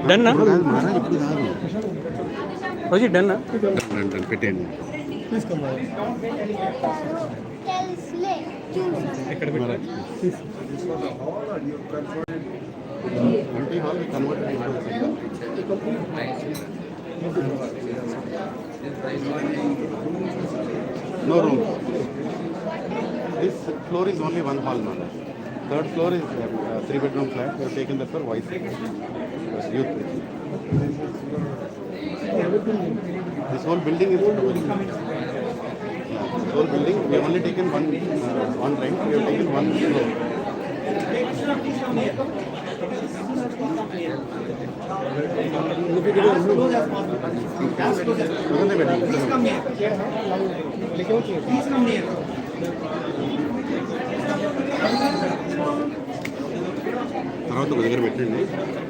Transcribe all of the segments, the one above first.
డన్నా రోజు డన్నా పెట్టండి. No room. This floor is only one hall now. Third floor is 3-bedroom flat. We have taken that for wife, youth. This whole building is this whole building. We have only taken one rent. We have taken one floor. తర్వాత ఒక దగ్గర పెట్టండి,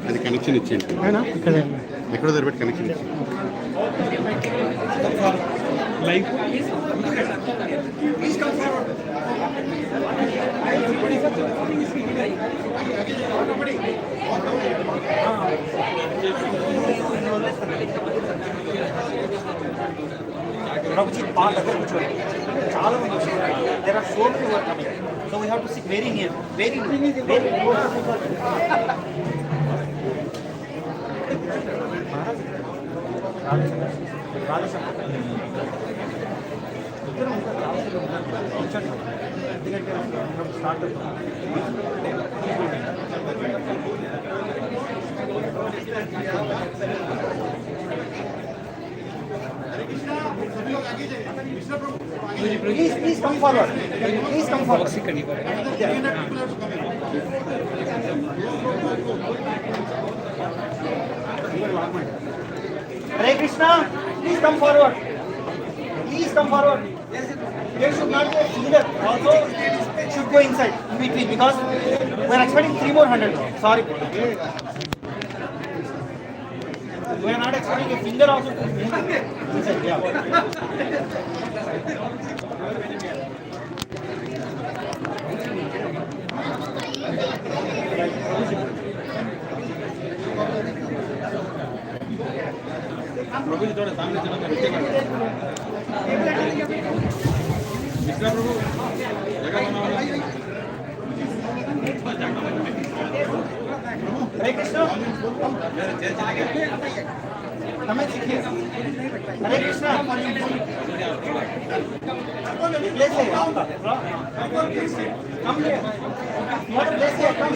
అది connection ఇచ్చేయండి. ఎక్కడో దగ్గర పెట్టి connection ఇచ్చేయండి. చాలా మంది వచ్చారు. There are so many who are coming. So we have to sit very near. Very near. Please come forward. Please come forward. Hare Krishna, please come forward. Please come forward. There should not be a leader. Also, should go inside in between because we are expecting 3 more hundred. Sorry. We are not expecting a finger also to move inside. Yeah. प्रभु जी थोड़ा सामने चलो तो नीचे कर मिश्रा प्रभु जगह बनाओ. हरे कृष्ण. हमें सीखिए. हरे कृष्ण. प्लेस है आपका. कम ले. व्हाट प्लेस है कम.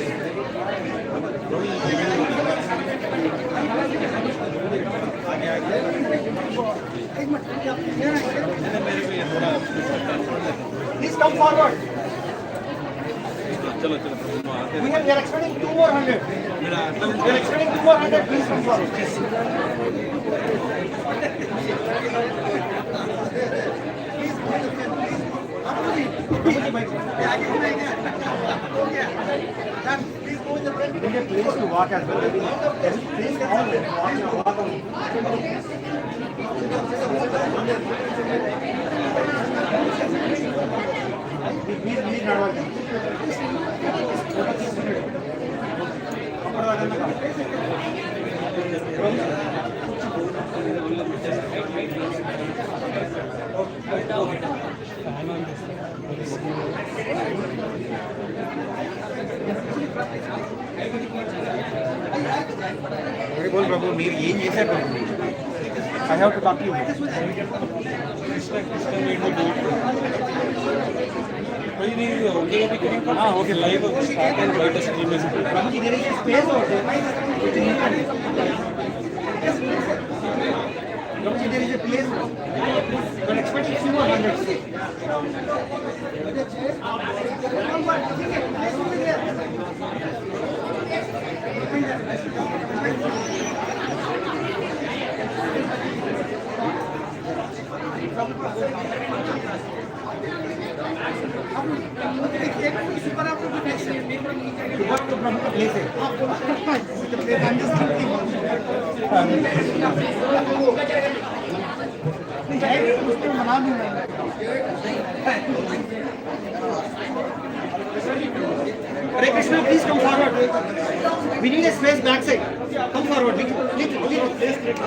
Please come forward. चलो चलो We are expecting 2 more hundred. We are expecting 2 more hundred. Please come forward. We need a place to walk as well. Please come forward. Walk. Please not walk. बोल प्रभु మీరు ఏం చేశారు Prabhu I have to talk to you. Okay live start బయట stream Prabhu ji there is a space over there. Prabhu ji there is a place. We are expecting few more hundreds. Hare Krishna, please come forward. We need a space backside. Come forward.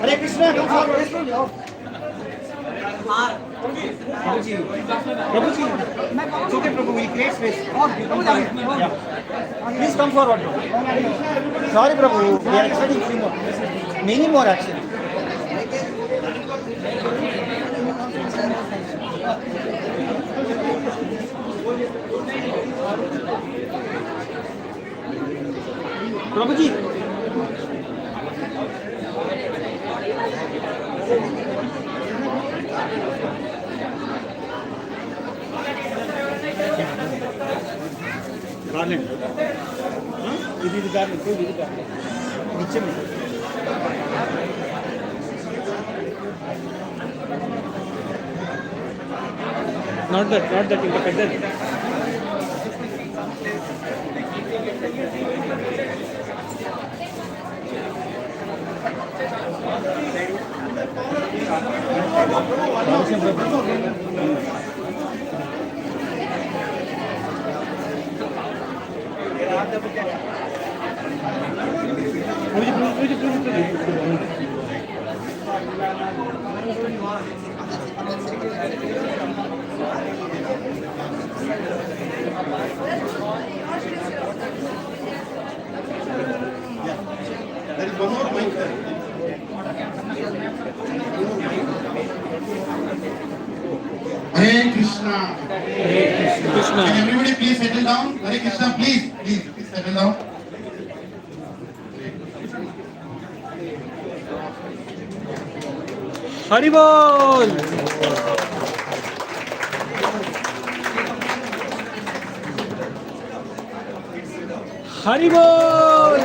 Hare Krishna, come forward. Prabhuji. Prabhuji. It's okay, Prabhu. We'll create space. Yeah. Please come forward. Sorry, Prabhu. We are expecting few more. Many more actually. Prabhuji. Garland. This is garland. This is garland. नीचे में. Not that, ఇంకా పెద్దది. There is one more mic there. Hare Krishna. Krishna. Can everybody please settle down? Hare Krishna, please settle down. Hari बोल. हरि बोल.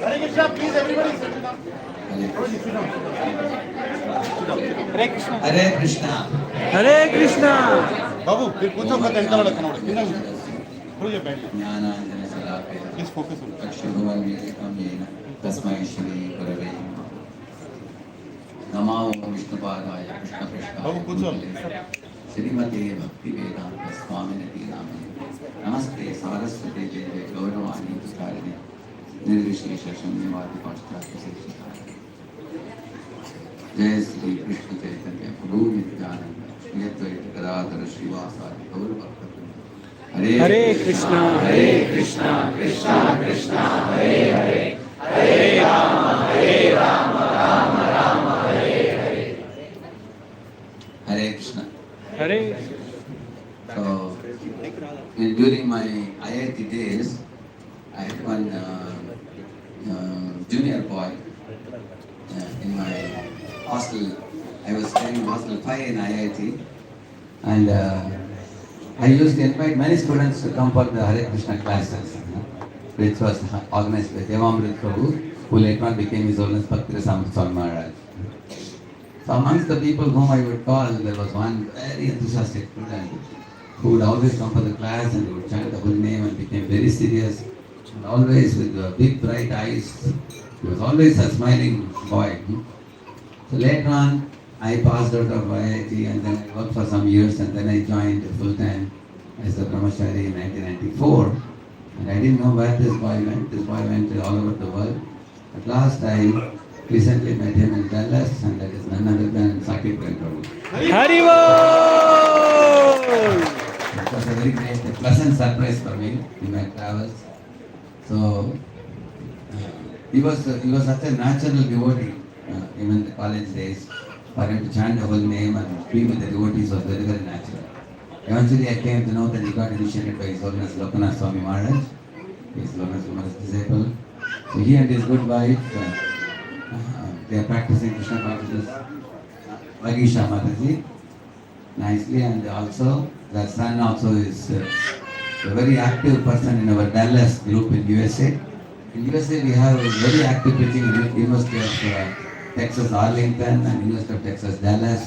Hare Krishna, please everybody settle down. Hare Krishna. हरे कृष्णा हरे कृष्णा. बाबू फिर पूछो का tension वाला खाना वाला थोड़ी देर बैठ ज्ञानांजन शलाकया प्लीज फोकस ऑन चक्षुरुन्मीलितं येन तस्मै श्री गुरवे नमः ओम विष्णुपादाय बाबू पूछो कृष्णपृष्ठाय श्रीमते भक्तिवेदांत स्वामिनिति नामिने नमस्ते सारस्वते देवे गौरवाणी पुष्कारिणे निर्विशेष शून्यवादी पाश्चात्य शिक्षिताय जय श्री कृष्ण चैतन्य प्रभु नित्यानंद श्री अद्वैत गदाधर श्रीवासादि गौर भक्तवृंद हरे कृष्णा. हरे कृष्णा कृष्णा कृष्णा हरे हरे हरे राम राम राम हरे हरे. हरे कृष्णा. हरे. So during my IIT days, I had one junior boy in my hostel. I was studying hostel 5 in IIT, and I used to invite many students to come for the Hare Krishna classes, which was organized by Devamrit Prabhu, who later on became His Holiness Bhakti Swami Maharaj. So amongst the people whom I would call, there was one very enthusiastic student who would always come for the class and he would chant the whole name and became very serious, and always with big bright eyes. He was always a smiling boy. So later on, I passed out of IIT and then I worked for some years and then I joined full time as a brahmachari in 1994. And I didn't know where this boy went. This boy went all over the world. At last, I recently met him in Dallas, and that is none other than Sakit Prabhu. Hari बोल. It was a very great, pleasant surprise for me in my travels. So he was such a natural devotee, even in the college days. For him to chant the whole name and be with the devotees was very, very natural. Eventually, I came to know that he got initiated by His Holiness Lokanath Swami Maharaj, His Holiness Maharaj's disciple. So he and his good wife, they are practicing Krishna consciousness, Vagisha Mataji, nicely, and also the son also is a very active person in our Dallas group in USA. In USA, we have a very active preaching University of Texas Arlington and University of Texas Dallas,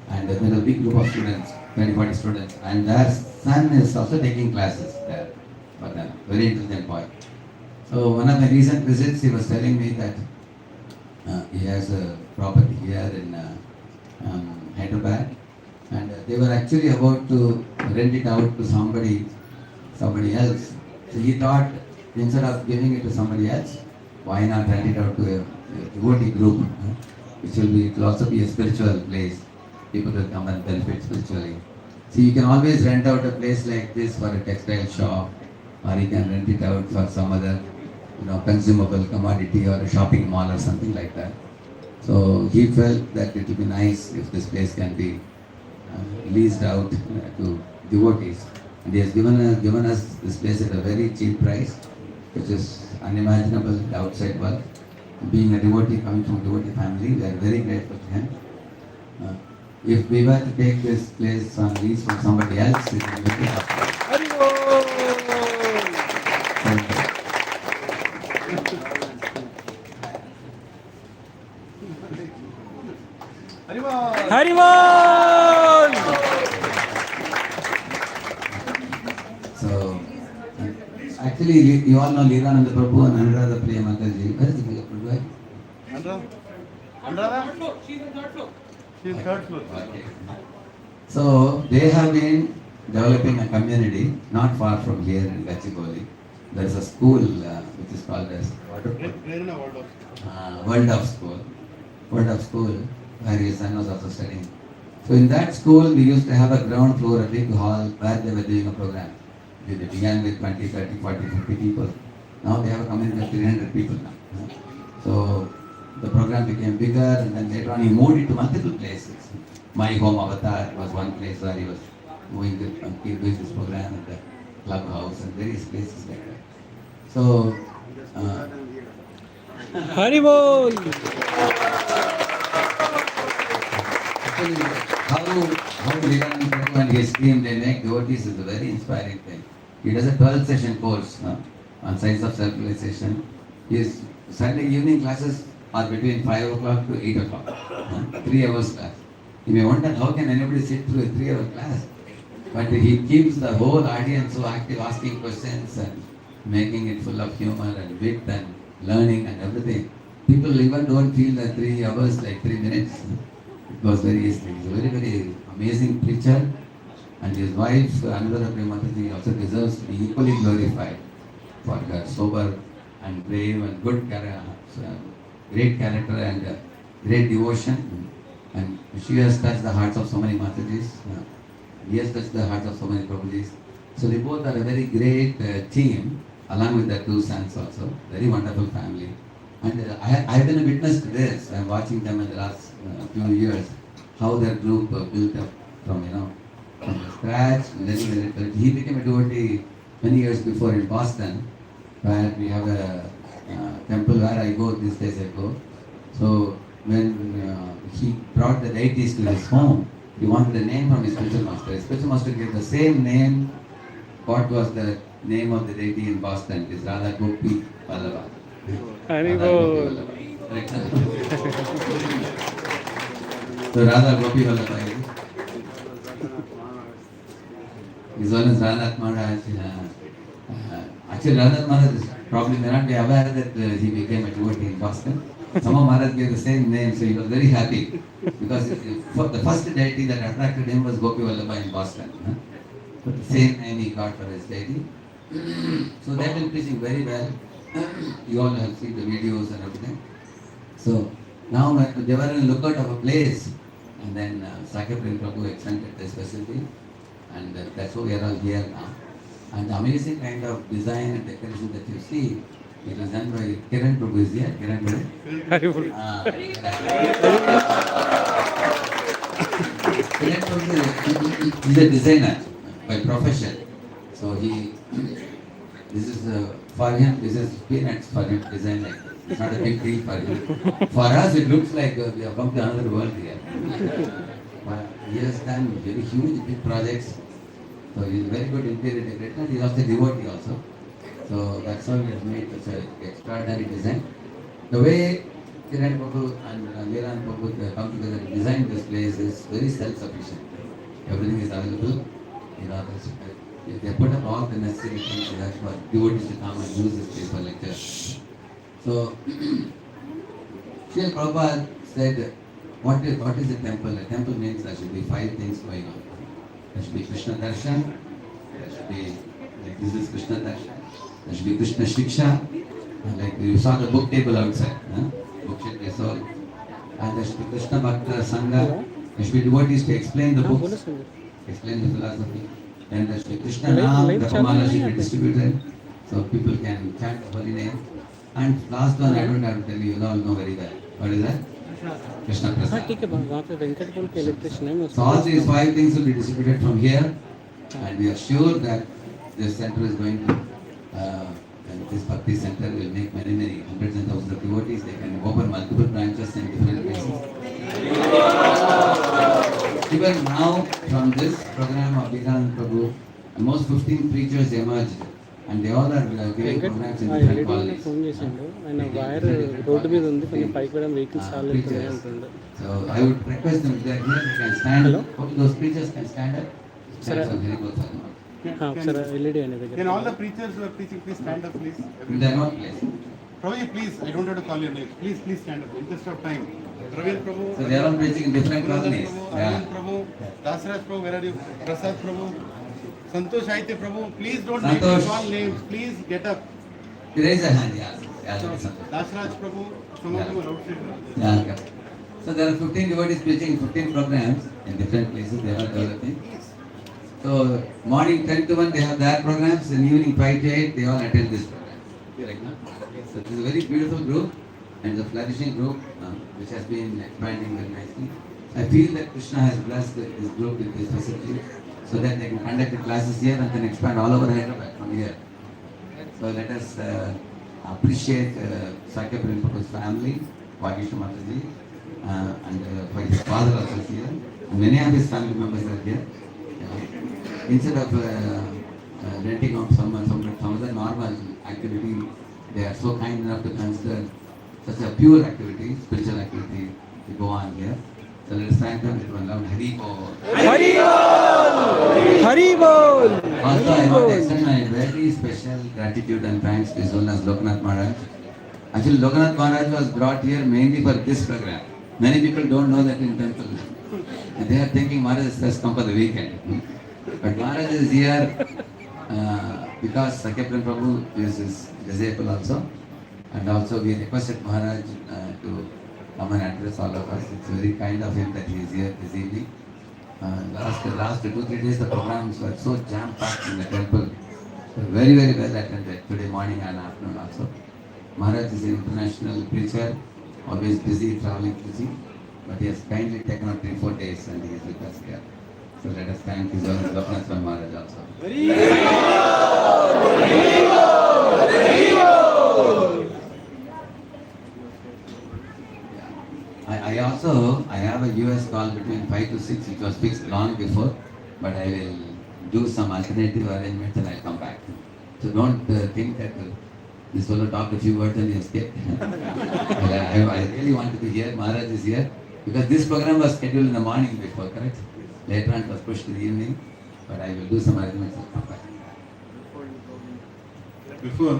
and there is a big group of students, 20-40 students, and their son is also taking classes there for them. Very intelligent boy. So one of my recent visits, he was telling me that he has a property here in Hyderabad, and they were actually about to rent it out to somebody else. So he thought, instead of giving it to somebody else, why not rent it out to a devotee group, which will also be a spiritual place. People will come and benefit spiritually. See, you can always rent out a place like this for a textile shop, or you can rent it out for some other, consumable commodity or a shopping mall or something like that. So he felt that it would be nice if this place can be leased out to devotees. And he has given us this place at a very cheap price, which is unimaginable in the outside world. Being a devotee, coming from a devotee family, we are very grateful to him. If we were to take this place on lease from somebody else, it would be very tough. Haribol! So, actually, you all know Lirananda Prabhu and Anuradha Priya Mataji. Where is the Priya Prabhu? Anuradha? She's in third floor. Okay. So, they have been developing a community not far from here in Gachibowli. There is a school which is called as World of School, where his son was also studying. So in that school, we used to have a ground floor, a big hall where they were doing a program. They began with 20, 30, 40, 50 people. Now they have a community of 300 people now. So the program became bigger, and then later on he moved it to multiple places. My Home Avatar was one place where he was doing this program at the clubhouse and various places like that. So, Haribol! actually, how Vivekananda Prabhu and his team they make devotees is a very inspiring thing. He does a 12-session course on science of self-realization. His Sunday evening classes are between 5 o'clock to 8 o'clock, 3 hours class. You may wonder how can anybody sit through a 3-hour class? But he keeps the whole audience so active, asking questions and making it full of humor and wit and learning and everything. People even don't feel the 3 hours like 3 minutes. It was very easy. He's a very, very amazing preacher. And his wife, Anuradha Premataji, also deserves to be equally glorified for her sober and brave and good character, great character and great devotion. And she has touched the hearts of so many Matajis. He has touched the hearts of so many Prabhujis. So they both are a very great team, along with their 2 sons also. Very wonderful family. And I have been a witness to this. I'm watching them in the last few years, how their group built up from the scratch. He became a devotee many years before in Boston, where we have a temple where I go these days I go. So when he brought the deities to his home, he wanted a name from his spiritual master. His spiritual master gave the same name. What was the name of the deity in Boston? It is Radha Gopi Vallabha. Haribol! So Radha Gopi Vallabha. His one is Radha Maharaj. Actually, Radha Maharaj probably may not be aware that he became a devotee in Boston. Sama Maharaj gave the same name, so he was very happy because the first deity that attracted him was Gopi Vallabha in Boston. So the same name he got for his deity. So they've been preaching very well. You all have seen the videos and everything. So now they were in lookout of a place, and then Sakyaprem Prabhu extended this facility, and that's why we are all here now. And the amazing kind of design and decoration that you see, it was done by Kiran Prabhu. Is here? Kiran Prabhu? Haribol! Kiran Prabhu is a designer by profession. So this is for him, this is peanuts for him, design like this. It's not a big deal for him. For us, it looks like we have come to another world here. But he has done very huge, big projects. So he's a very good interior decorator. He's also a devotee also. So that's how he has made such an extraordinary design. The way Kiran Prabhu and Viran Prabhu come together to design this place is very self-sufficient. Everything is available. They put up all the necessary things for devotees to come and use this place for lecture. So, Srila Prabhupada said, what is a temple? A temple means there should be 5 things going on. There should be Krishna Darshan. There should be, like this is Krishna Darshan. There should be Krishna Shiksha. Like you saw the book table outside. Book should be sold. And there should be Krishna Bhakta Sangha. There should be devotees to explain the books, explain the philosophy. Then there should be Krishna Naam, the Pamala should be distributed. So people can chant the holy name. And last one I don't have to tell you, you all know very well. What is that? Krishna हाँ Prasad. ठीक है वहाँ पे वेंकटपुर के electrician है मैं So all these 5 things will be distributed from here, and we are sure that this center is going to, and this Bhakti Center will make many hundreds and thousands of devotees. They can open multiple branches in different places. Even now, from this program of Vivekananda Prabhu, almost 15 preachers emerged, and they all are giving programs in different colonies. Phone చేసిండు ఆయన wire road మీద ఉంది కొంచెం పైకి వెళ్ళడం vehicles చాలా వెళ్తున్నాయి అంటుండే So I would request them if they are here, they can stand. Hope those preachers can stand up. Sir, So very good. ఒకసారి ఎల్ఈడి అనే దగ్గర Can all the preachers who are preaching please stand up, please? In their own place. Prabhuji, please, I don't have to call your name. Please stand up. Interest of time. Ravindra Prabhu. So they are all preaching in different colonies. Prabhu, Yeah. Arvind Prabhu, Dasraj Prabhu, where are you? Prasad Prabhu, Santosh Aite Prabhu. Please don't make me Santosh. call names. Please get up. You raise your hand, yeah. Yeah, that is something. Dasraj Prabhu, some of them are outside. Yeah, okay. So there are 15 devotees preaching 15 programs in different places. They are developing. So morning 10 to 1 they have their programs. In evening 5 to 8 they all attend this program. Correct, no? So this is a very beautiful group and a flourishing group which has been expanding very nicely. I feel that Krishna has blessed this group with this facility so that they can conduct the classes here and then expand all over Hyderabad from here. So let us appreciate Sakya Prabhu's family, Bhagishna Mataji, and for his father also here. And many of his family members are here. Instead of renting out some other normal activity, they are so kind enough to consider such a pure activity, spiritual activity to go on here. So let us thank them with one loud Hari Bol. Hari boll Hari boll Also, I want to extend my very special gratitude and thanks to His Holiness Lokanath Maharaj. Actually, Lokanath Maharaj was brought here mainly for this program. Many people don't know that in temple. They are thinking Maharaj has just come for the weekend. But Maharaj is here because Sakya Prabhu is his disciple also. And also we requested Maharaj to come and address all of us. It's very kind of him that he is here this evening. Last 2-3 days the programs were so jam-packed in the temple. So very well attended today morning and afternoon also. Maharaj is an international preacher, always busy, traveling busy. But he has kindly taken out 3-4 days and he is with us here. So let us thank His Holiness Lokanath Maharaj also. I have a US call between 5 to 6 which was fixed long before, but I will do some alternative arrangements and I'll come back. So don't think that this fellow talked a few words and he escaped. I really wanted to hear Maharaj is here because this program was scheduled in the morning before, correct? Later on it was pushed to the evening, but I will do some arrangements and come back. Before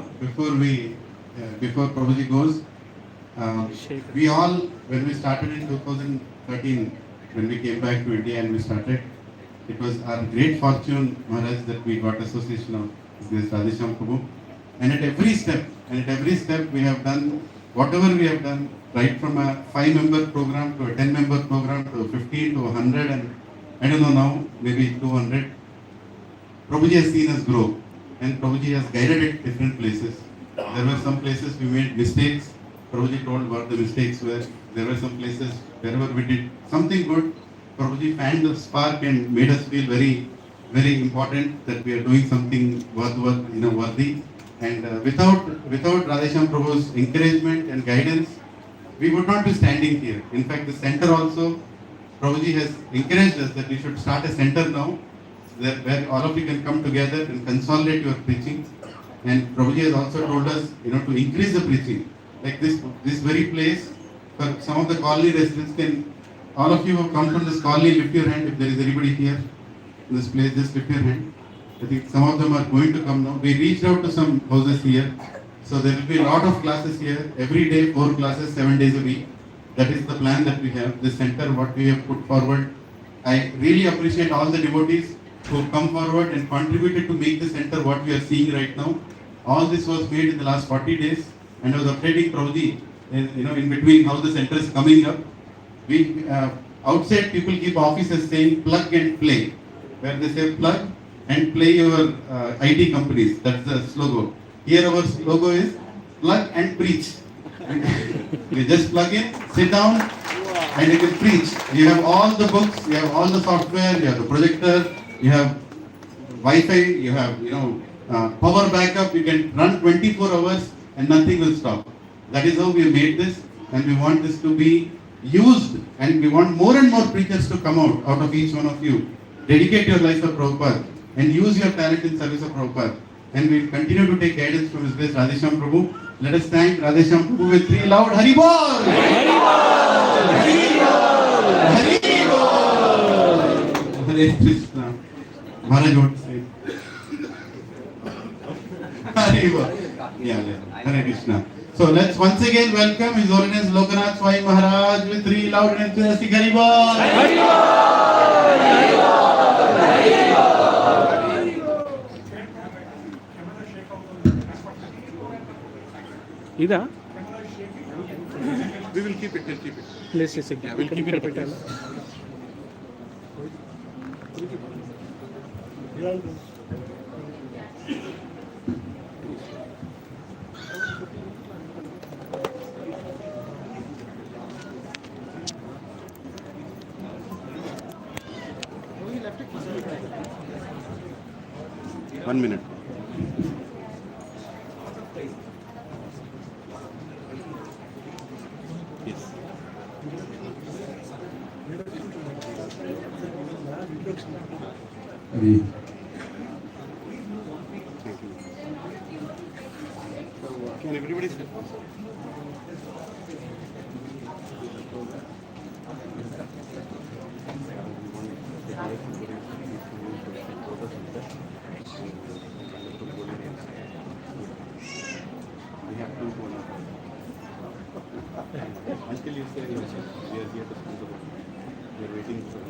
Prabhuji goes, we all, when we started in 2013, when we came back to India and we started, it was our great fortune, Maharaj, that we got association of this Radhesham Prabhu. And at every step we have done whatever we have done, right from a 5-member program to a 10-member program to a 15 to 100 and I don't know now, maybe 200. Prabhuji has seen us grow and Prabhuji has guided at different places. There were some places we made mistakes. Prabhuji told what the mistakes were. There were some places wherever we did something good, Prabhuji fanned the spark and made us feel very important that we are doing something worthy. And without Radhesham Prabhu's encouragement and guidance, we would not be standing here. In fact, the center also, Prabhuji has encouraged us that we should start a center now, where all of you can come together and consolidate your preaching. And Prabhuji has also told us, to increase the preaching. Like this very place, for some of the colony residents, all of you who have come from this colony, lift your hand if there is anybody here in this place, just lift your hand. I think some of them are going to come now. We reached out to some houses here. So there will be a lot of classes here. Every day, 4 classes, 7 days a week. That is the plan that we have. This center, what we have put forward. I really appreciate all the devotees who have come forward and contributed to make the center what we are seeing right now. All this was made in the last 40 days, and I was updating Prabhuji, in between how the center is coming up. We outside people keep offices saying plug and play, where they say plug and play your IT companies. That's the slogan. Here our logo is plug and preach. You just plug in, sit down, and you can preach. You have all the books, you have all the software, you have the projector, you have Wi-Fi, you have power backup. You can run 24 hours and nothing will stop. That is how we made this, and we want this to be used, and we want more and more preachers to come out of each one of you. Dedicate your life to Prabhupada and use your talent in service of Prabhupada. And we will continue to take guidance from His Grace Radhesham Prabhu. Let us thank Radhesham Prabhu with 3 loud Hari Bol! Hari Bol! Hari Bol! Hari Bol! Hare Krishna. Maharaj, what to say? Hari Bol. Yeah. Hare Krishna. So let's once again welcome His Holiness Lokanath Swami Maharaj with 3 loud and enthusiastic Hari Bol! Hari Bol! Hari Bol! Hari Bol! Ida? We will keep it. Let's just Yeah, we'll keep it. One minute. Yes. Hari. Can everybody sit? We have to go now. Until you say we are here to speak about it. We are waiting for the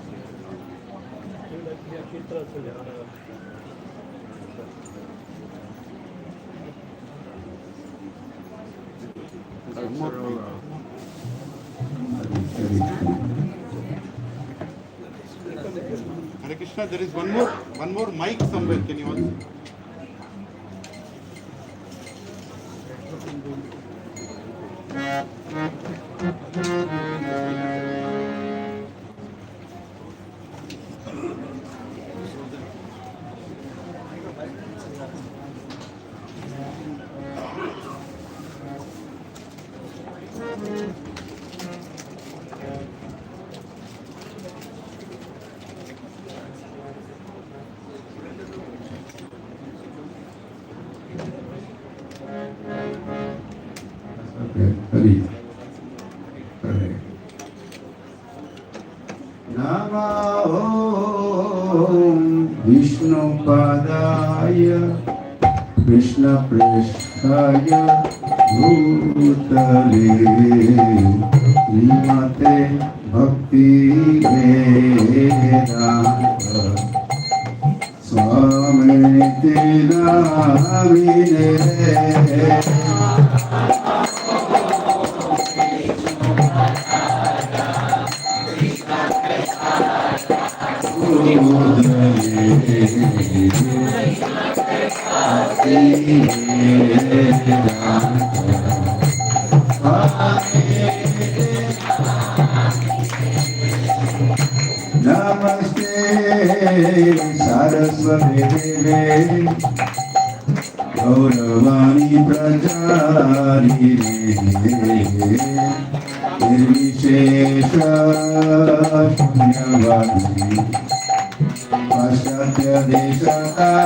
Hare Krishna, there is one more mic somewhere. Can you also? Hari. Hare. Namo Vishnu Padaya Krishna Preshthaya Bhutale Vimate Bhakti Vedanta Swamiti Namine Namaste Saraswati Deve Gauravani Pracharine Nirvishesha Punyavadi Paschatya Deshatarine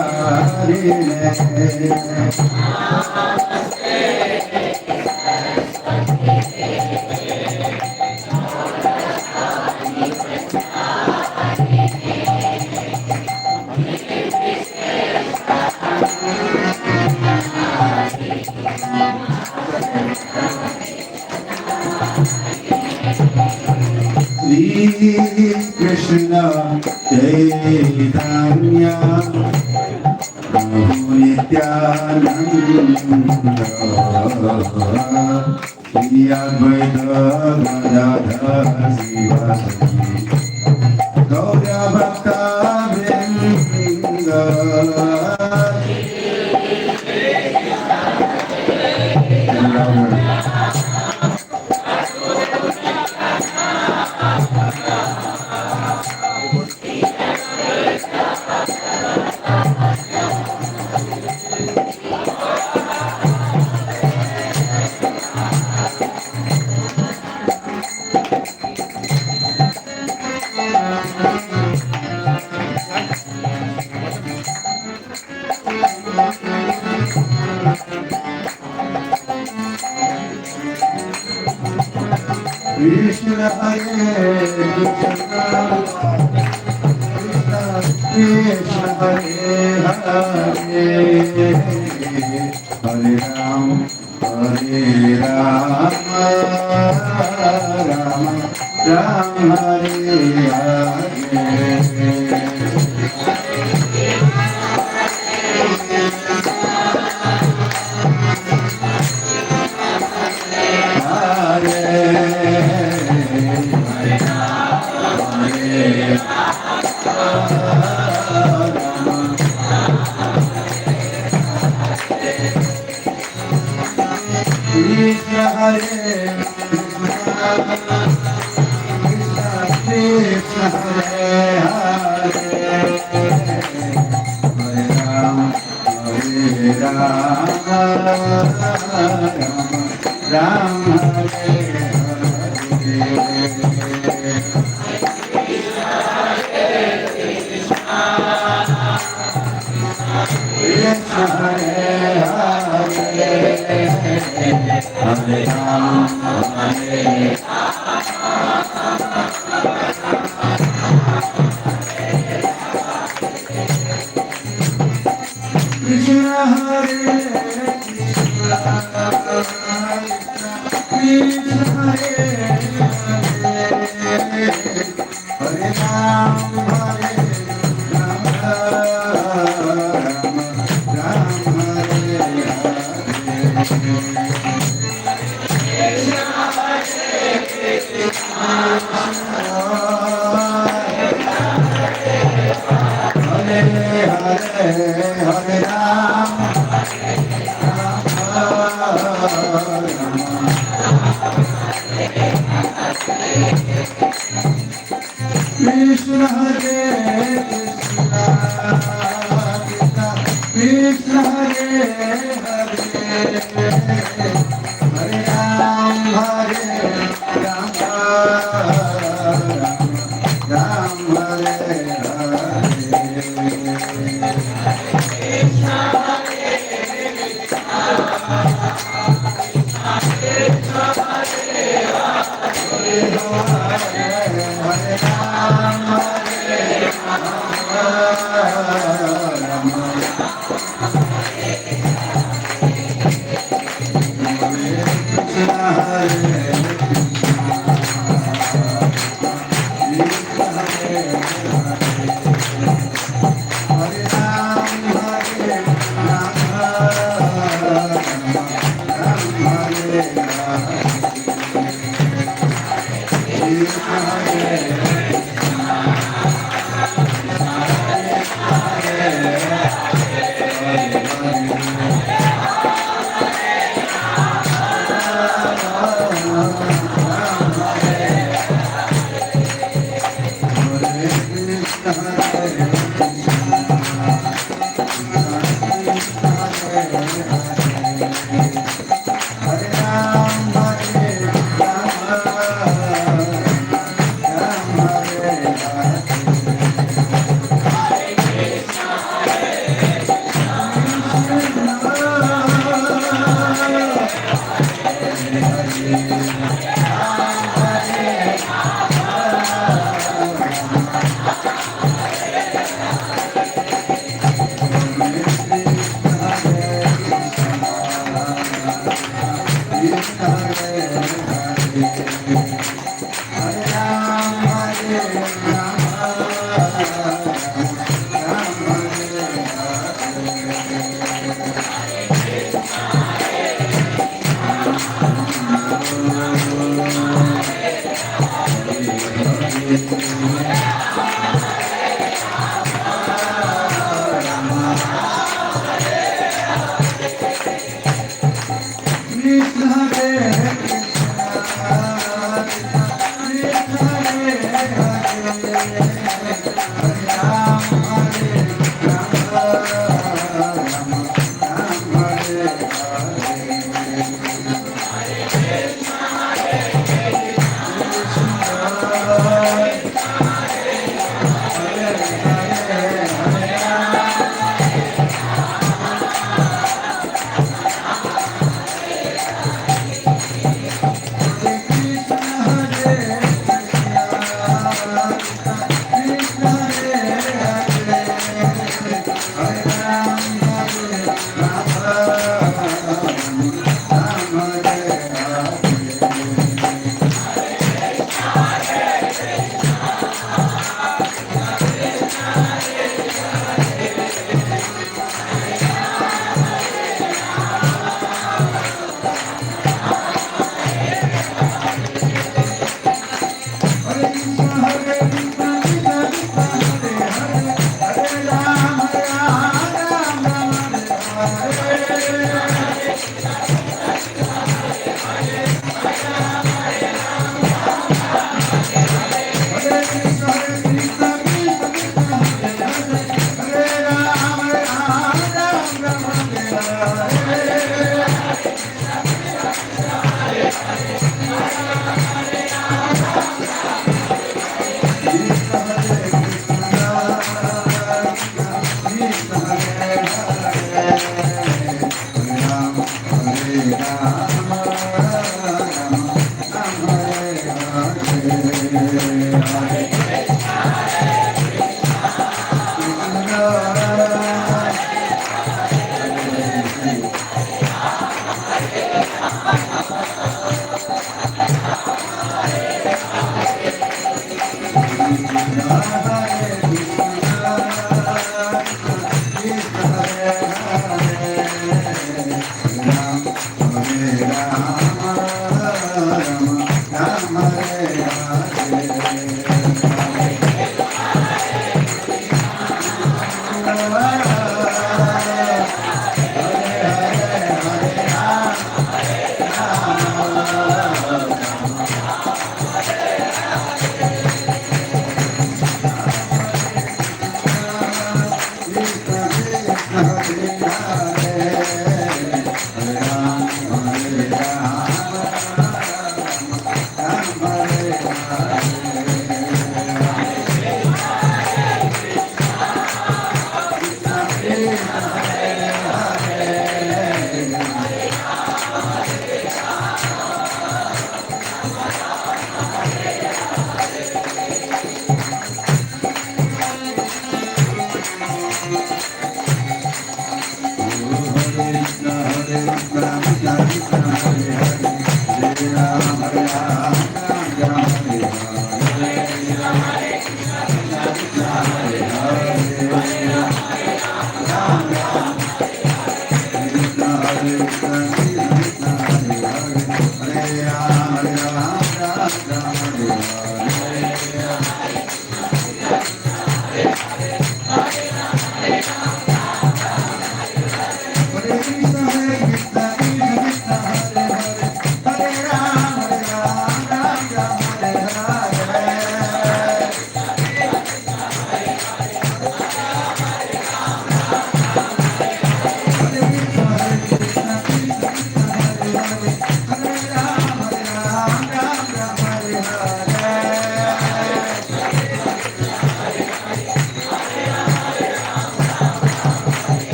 Krishna Jai Chaitanya Prabhu Nityananda Shri Advaita Gadadhara Sivasati Gaura Bhakta Vrinda Krishna Hare Krishna Krishna Hare Hare Hare Ram Ram Ram Hare Krishna Hare Krishna Hare Hare Hare Ram Ram Hare Krishna Hare Hare Ram Hare Krishna Hare Krishna Krishna Hare Hare Ram Hare Ram Hare Hare Ram Krishna Hare Krishna Hare Hare Ram Ram Hare Hare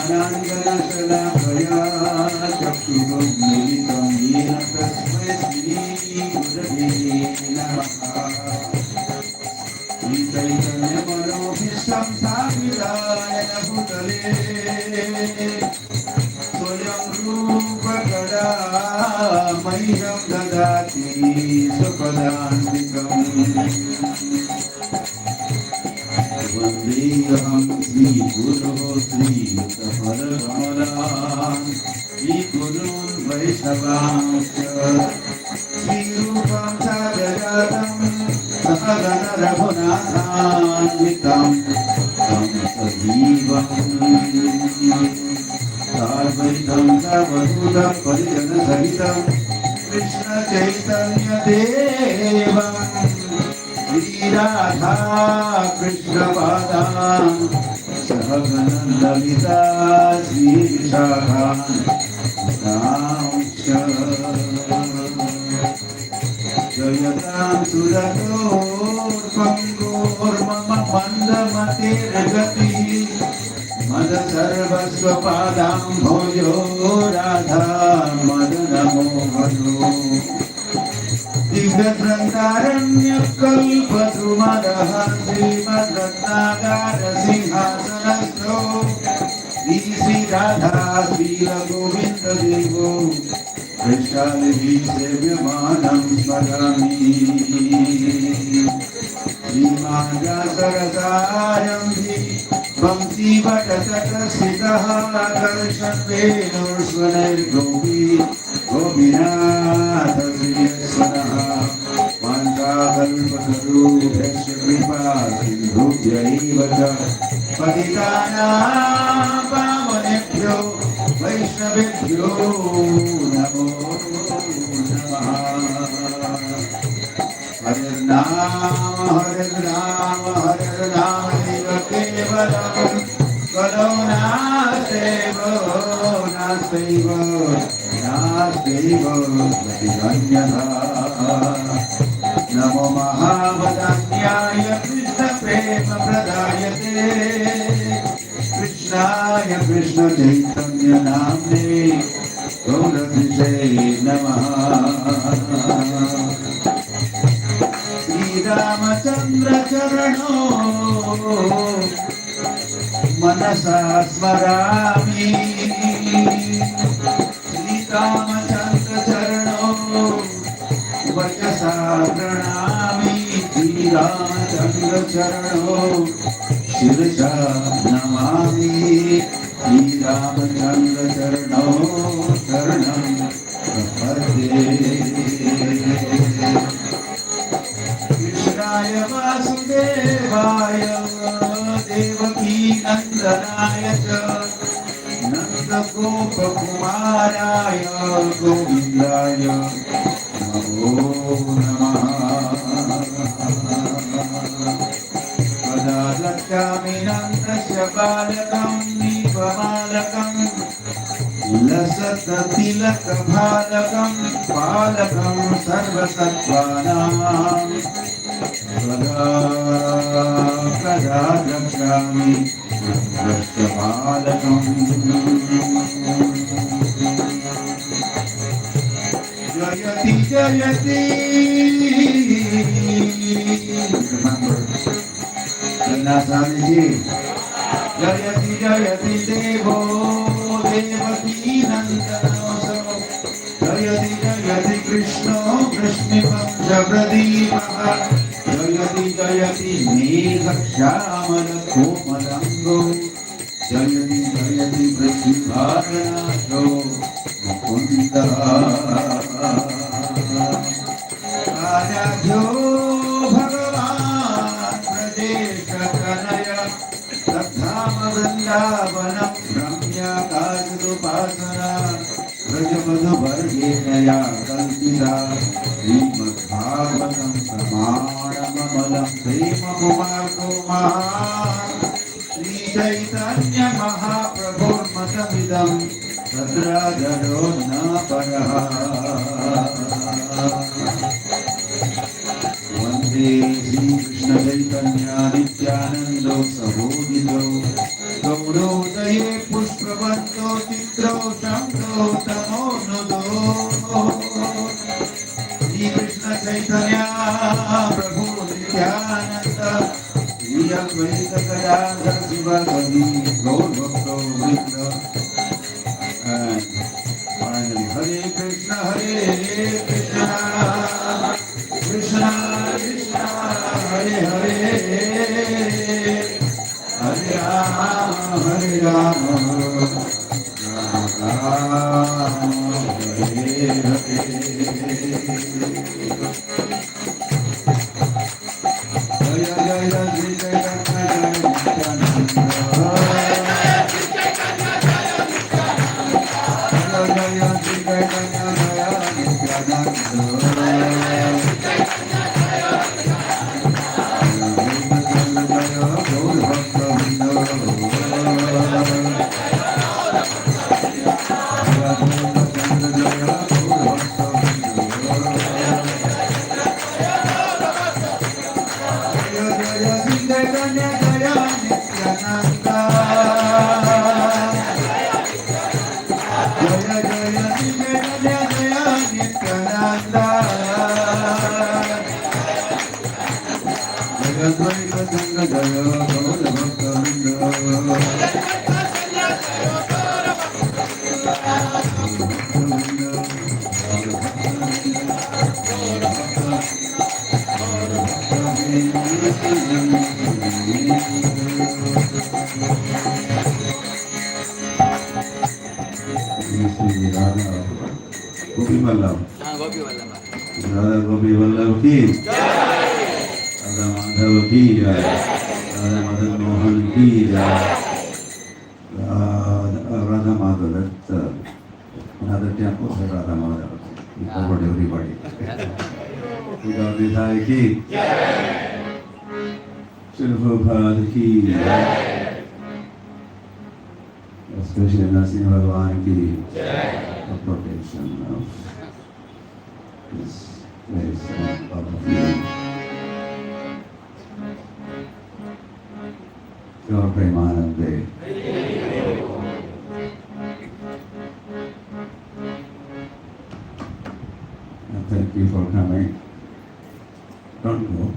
ज्ञानाञ्जनशलाकया चक्षुरुन्मिलितं येन तस्मै श्रीगुरवे नमः। श्रीचैतन्यमनोभीष्टं स्थापिताय भूतले स्वयं रूपकदा मह्यं ददाति सुखदान्तिकम्। वन्देऽहं श्रीगुरोः श्रीयुतपरकमलान् श्रीगुरून् वैष्णवांश्च श्रीरूपं सागजातं सहगणरघुनाथान्वितं तं सजीवं साद्वैतं सावधूतं परिजनसहितं कृष्णचैतन्यदेवम् श्रीराधा कृष्णपादान् सहगणललिता श्रीविशाखान् जयतां सुरतोर्पङ्गोर्मम मन्दमतिर्गतिः मदसर्वस्वपादां भोजो राधा मदनमोहनो दिव्यग्रन्थारण्यकल्पद्रुमदः श्रीमद्रत्नागारसिंहासनस्थो श्रीराधा श्रीरघुविन्ददेवो वैशालिभिः सेव्यमानं स्मरामि। श्रीमान्यासरसारम्भि वंशीवटतटस्थितः कर्षणवेणुर्स्वनैर्गोपी गोपीनाथ श्रीयस्वनः वाञ्छाकल्पतरुभ्यश्च कृपा सिन्धुभ्यैव च पतितानां पावनेभ्यो वैष्णवेभ्यो नमो नमः। हरे राम एव केवलं कलौ नास्त्यैव अन्यथा। नमो महावदन्याय कृष्णप्रेमप्रदायते कृष्णाय कृष्णचैतन्यनाम्ने गौरद्विषे नमः। श्रीरामचन्द्र चरणो मनसा स्मरामि श्रीरामचन्द्र चरणो वचसा प्रणमामि श्रीरामचन्द्र चरणो शिरसा नमामि श्रीरामचन्द्र चरणो शरणं प्रपद्ये। कृष्णाय वासुदेवाय देवकी नन्दनाय च नन्दगोपकुमाराय गोविन्दाय नमो नमः। कदा द्रक्ष्यामि नन्दस्य बालकं नीपमालकं लसत्तिलकभालकं पालकं सर्वसत्त्वानां कदा द्रक्ष्यामि नन्दस्य बालकम्। जयति जयति जी जयति जयति देवो देवकी नन्दनो जयति जयति कृष्णो कृष्णिवंश प्रदीपः जयति जयति मेघश्यामलकोमलङ्गो जयति जयति वृषिभारनाथो मुकुन्दः आराध्यो भगवान् ब्रजेशतनय तद्धाम वृन्दावनं रम्याकाशदुपासना व्रजमधुवर्गेणया कल्पिता श्रीमद्भागवतं प्रमाणममलं प्रेमकुमारकुमार श्रीचैतन्यमहाप्रभुर्मतमिदं तत्रादरो न परः वन्दे श्रीकृष्णचैतन्या नित्यानन्दो सहोदितो गौरोदये पुष्पवन्तो चित्रो शब्दो तमोनुदो श्रीकृष्णचैतन्या प्रभु Nityanand Shri Advaita Gadadhar शिवगति गौरभक्तो वृन्द and finally Hare Krishna Krishna Krishna Hare Hare Hare Rama Rama Hare Hare Jaya Jaya Sri Chaitanya Jaya Sri Chaitanya Jaya Radha Gopi Vallabh ki Radha Madhav ki Radha Madan Mohan ki Radha Madhav, that's another temple for Radha Madhav. We covered everybody. Radha Vidhai ki Srila Prabhupada ki especially Narasimha Bhagwan ki for protection of this place and all of you. Your Premanande. And thank you for coming. Don't go.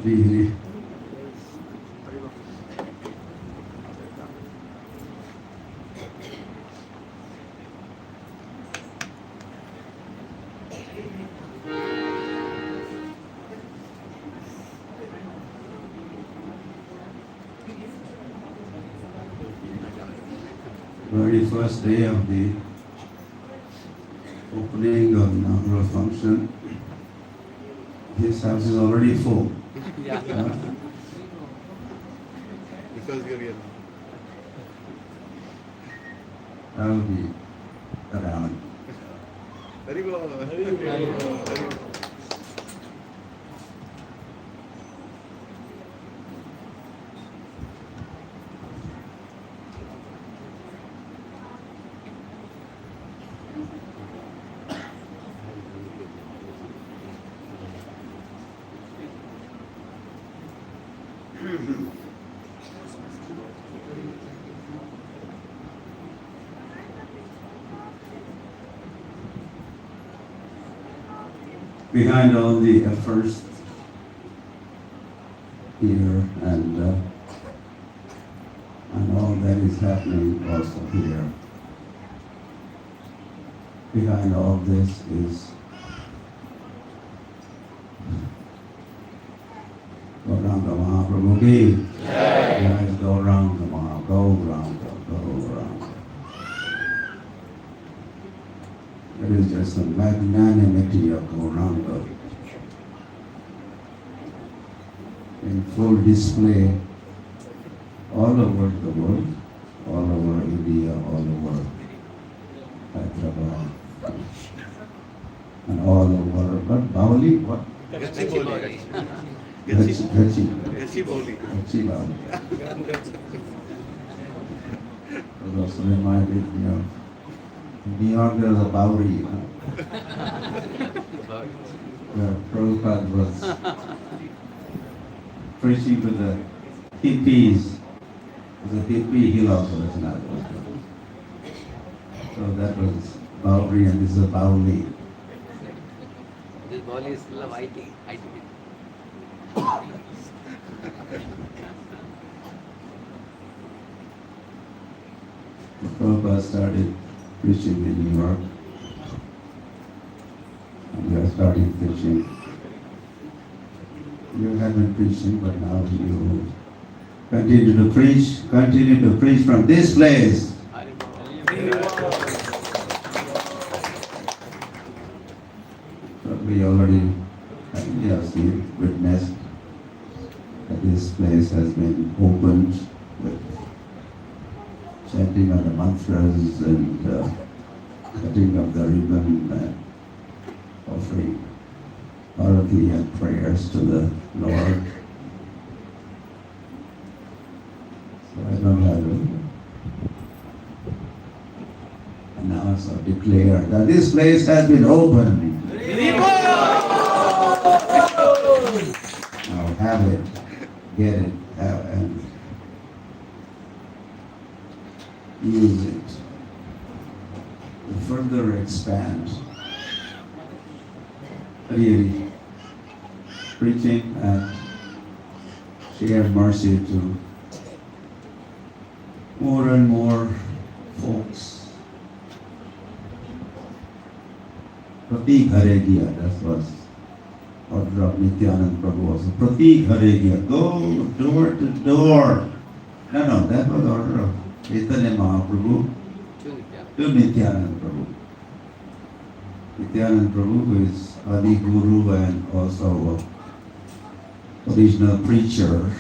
Really. Very first day of the opening of inaugural function, this house is already full. Yeah. Because you're here. I will be around. Very good. Behind all the efforts here and all that is happening also here. Behind all this is Gauranga Mahaprabhu ki. Yes, Gauranga Mahaprabhu, Gauranga, Gauranga. It is just the magnanimity of Gauranga in full display all over the world, all over India, all over Hyderabad, and all over, but Bhavali, what? Gachibowli. Gachibowli. It also reminded me of New York, there was a Bowery, you know, where Prabhupada was preaching to the hippies. The hippie hill also was another one. So that was Bowery and this is a Bowli. This ball is full of IT. Prabhupada started preaching in New York. And we are starting preaching. You have been preaching, but now you continue to preach from this place. But we already have seen, witnessed that this place has been opened with chanting of the mantras and cutting of the ribbon and offering arati and prayers to the Lord. So I don't have to announce or declare that this place has been opened. Now have it, get it, have, and use it to further expand really preaching and share mercy to more and more folks. Pratik Hare Gya, that was order of Nityananda Prabhu also. Pratik Hare Gya, go door to door. No, that was order of Chaitanya Mahaprabhu to Nityananda Prabhu. Nityananda Prabhu, who is Adi Guru and also original preacher,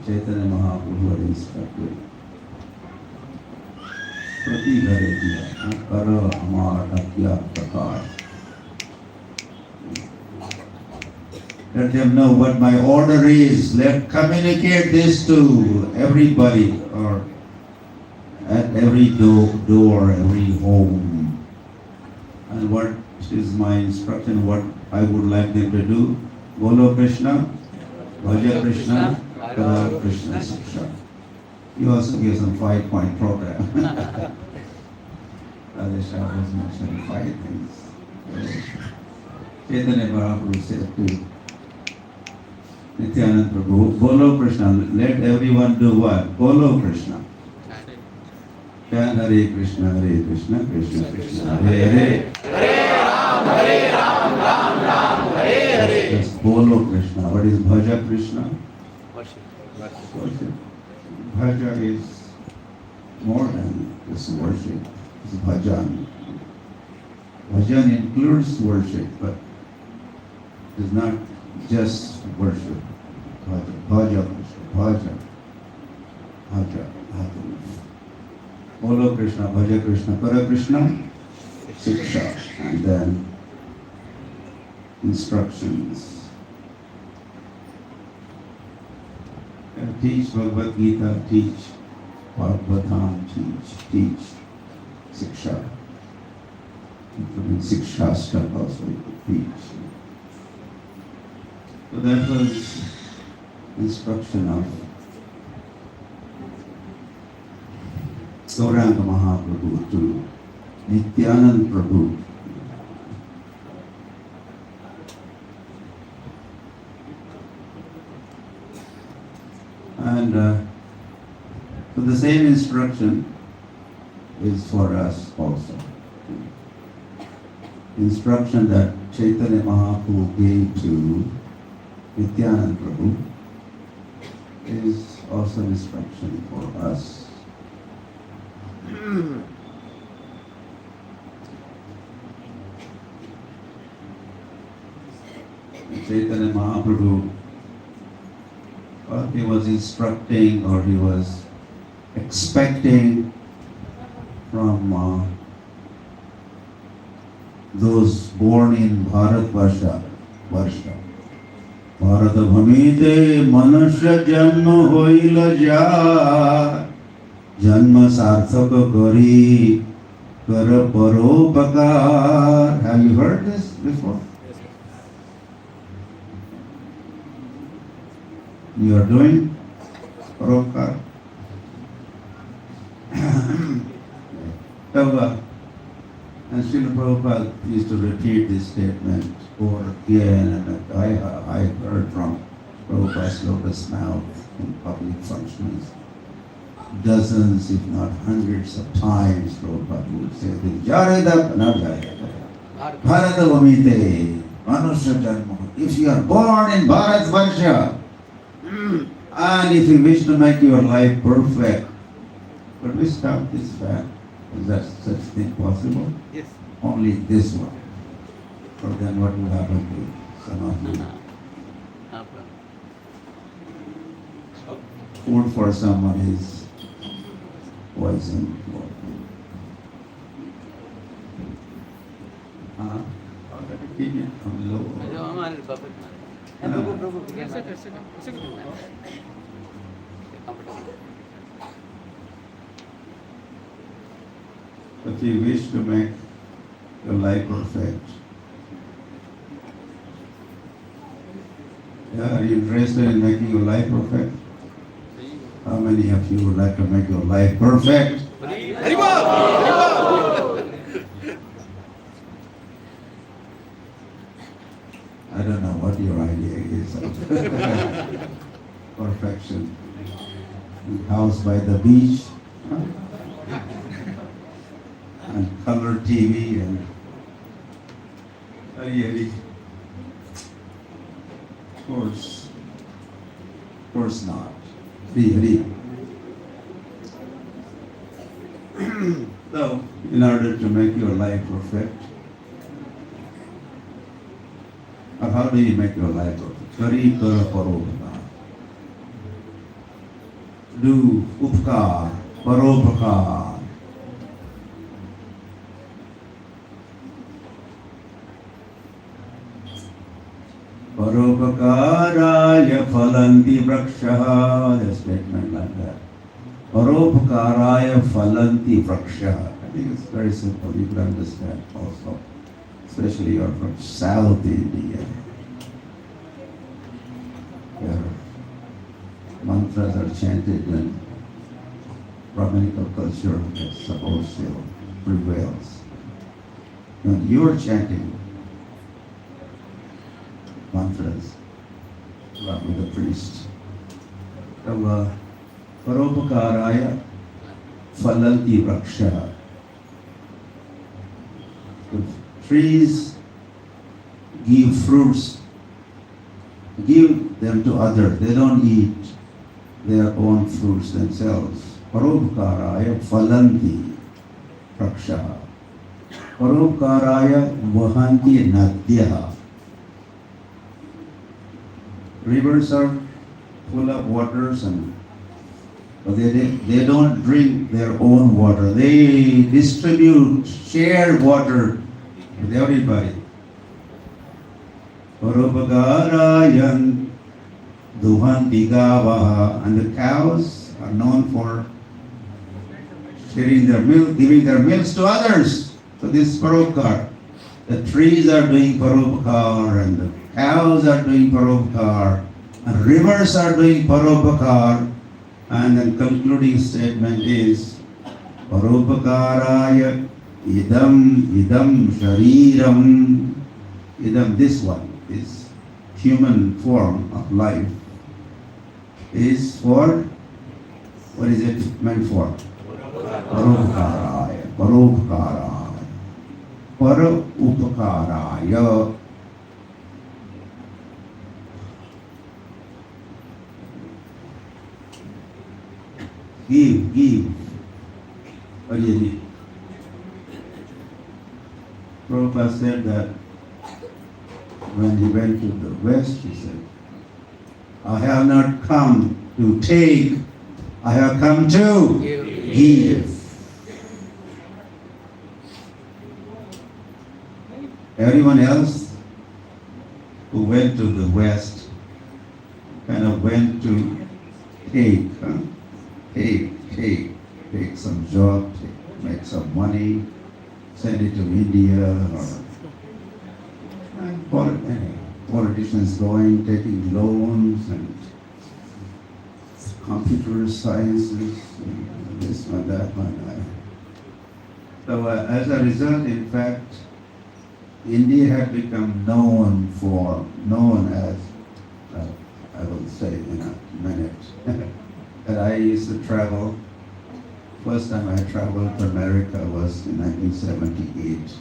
Chaitanya Mahaprabhu had instructed. Prati Hare Gya, Karo Amar Atya Prakash. Let them know what my order is. Let communicate this to everybody or at every door, every home. And what is my instruction, what I would like them to do? Bolo Krishna, Bhaja Krishna, Kara Krishna Siksha. You also give some 5-point program. Radha was mentioned 5 things. Chaitanya Mahaprabhu said to Nityananda Prabhu, Bolo Krishna, let everyone do what? Bolo Krishna. Chant Hare Krishna, Krishna Krishna, Hare Hare. Hare Ram, Ram, Hare Hare. Just Bolo Krishna. What is Bhaja Krishna? Worship. Bhaja is more than just worship. It's bhajan. Bhajan includes worship, but it is not just worship. Bhaja Krishna, Bhaja. Bolo Krishna, Bhaja Krishna, Para Krishna, Siksha, and then instructions. Teach Bhagavad Gita, teach Bhagavatam, teach Siksha, including Sikshastra also teach. So that was instruction of Gauranga Mahaprabhu to Nityananda Prabhu. And so the same instruction is for us also. Instruction that Chaitanya Mahaprabhu gave to Nityananda Prabhu is also instruction for us. Chaitanya Mahaprabhu, he was instructing or he was expecting from those born in Bharatvarsha. Bharat bhamite manusya janma hoila ja janma sarthaka kari kara paropakar. Have you heard this before? You are doing paropakar. And Srila Prabhupada used to repeat this statement over again, and I heard from Prabhupada's lotus mouth in public functions dozens, if not hundreds of times. Prabhupada would say, Jareda, not Jareda, Bharata Vamite, Manusya Janma. If you are born in Bharatvarsha, and if you wish to make your life perfect, but we stop this fact. Is that such thing possible? Yes. Only this one. Or then what will happen to some of you? No problem. Food for someone is poison. Keep it on low. If you wish to make your life perfect, are you interested in making your life perfect? How many of you would like to make your life perfect? I don't know what your idea is of perfection. House by the beach, and color TV, and really, of course not. Really. So, in order to make your life perfect, how do you make your life perfect? Kari kara paropakar. Do upkar, paropakar. Paropakaraya phalanti vrakshaha. A statement like that. Paropakaraya phalanti vrakshaha. I think it's very simple. You can understand also. Especially you're from South India, where mantras are chanted and Brahminical culture is supposed to prevails. When you're chanting mantras along with the priest, Paropakaraya phalanti vrakshaha. Trees give fruits, give them to others. They don't eat their own fruits themselves. Paropakaraya phalanti vrakshaha. Paropakaraya vahanti nadyaha. Rivers are full of waters, but they don't drink their own water. They distribute, share water with everybody. Paropakarayan duhanti gavaha. And the cows are known for sharing their milk, giving their milks to others. So this is paropakar. The trees are doing paropakar, and the cows are doing paropakar, and rivers are doing paropakar. And then concluding statement is paropakaraya idam shariram. Idam, this one, this human form of life, is for What is it meant for? Paropkaraya, paropkaraya, paraupakaraya. Give. What do you need? Prabhupada said that when he went to the West, he said, I have not come to take, I have come to give. Everyone else who went to the West kind of went to take, take some job, make some money, send it to India, or politicians going, taking loans and computer sciences, and this one, that one. So as a result, in fact, India had become known as, I will say in a minute, that I used to travel. First time I traveled to America was in 1978.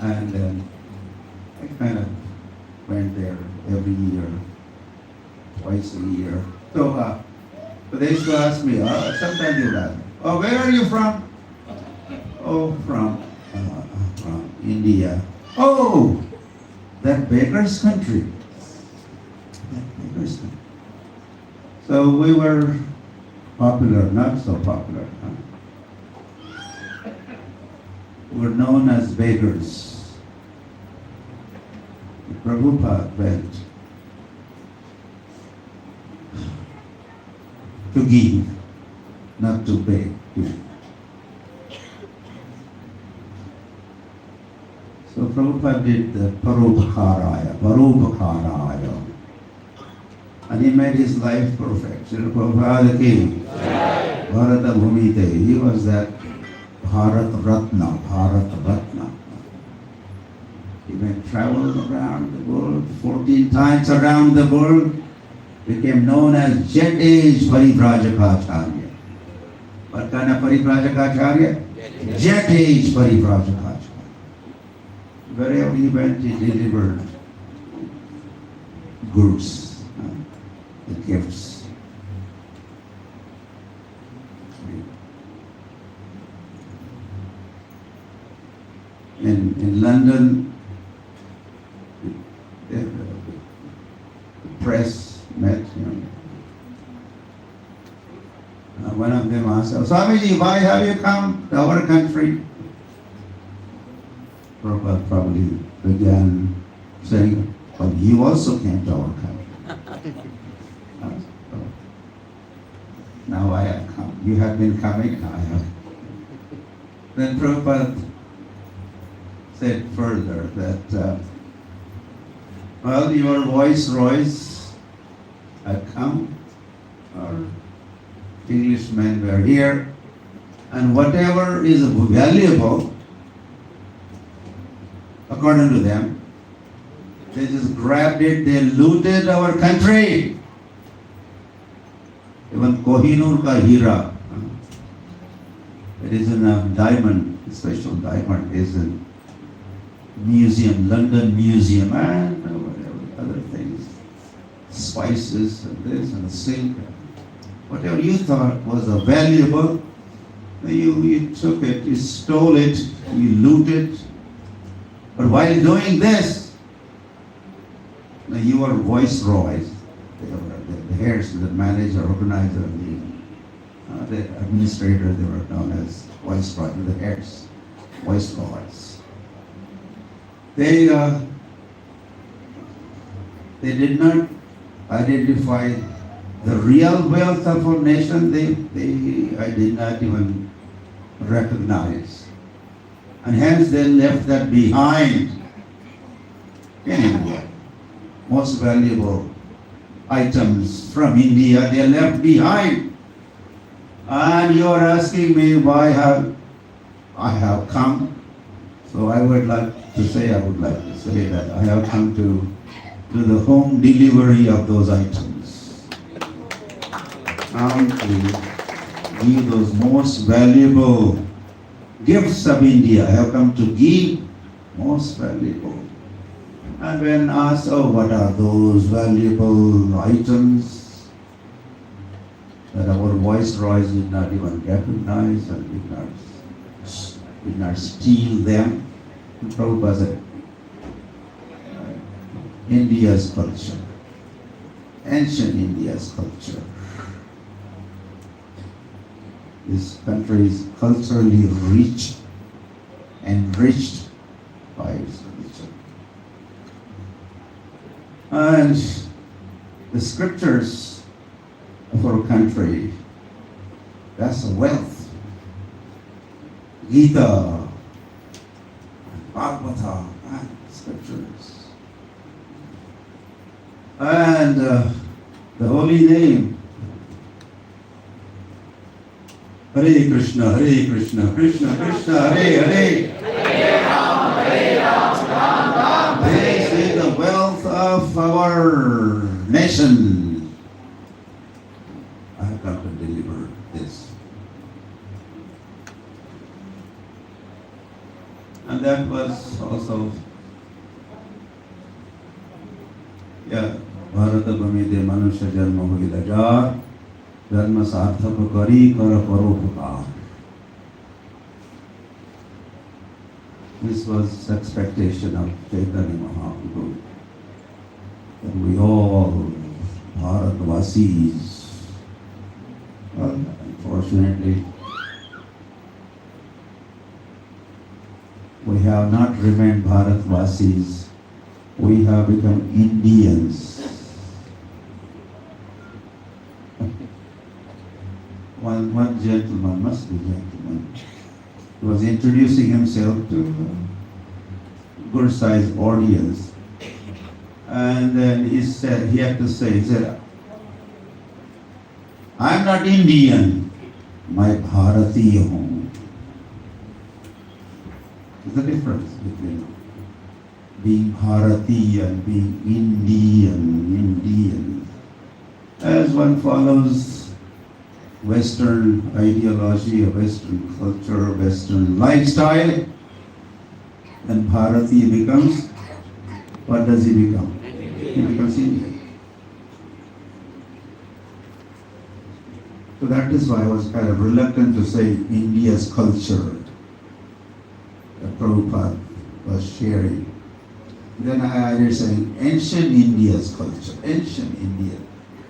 And I kind of went there every year, twice a year. So they used to ask me, sometimes they would ask, oh, where are you from? Oh, from India. Oh, that baker's country. That baker's country. So we were popular, not so popular. We're known as beggars. Prabhupada went to give, not to beg. So Prabhupada did the Parupkaraya. And he made his life perfect. Srila Prabhupada ki Bharata Bhumite. He was that Bharat Ratna. He went traveled around the world, 14 times around the world, became known as Jet Age Parivrajakaacharya. What kind of Parivrajakaacharya? Jet Age Parivrajakaacharya. Wherever he went, he delivered goods, the gifts. In London, the press met him. One of them asked, Swamiji, why have you come to our country? Prabhupada probably began saying, well, you also came to our country. Now I have come. You have been coming, I have. Then Prabhupada said further that, well, your viceroys had come, our Englishmen were here, and whatever is valuable, according to them, they just grabbed it, they looted our country. Even Kohinoor ka Hira, it is in a diamond, a special diamond, is in museum, London Museum, and whatever, other things, spices and this and silk, whatever you thought was valuable, you took it, you stole it, you looted. But while doing this, you were viceroys, the heirs, the manager, organizer, the administrator, they were known as viceroy, the heirs, viceroys. They did not identify the real wealth of our nation. They did not even recognize. And hence they left that behind in India. Most valuable items from India they left behind. And you are asking me why I have come. So I would like to say that I have come to do the home delivery of those items. give those most valuable gifts of India. I have come to give most valuable. And when asked, oh, what are those valuable items that our viceroys did not even recognize and did not steal them, Prabhupada said, India's culture, ancient India's culture. This country is culturally rich, enriched by its culture. And the scriptures of our country, that's a wealth. Gita, Bhagavata, and scriptures. And the holy name, Hare Krishna, Krishna Krishna, Hare Hare. This is the wealth of our nation. I have come to deliver this. And that was also, Bharat भूमिते मनुष्य जन्म होइल jar जन्म सार्थक करी कर परोपकार. This was expectation of Chaitanya Mahaprabhu, that we all Bharatvasis, well, unfortunately, we have not remained Bharatvasis, we have become Indians. One gentleman, must be gentleman, was introducing himself to a good sized audience. And then he had to say, I'm not Indian, my Bharatiya home. There's a difference between being Bharatiya and being Indian. As one follows Western ideology, Western culture, Western lifestyle, and Bharatiya becomes, what does he become? He becomes Indian. So that is why I was kind of reluctant to say India's culture that Prabhupada was sharing. Then I added saying ancient India's culture, ancient India.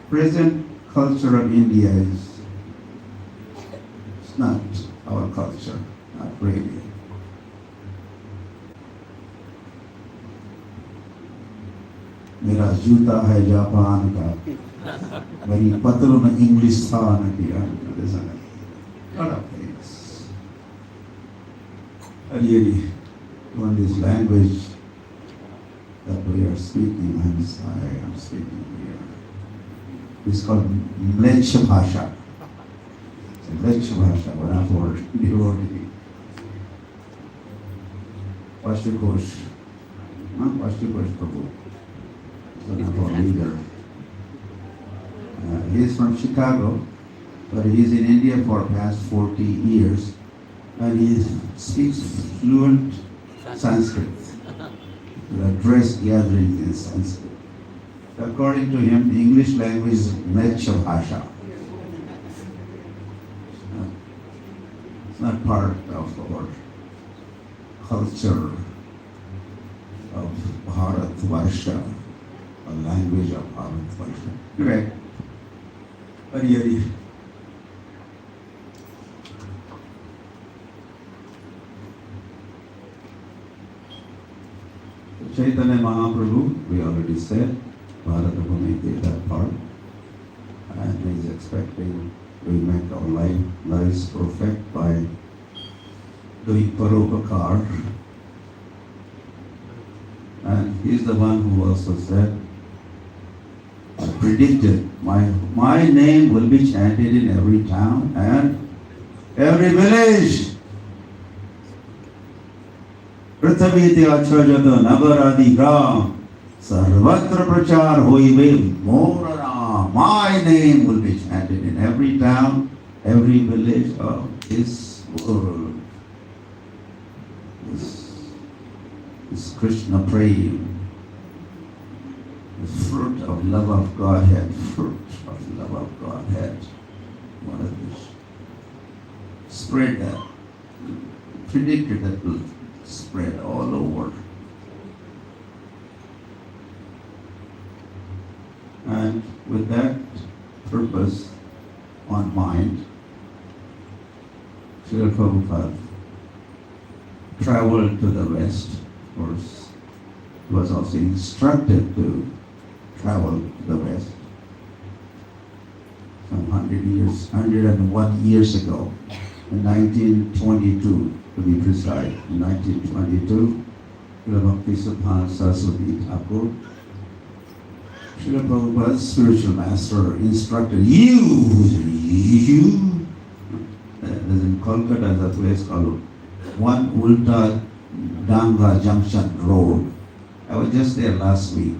Present culture of India is not our culture, not really. मेरा जूता है Japan का, मेरी पत्रों में इंग्लिस्तान किया, lot of things. Really, on this language that we are speaking, I am speaking here. It's called Mleccha Bhasha. Mleccha Bhasha, one of our devotee. Vashtukosh, not Vashtukosh Prabhu. One of our leader. He is from Chicago, but he is in India for past 40 years, and he speaks fluent Sanskrit. The dress gatherings in Sanskrit. According to him, the English language is Mleccha Bhasha. It's not part of our culture of Bharatvarsha, a language of Bharatvarsha. Correct. Hari. Chaitanya Mahaprabhu, we already said, Bharata Bhumi did that part, and he is expecting we make our lives perfect by doing paropakar. And he is the one who also said, I predicted my name will be chanted in every town and every village. Prithviti achajata nagaradi gram sarvatra prachar hoive morana. My name will be chanted in every town every village of this world is Krishna praying. The fruit of love of Godhead, fruit of love of Godhead. One of this spread that, predicted that will spread all over. And with that purpose on mind, Srila Prabhupada traveled to the West. Of course, he was also instructed to travel to the West. Some 101 years ago, in 1922 to be precise, in 1922, Srila Bhakti Saraswati Thakur, Srila Prabhupada's spiritual master instructed you, there's in Kolkata, there's a place called One Ulta Danga Junction Road. I was just there last week.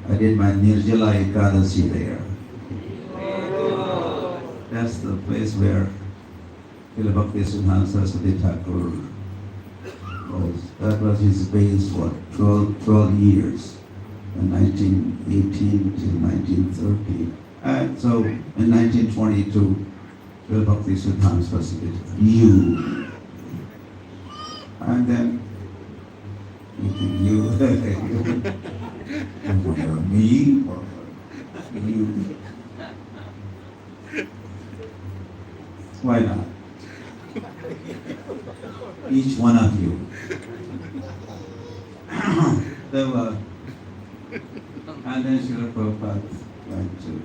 I did my Nirjala Ekadasi there. That's the place where Srila Bhakti Saraswati Thakur was. That was his base for 12 years. In 1918 to 1930. And so in 1922, Srila Bhakti Saraswati you. And then you, me or you. Why not? Each one of you. And then Srila Prabhupada went to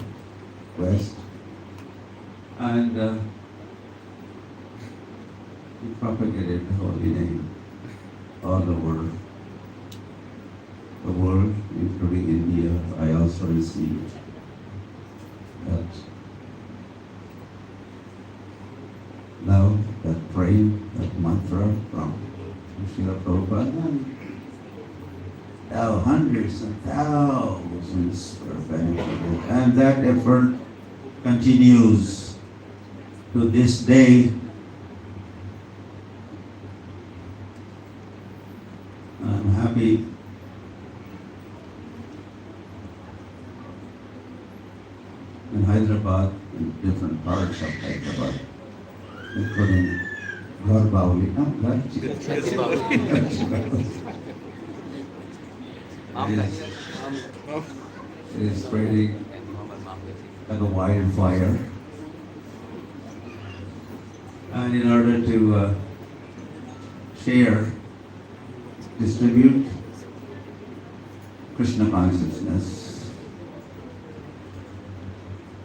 West and he propagated the holy name all over the world, including India. I also received that love, that prayer, that mantra from Srila Prabhupada. Now hundreds and thousands were benefited, and that effort continues to this day. I'm happy in Hyderabad, in different parts of Hyderabad, including Gachibowli. It is spreading like a wildfire. And in order to share, distribute Krishna consciousness,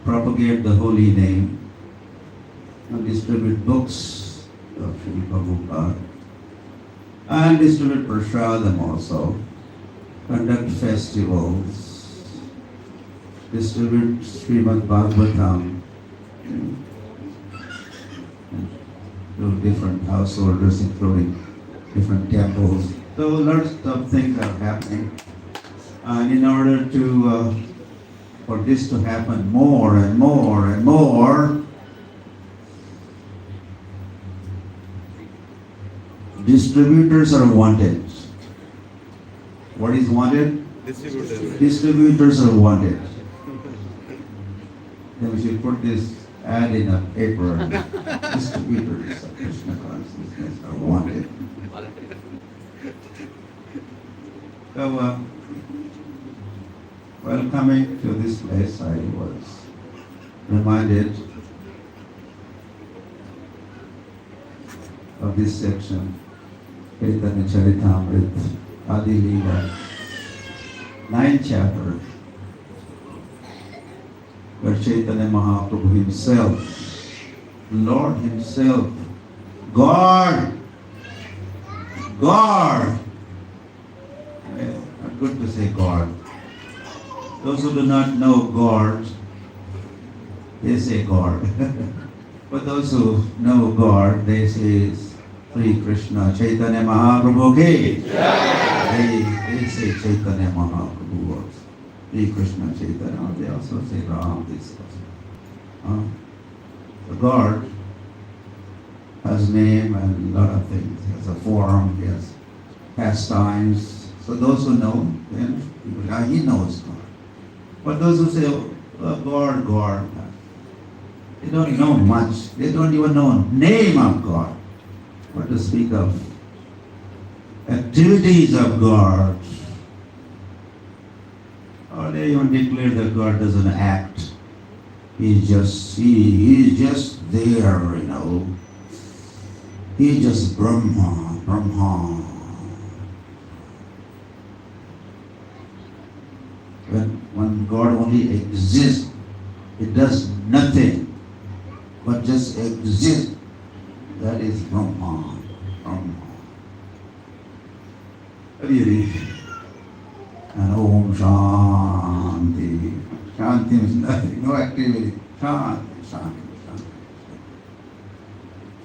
propagate the holy name, and distribute books of Srila Prabhupada, and distribute prasadam also, conduct festivals, distribute Srimad Bhagavatam to different householders, including different temples. So lots of things are happening. And in order to, for this to happen more and more and more, distributors are wanted. What is wanted? Distributors are wanted. Then we should put this ad in a paper. Distributors of Krishna consciousness are wanted. So, while coming to this place, I was reminded of this section, Chaitanya Charitamrita, Adi Leela, 9th chapter, where Chaitanya Mahaprabhu himself, Lord himself, God, well, not good to say God. Those who do not know God, they say God. But those who know God, they say Sri Krishna, Chaitanya Mahaprabhu ki. They say Chaitanya Mahaprabhu or Sri Krishna Chaitanya. They also say Ram. This also. The God has name and a lot of things. He has a form, he has pastimes. So those who know, then he knows God. But those who say, oh, God, God, they don't know much. They don't even know name of God. What to speak of activities of God. Or they even declare that God doesn't act. He's just there, you know. He's just Brahma, Brahma. When God only exists, it does nothing but just exist. That is Brahma, Brahma. Really. And Om Shanti. Shanti means nothing, no activity. Shanti, Shanti,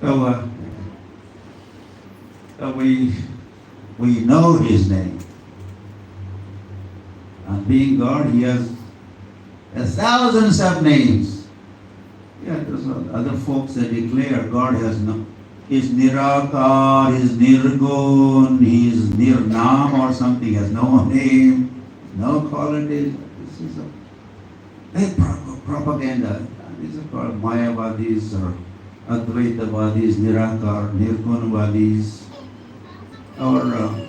Shanti. So we know His name. And being God, He has thousands of names. Yeah, there's other folks that declare God has no. He's Nirakar, He's Nirgun, He's Nirnam or something, has no name, no qualities. This is a big propaganda. These are called Mayavadis or Advaitavadis, Nirakar, Nirgunvadis. Our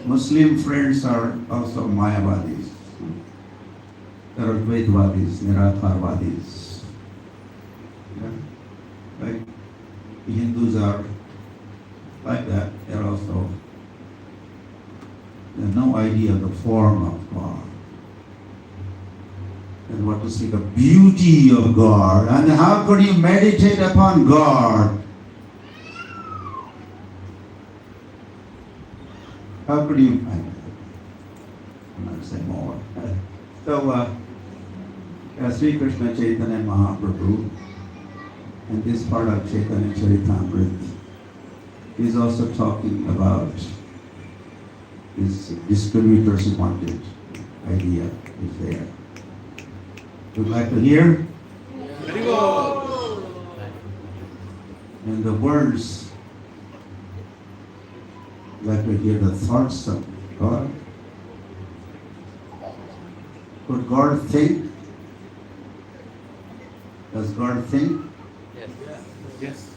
Muslim friends are also Mayavadis. They are Advaitavadis, Nirakarvadis. Yeah? Like the Hindus are like that. They're also, they have no idea of the form of God. And what to say, the beauty of God. And how could you meditate upon God? How could you, I'm not say more. So, Sri Krishna Chaitanya Mahaprabhu, and this part of Chaitanya Charitamrita, is also talking about his distributors wanted idea is there. Would you like to hear? And the words, like to hear the thoughts of God. Could God think? Does God think? Yes. Yes.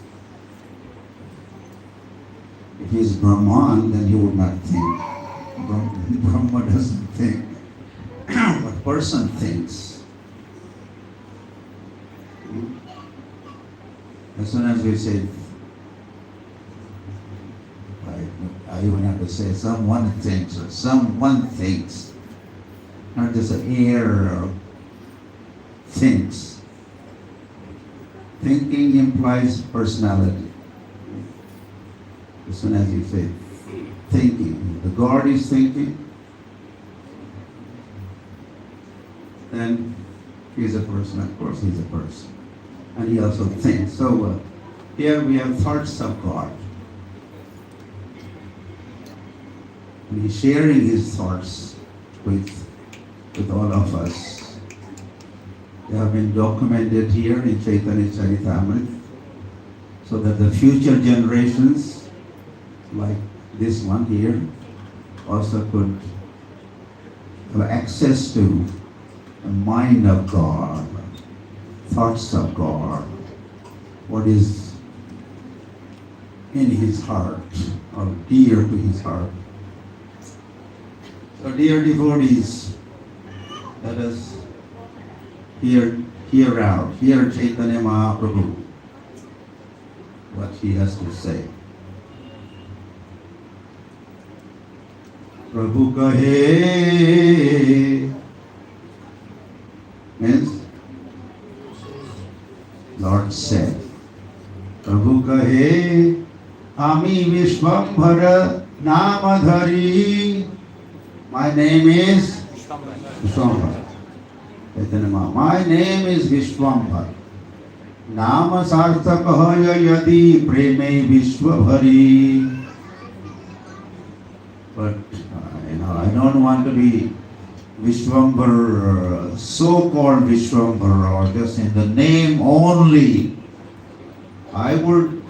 If he is Brahman, then he would not think. Brahma doesn't think. But person thinks. As soon as we say, I even have to say someone thinks or someone thinks. Not just an air or thinks. Thinking implies personality. As soon as you say thinking, the God is thinking, then he's a person. Of course, he's a person. And he also thinks. So here we have thoughts of God. And he's sharing his thoughts with all of us. They have been documented here in Chaitanya Charitamrita so that the future generations, like this one here, also could have access to the mind of God, thoughts of God, what is in his heart or dear to his heart. So dear devotees, let us hear Chaitanya Mahaprabhu, what he has to say. Prabhu kahe means Lord said. Prabhu kahe Ami Vishwambhara Namadhari. My name is Vishwambhara. My name is Vishwambhara. Nama sarthakah yadi preme Vishwabhari. But I don't want to be Vishwambhara, so-called Vishwambhara, or just in the name only. I would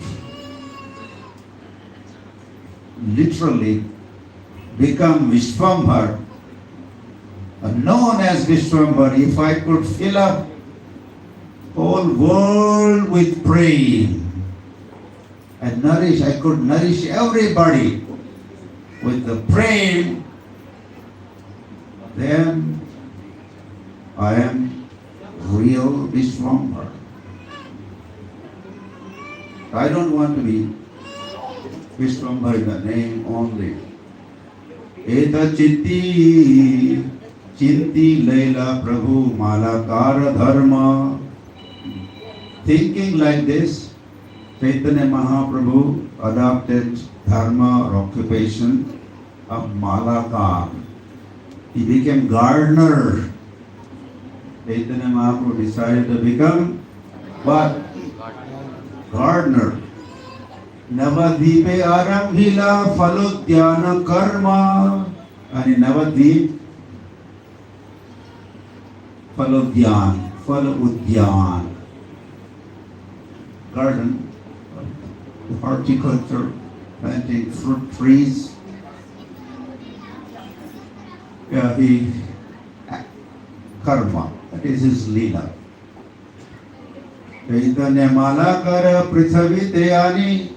literally become Vishwambar, known as Vishwambar, if I could fill up whole world with praying and I could nourish everybody with the praying, then I am real Vishwambar. I don't want to be Vishwambar in the name only. Eta chitti chinti laila prabhu malakara dharma. Thinking like this, Chaitanya Mahaprabhu adopted dharma or occupation of malakar. He became gardener. Chaitanya Mahaprabhu decided to become what? Gardener. Navadvipe arambhila phalodhyana karma. And in Navadvip, phalodhyan, phaludhyan. Garden, horticulture, planting fruit trees. Yeah, karma, that is his leela. Chaitanya malakara prithvi teyani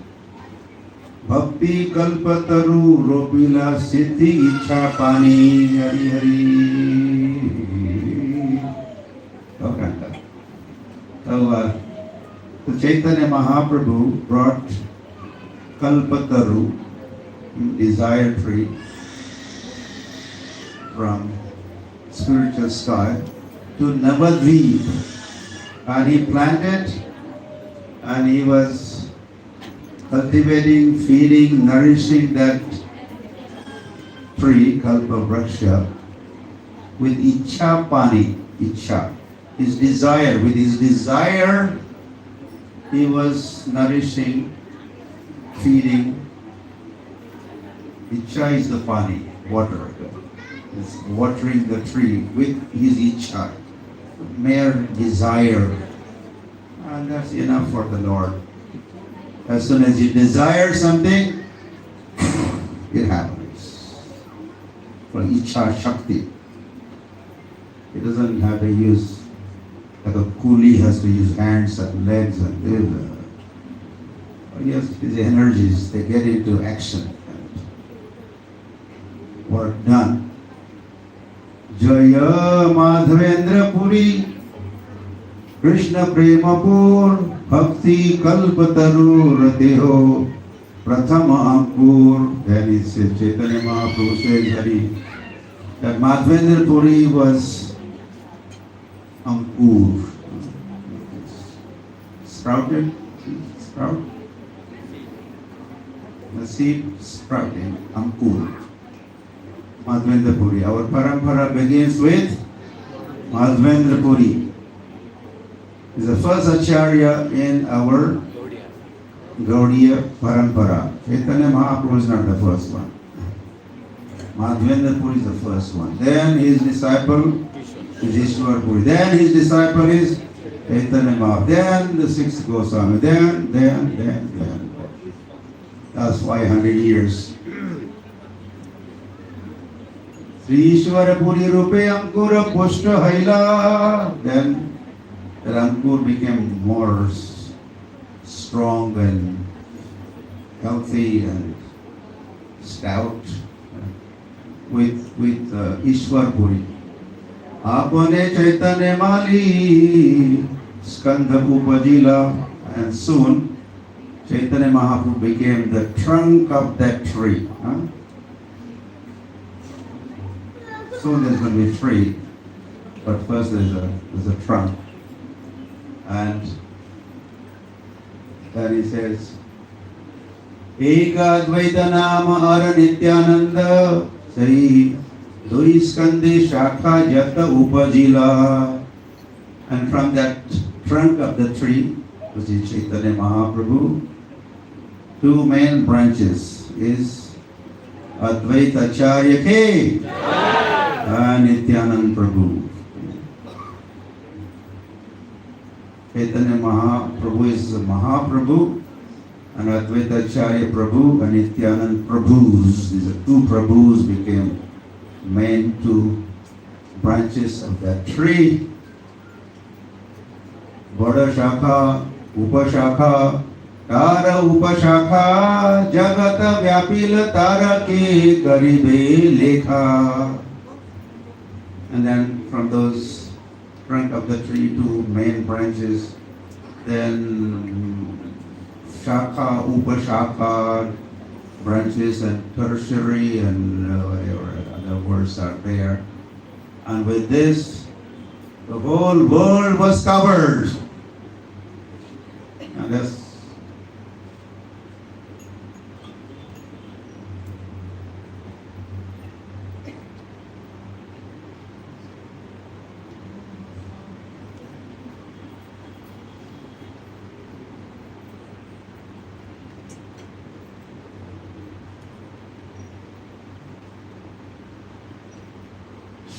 bhakti kalpataru ropila siddhi ichha pani hari hari. So Chaitanya Mahaprabhu brought kalpataru, desire tree, from spiritual sky to Navadvip, and he planted and he was cultivating, feeding, nourishing that tree, Kalpa Vraksha, with Ichha Pani, Ichha, his desire. With his desire, he was nourishing, feeding. Ichha is the Pani, water. Is watering the tree with his Ichha, mere desire. And that's enough for the Lord. As soon as you desire something, it happens. For Ichha Shakti. He doesn't have to use, like a coolie has to use hands and legs and he has his energies, they get into action. Work done. Jaya Madhavendra Puri Krishna Premapur Bhakti Kalpataru Rateho Prathama Ankur. Then it says, Chaitanya Mahaprabhu says that Madhavendra Puri was Ankur. Sprouted? Sprout? The seed sprouting, Ankur. Madhavendra Puri. Our parampara begins with Madhavendra Puri. He's the first acharya in our Gaudiya parampara. Chaitanya Mahaprabhu is not the first one. Madhavendra Puri is the first one. Then his disciple is Ishwar Puri. Then his disciple is Chaitanya Mahaprabhu. Then the sixth Goswami. Then. That's 500 years. Sri Ishwara Puri Rupe Ankura Pushta Haila. Then the Ankur became more strong and healthy and stout with Ishwar Puri. Apane Chaitanya Mali Skandha Upajila. And soon Chaitanya Mahaprabhu became the trunk of that tree. Soon there's going to be a tree, but first there's a trunk. And then he says, Eka Advaita Nama Ara Nityananda Sari Dui Skande Shakha Jata Upajila. And from that trunk of the tree, which is Chaitanya Mahaprabhu, two main branches is Advaita Acharya Ke and Nityanand Prabhu. Chaitanya Mahaprabhu is Mahaprabhu, and Advaita Acharya Prabhu and Nityanand Prabhus. These are two Prabhus became main two branches of that tree. Bada Shakha, Upashakha, Tara Upashakha, Jagata Vyapila Tara Ke Garibe Lekha. And then from those trunk of the tree, two main branches, then Shakha, Upashakha branches and tertiary and whatever other words are there. And with this, the whole world was covered. And that's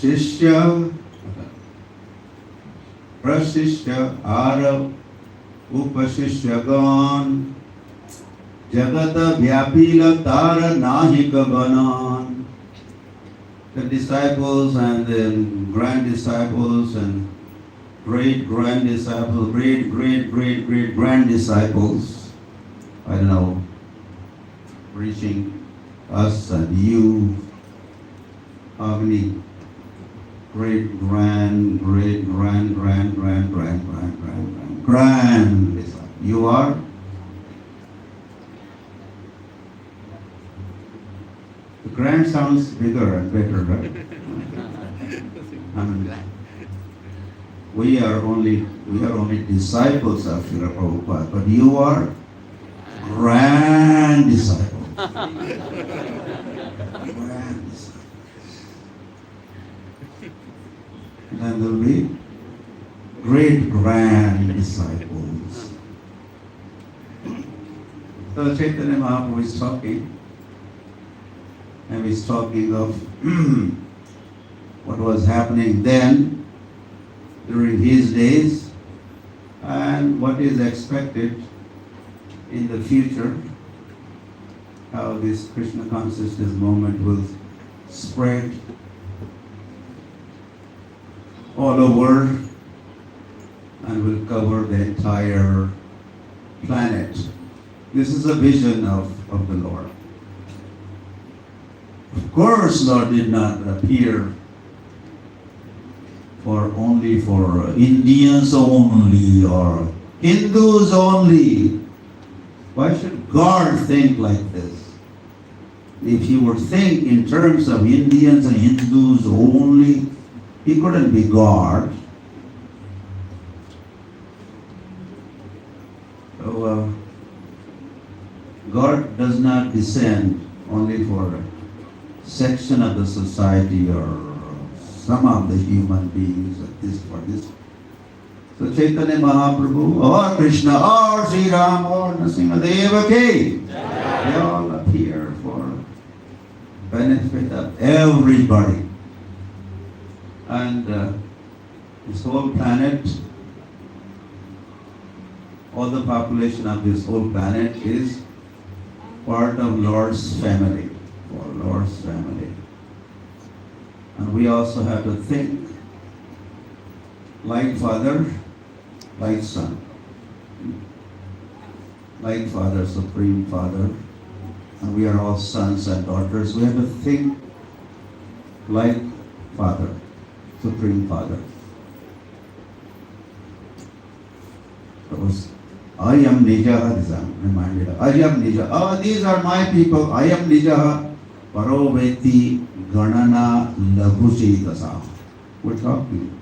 Shishya, Prashishya, Arav, Upashishyagan, Jagata Vyapila Tara Nahika Ganan. The disciples and then grand disciples and great grand disciples, great grand disciples, I don't know, reaching us and you, how many grand disciple. You are? The grand sounds bigger and better, right? I mean, we are only disciples of Srila Prabhupada, but you are grand disciples. Grand disciples. Then there will be great grand disciples. So Chaitanya Mahaprabhu is talking, and he's talking of what was happening then during his days and what is expected in the future, how this Krishna consciousness movement will spread all over and will cover the entire planet. This is a vision of the Lord. Of course, Lord did not appear for Indians only or Hindus only. Why should God think like this? If He would think in terms of Indians and Hindus only, He couldn't be God. So, God does not descend only for a section of the society or some of the human beings for this. So Chaitanya Mahaprabhu or Krishna or Sri Ram or Narasimha they all appear for benefit of everybody. And this whole planet, all the population of this whole planet is part of Lord's family, for Lord's family. And we also have to think like Father, like Son. Like Father, Supreme Father, and we are all sons and daughters. We have to think like Father, Supreme Father. Because I am Nijaha, this I'm reminded of. I am Nijaha. Oh, these are my people. I am Nijaha. Paroveti Ganana Laguchitasa. We're talking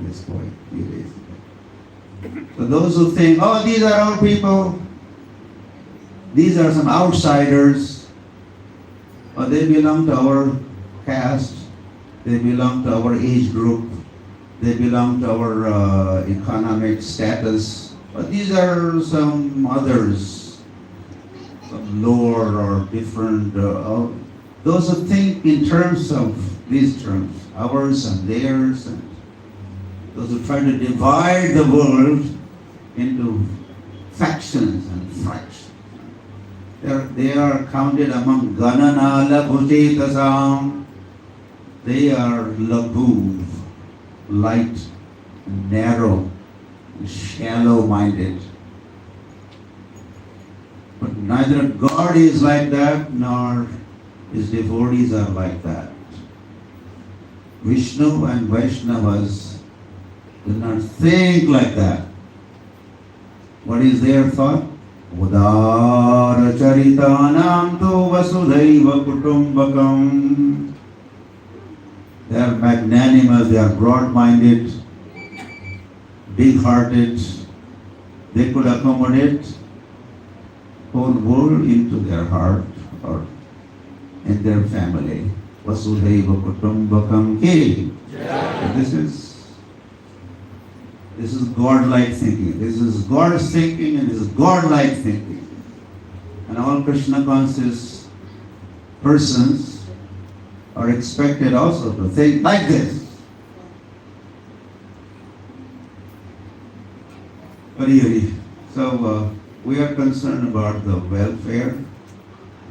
this point a few days ago. So those who think, oh, these are our people, these are some outsiders, or they belong to our caste, they belong to our age group, they belong to our economic status, but these are some others, some lower or different, those who think in terms of these terms, ours and theirs, and those who try to divide the world, into factions and fractions. They are counted among Ganana Labhuchetasam. They are Labhu, light, narrow, shallow-minded. But neither God is like that, nor his devotees are like that. Vishnu and Vaishnavas do not think like that. What is their thought? Udara charitanam tu vasudhaiva kutumbakam. They are magnanimous, they are broad-minded, big-hearted. They could accommodate whole world into their heart or in their family. Vasudhaiva kutumbakam ki. This is God-like thinking. This is God's thinking and this is God-like thinking. And all Krishna conscious persons are expected also to think like this. So we are concerned about the welfare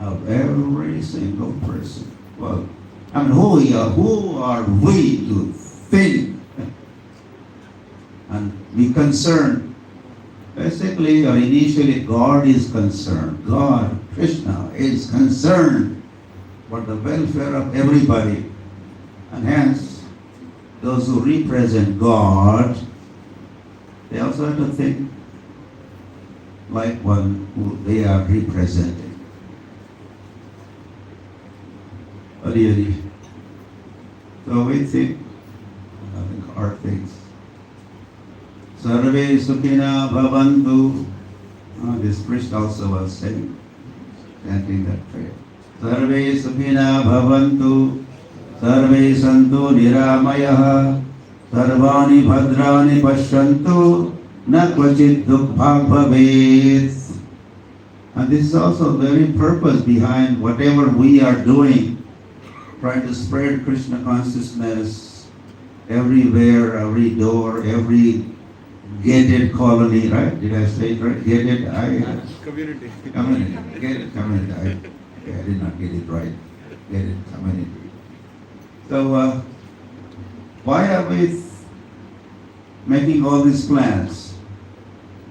of every single person. Well, I mean, who are we to think and be concerned? Basically or initially, God is concerned. God, Krishna, is concerned for the welfare of everybody. And hence, those who represent God, they also have to think like one who they are representing. So we think our things. Sarve Sukhina Bhavantu. This priest also was saying, chanting that prayer. Sarve Sukhina Bhavantu. Sarve Santu Niramayah. Sarvani Bhadrani Pashyantu. Na kvachit dukbhag bhavet. And this is also the very purpose behind whatever we are doing, trying to spread Krishna consciousness everywhere, every door, every gated colony, right? Did I say it right? Gated, community. Gated community. I did not get it right. Gated community. So, why are we making all these plans?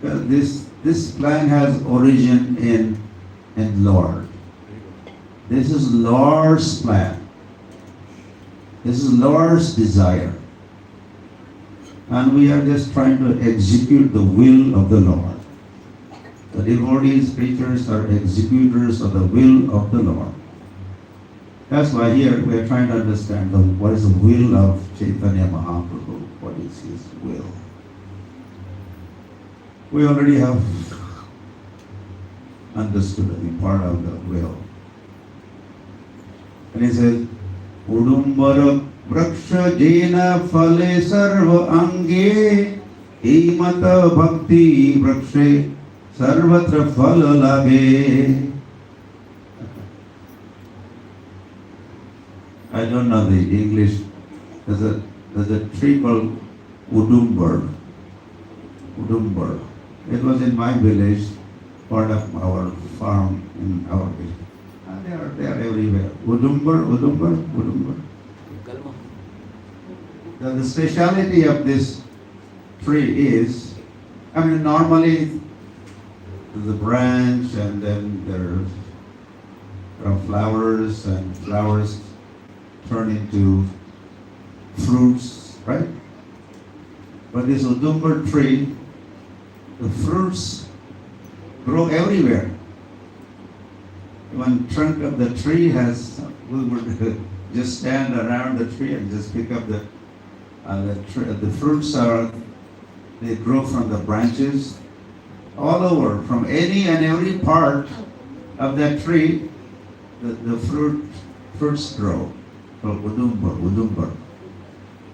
Well, this plan has origin in Lord. This is Lord's plan. This is Lord's desire. And we are just trying to execute the will of the Lord. The devotees, preachers are executors of the will of the Lord. That's why here we are trying to understand what is the will of Chaitanya Mahaprabhu. What is his will? We already have understood a part of the will. And he says, Udumbara Praksha Jena Phale Sarva Ange Himata Bhakti Prakshe Sarvatra Phala Lage. I don't know the English. There's a tree called Udumbar. Udumbar. It was in my village, part of our farm in our village. And they are everywhere. Udumbar. The speciality of this tree is, I mean, normally there's a branch and then there are flowers and flowers turn into fruits, right? But this Udumbar tree, the fruits grow everywhere. One trunk of the tree we would just stand around the tree and just pick up the fruits they grow from the branches all over, from any and every part of that tree, the fruits grow. Called Udumbar.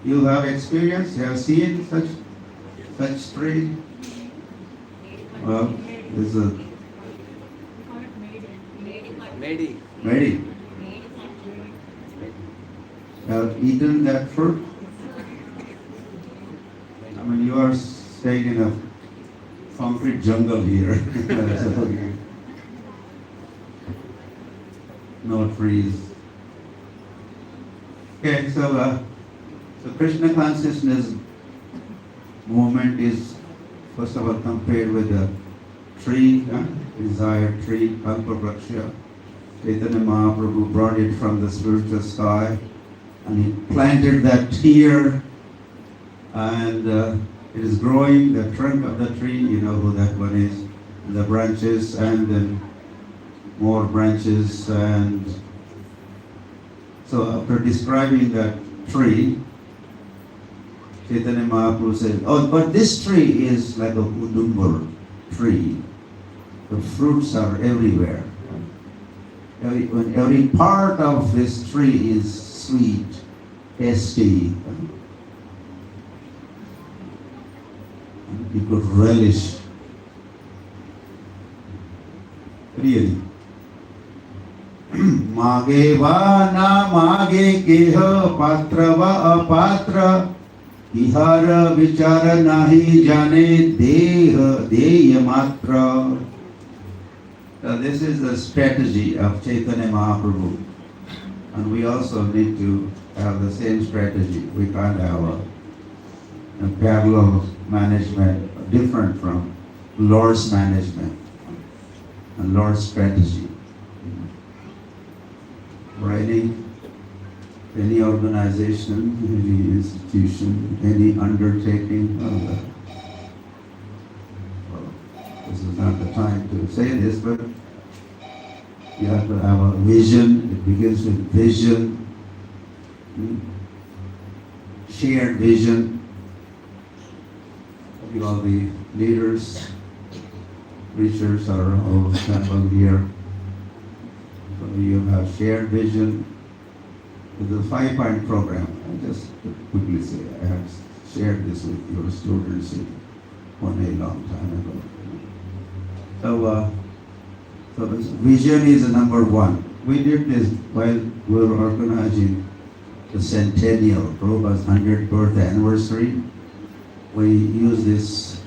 You have experience, you have seen such tree? Well, there's a Medi. Have eaten that fruit? I mean, you are staying in a concrete jungle here. So, no trees. Okay, so Krishna consciousness movement is first of all compared with the tree, desired tree, Kalpavriksha. Chaitanya Mahaprabhu brought it from the spiritual sky and he planted that here, and it is growing, the trunk of the tree, you know who that one is, the branches, and then more branches. And so after describing that tree, Chaitanya Mahaprabhu said, oh, but this tree is like a udumbar tree. The fruits are everywhere. Every part of this tree is sweet, tasty. You could relish. Really. Mage va na mage keha patra va apatra ihara vichara nahi jane deha deya matra. This is the strategy of Chaitanya Mahaprabhu, and we also need to have the same strategy. We can't have a parallel management different from Lord's management and Lord's strategy. For any organization, any institution, any undertaking, this is not the time to say this, but you have to have a vision. It begins with vision, shared vision. All the leaders, preachers are all assembled here. So you have shared vision. With the 5-point program, I just quickly say, I have shared this with your students one a long time ago. So this vision is number one. We did this while we were organizing the centennial, Prabhupada's 100th birth anniversary. We use this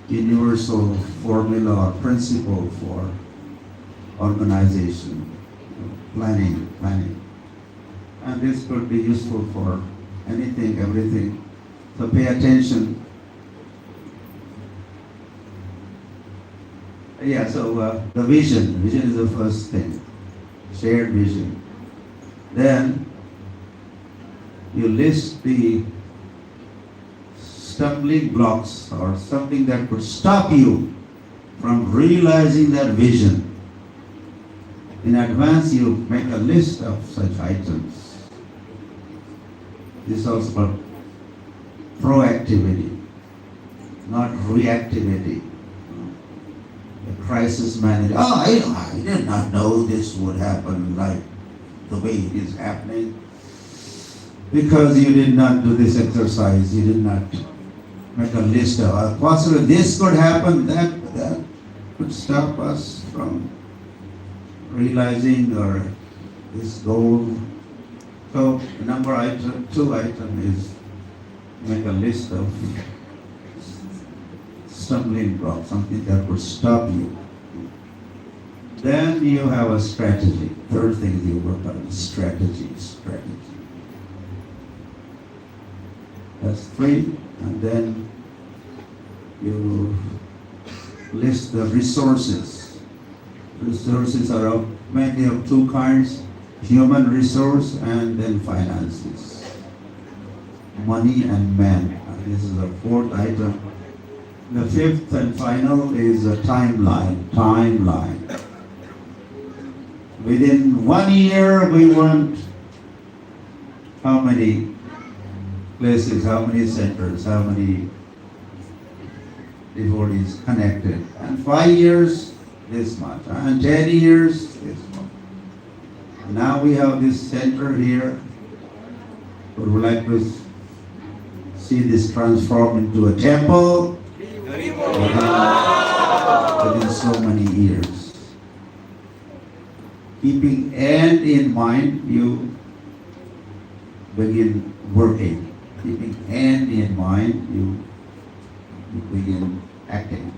universal formula or principle for organization, planning. And this could be useful for anything, everything. So pay attention. Yeah, so the vision. Vision is the first thing. Shared vision. Then you list the stumbling blocks or something that could stop you from realizing that vision. In advance, you make a list of such items. This is also called proactivity, not reactivity. The crisis manager, I did not know this would happen like the way it is happening. Because you did not do this exercise, you did not make a list of possibly this could happen, that could stop us from realizing or this goal. So number 2 item is make a list of stumbling blocks, something that would stop you. Then you have a strategy. Third thing is you work on strategy. That's 3. And then you list the resources. Resources are mainly of 2 kinds, human resource and then finances. Money and man. And this is the 4th item. The 5th and final is a timeline. Within 1 year, we want how many places, how many centers, how many devotees connected. And 5 years, this much. And 10 years, this much. Now we have this center here. We would like to see this transform into a temple within so many years. Keeping end in mind, you begin working. Keeping end in mind, you begin acting.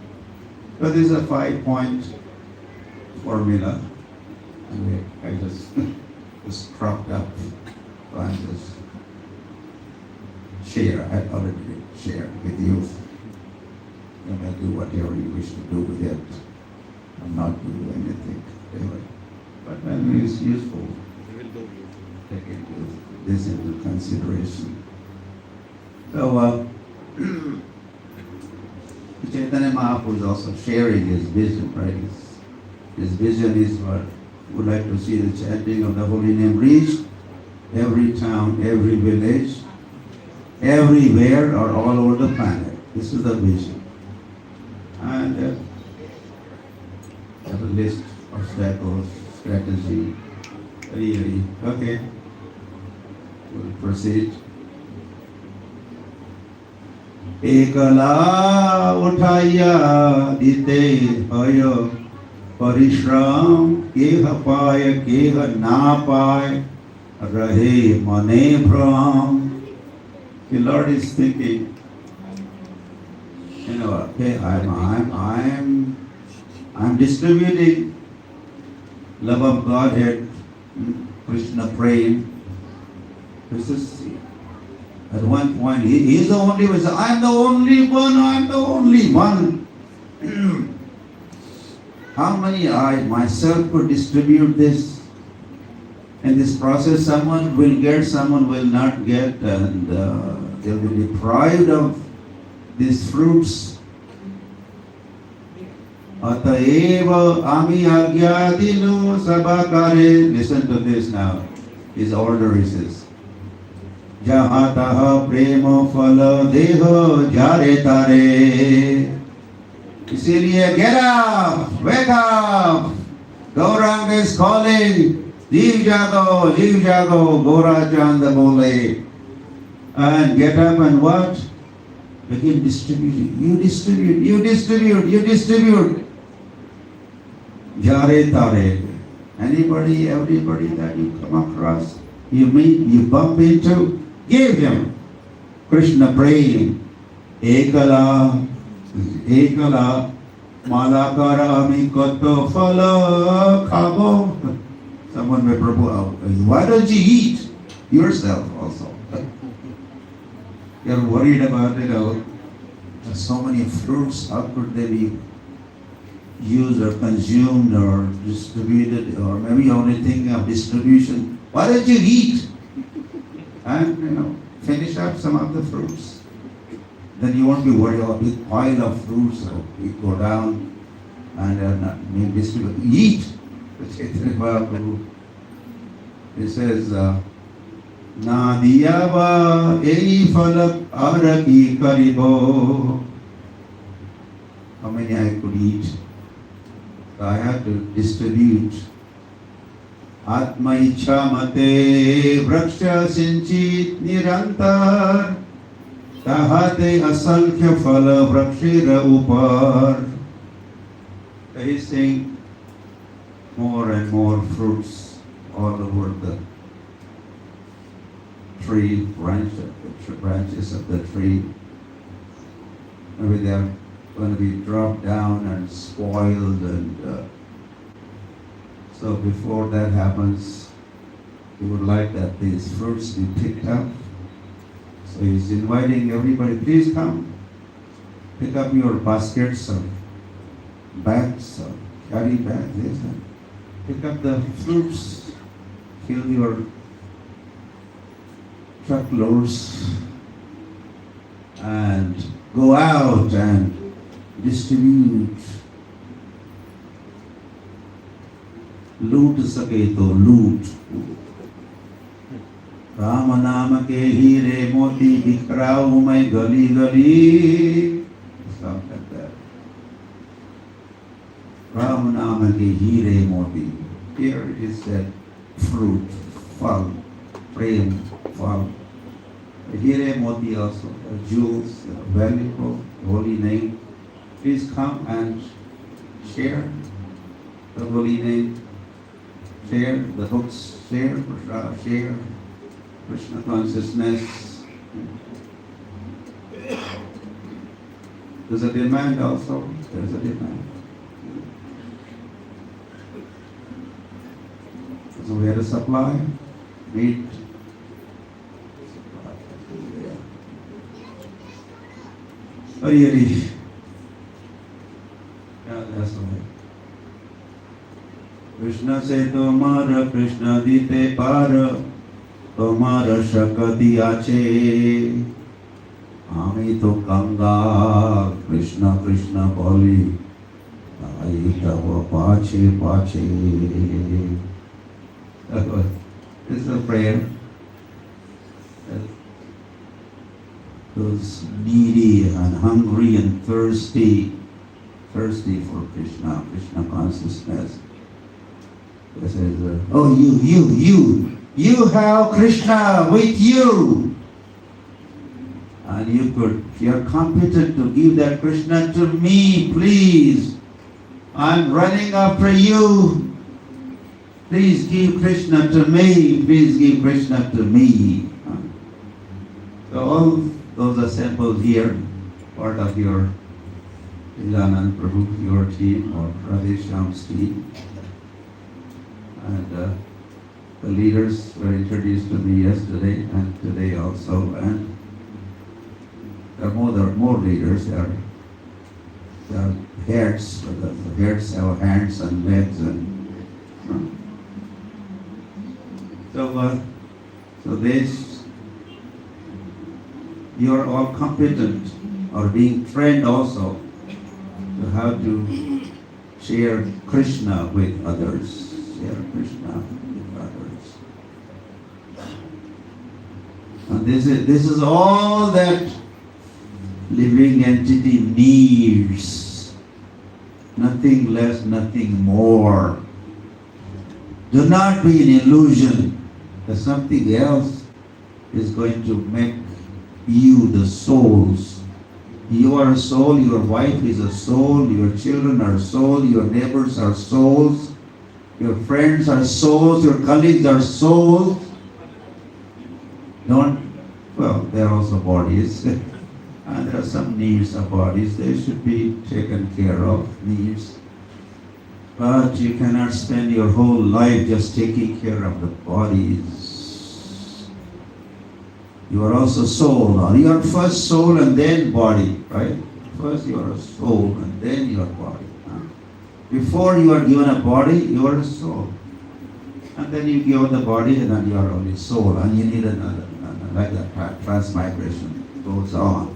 So this is a 5-point formula. And I just cropped up. So I'm just share. I already share with you. You may do whatever you wish to do with it. I'm not doing anything really. But when it is useful, take this into consideration. So Chaitanya Mahaprabhu is also sharing his vision, right? His vision is what we would like to see the chanting of the holy name reached every town, every village, everywhere or all over the planet. This is the vision. And have a list of strategy. Really, okay. We'll proceed. Ekala uthaya dite hoyo parishram keha paya keha na paya rahe mane bhram. The Lord is thinking, okay, I'm distributing love of Godhead, Krishna praying. This is at one point he's the only one. I'm the only one. I'm the only one. How many I myself could distribute this? In this process, someone will get, someone will not get, and they'll be deprived of these fruits. Ataeva ami agyadinu sabakare. Listen to this now. His order is this. Jahataha prema phala deha jare tare. इसीलिए get up, wake up. Gaurang is calling. Leave jago, Gora Chanda bole. And get up and what? Begin distributing. You distribute. Jare tare. Anybody, everybody that you come across, you meet, you bump into, give him. Krishna praying. Ekala, malakara ami koto phala khabo. Someone may propose, why don't you eat yourself also? You're worried about there's so many fruits, how could they be used or consumed or distributed, or maybe only thinking of distribution. Why don't you eat? And finish up some of the fruits. Then you won't be worried about a big pile of fruits, so you go down and distribute. Eat. It says, Na diyaba ei falak araki karibo. How many I could eat? So I had to distribute. Atma ichha mate vraksha sinchit nirantar. Tahate asankhya phala vrakshira upar. He's saying more and more fruits all over the tree, branches of the tree. Maybe they're going to be dropped down and spoiled, and so before that happens, he would like that these fruits be picked up. So he's inviting everybody, please come, pick up your baskets or bags or carry bags, yes, pick up the fruits, fill your truckloads and go out and distribute. Loot sake to loot. Rama nama ke heere moti bikrao mai gali gali. Something like that. Rama nama ke heere moti. Here it is said fruit, fal, prem, fal. Heere moti also, jewels, valuable, holy name. Please come and share the holy name. Share the books, share Krishna consciousness. There's a demand also. There's a demand. So we had a supply, meat. Really. Yeah, that's right. Krishna se tomara, Krishna dite para, tomara shakati ache. Ami to kanga, Krishna Krishna boli, ai tava pache pache. This is a prayer. Those needy and hungry and thirsty for Krishna consciousness. It says, oh, you have Krishna with you. And you're competent to give that Krishna to me, please. I'm running after you. Please give Krishna to me. Please give Krishna to me. So all those assembled here, part of your Anand Prabhu, your team, or Radheshyam's team. And the leaders were introduced to me yesterday and today also. And there are more leaders. There are heads, but the heads have hands and legs. So this, you are all competent or being trained also to how to share Krishna with others. Share Krishna with others. And this is all that living entity needs. Nothing less, nothing more. Do not be an illusion that something else is going to make you the souls. You are a soul, your wife is a soul, your children are soul, your neighbors are souls, your friends are souls, your colleagues are souls. They're also bodies. And there are some needs of bodies. They should be taken care of, needs. But you cannot spend your whole life just taking care of the bodies. You are also soul. Now, you are first soul and then body, right? First you are a soul and then you are body. Before you are given a body, you are a soul. And then you give the body and then you are only soul. And you need another, like that transmigration goes on.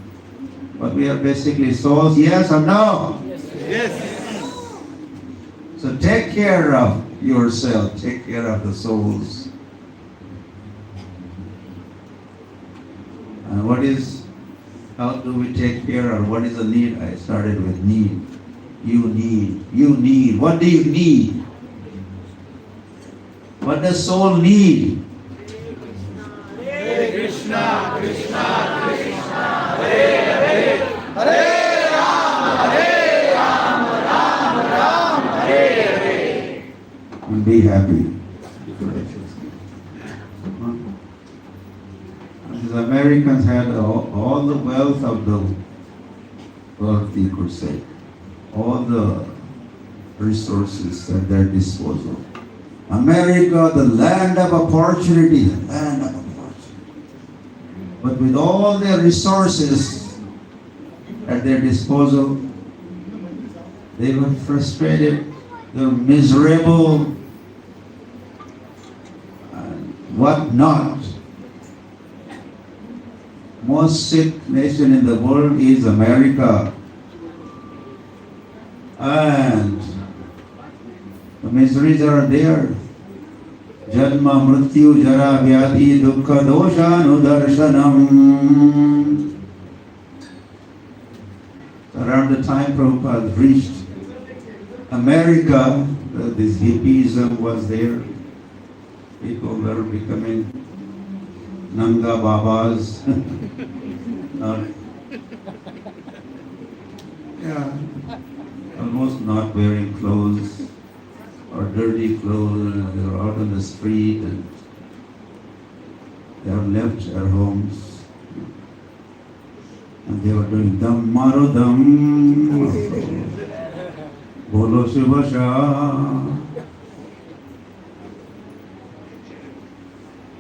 But we are basically souls, yes or no? Yes. So take care of yourself, take care of the souls. And how do we take care of what is the need? I started with need. You need. What do you need? What does soul need? Hare Krishna, Krishna Krishna, Hare Hare, Hare Ram, Ram Ram, Hare Hare. And be happy. The Americans had all the wealth of the world, you could say. All the resources at their disposal. America, the land of opportunity, But with all their resources at their disposal, they were frustrated, they were miserable, and what not. Most sick nation in the world is America. And the miseries are there. Janma, Mrityu, Jara, Vyadhi, Dukkha, Dosha, Nudarshanam. Around the time Prabhupada reached America, this hippiesm was there. People were becoming Nanga Babas. Almost not wearing clothes or dirty clothes. They were out on the street and they have left their homes. And they were doing Dam Maro Dam, Bolo Shivasha.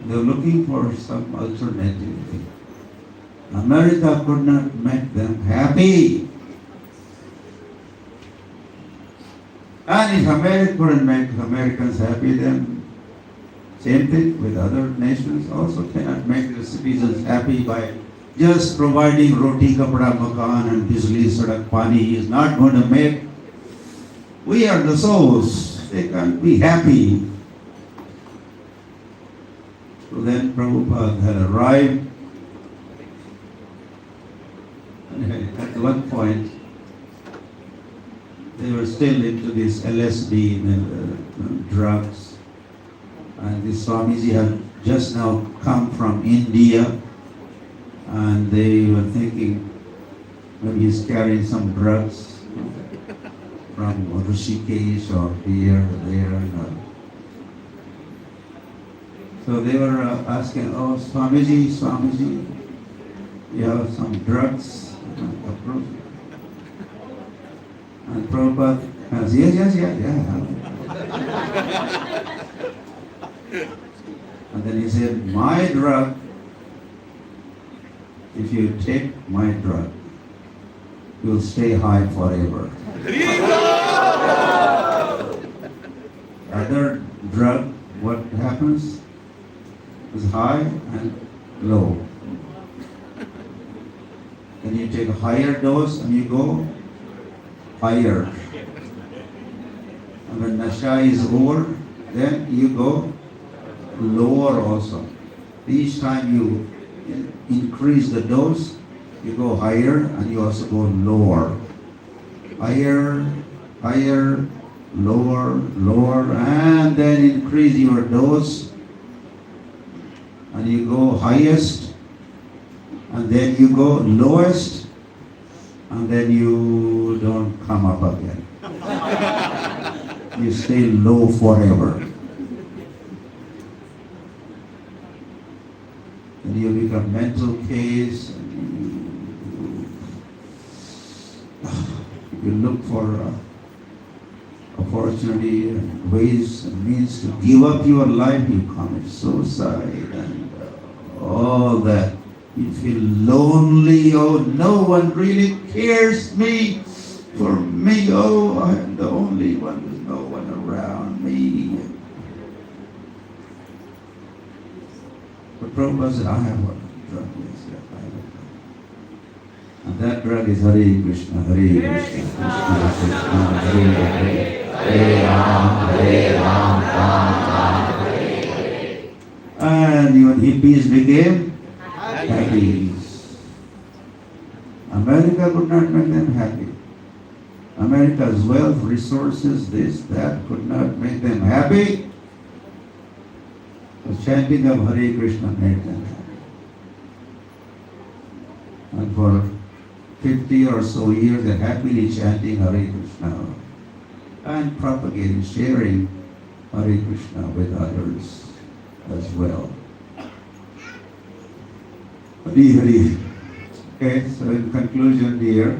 They were looking for some alternative. America could not make them happy. And if America couldn't make Americans happy, then same thing with other nations also cannot make the citizens happy by just providing roti, kapda, makan and bijli, sadak, pani is not going to make. We are the souls. They can't be happy. So then Prabhupada had arrived. And at one point, they were still into this LSD drugs. And this Swamiji had just now come from India, and they were thinking maybe he's carrying some drugs from Rishikesh or here or there. So they were asking, oh Swamiji, you have some drugs? And Prabhupada says, yes. And then he said, my drug, if you take my drug, you'll stay high forever. Other drug, what happens is high and low. Then you take a higher dose and you go higher. And when nasha is over, then you go lower also. Each time you increase the dose, you go higher and you also go lower. Higher, lower, and then increase your dose and you go highest, and then you go lowest, and then you don't come up again. You stay low forever. And you become mental case, and you look for opportunity and ways and means to give up your life. You commit suicide and all that. You feel lonely. Oh, no one really cares for me. Oh, I'm the only one. There's no one around me. But Prabhupada said, I have one drug. Yes, I have a drug. And that drug is Hare Krishna, Hare Krishna, Krishna Krishna, Hare Hare, Hare Ram, Ram, Hare. And even hippies became happy. America could not make them happy. America's wealth, resources, this, that, could not make them happy. The chanting of Hare Krishna made them happy. And for 50 or so years, they're happily chanting Hare Krishna and propagating, sharing Hare Krishna with others as well. Hare. Okay, so in conclusion here,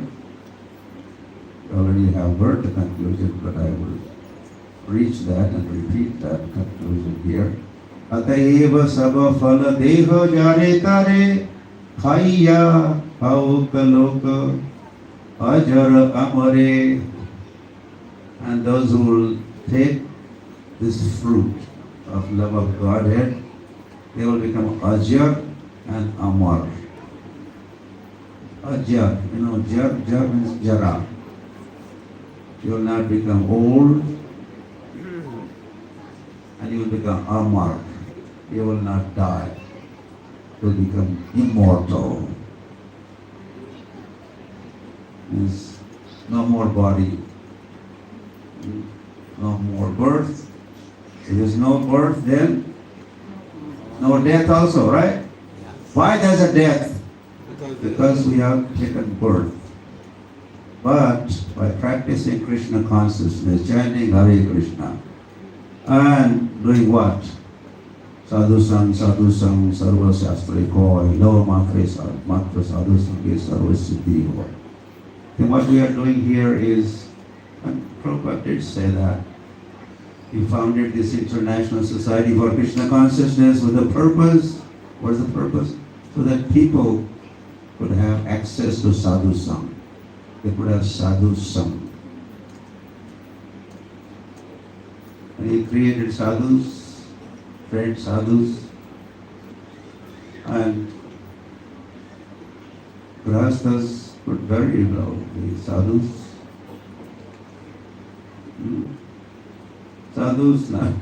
you already have heard the conclusion, but I will reach that and repeat that conclusion here. Ataiva sabha phala deha jane tare khaiya hauka loka ajara amare. And those who will take this fruit of love of Godhead, they will become ajar and amar. Ajar, jar means jara. You will not become old, and you will become amar. You will not die. You will become immortal. Means no more body, no more birth. If there is no birth, then no death also, right? Why there's a death? Because we have taken birth. But by practicing Krishna consciousness, chanting Hare Krishna, and doing what? Sadhu Sang, Sarva Shastra Koi, Lo Matre Sadhu Sange, Sarva Siddhi Koi. And what we are doing here is, and Prabhupada did say that, he founded this International Society for Krishna Consciousness with a purpose. What is the purpose? So that people could have access to Sadhu Sang. They could have Sadhu Sang. And he created sadhus, trained sadhus, and grahasthas could very well be sadhus. Sadhus, not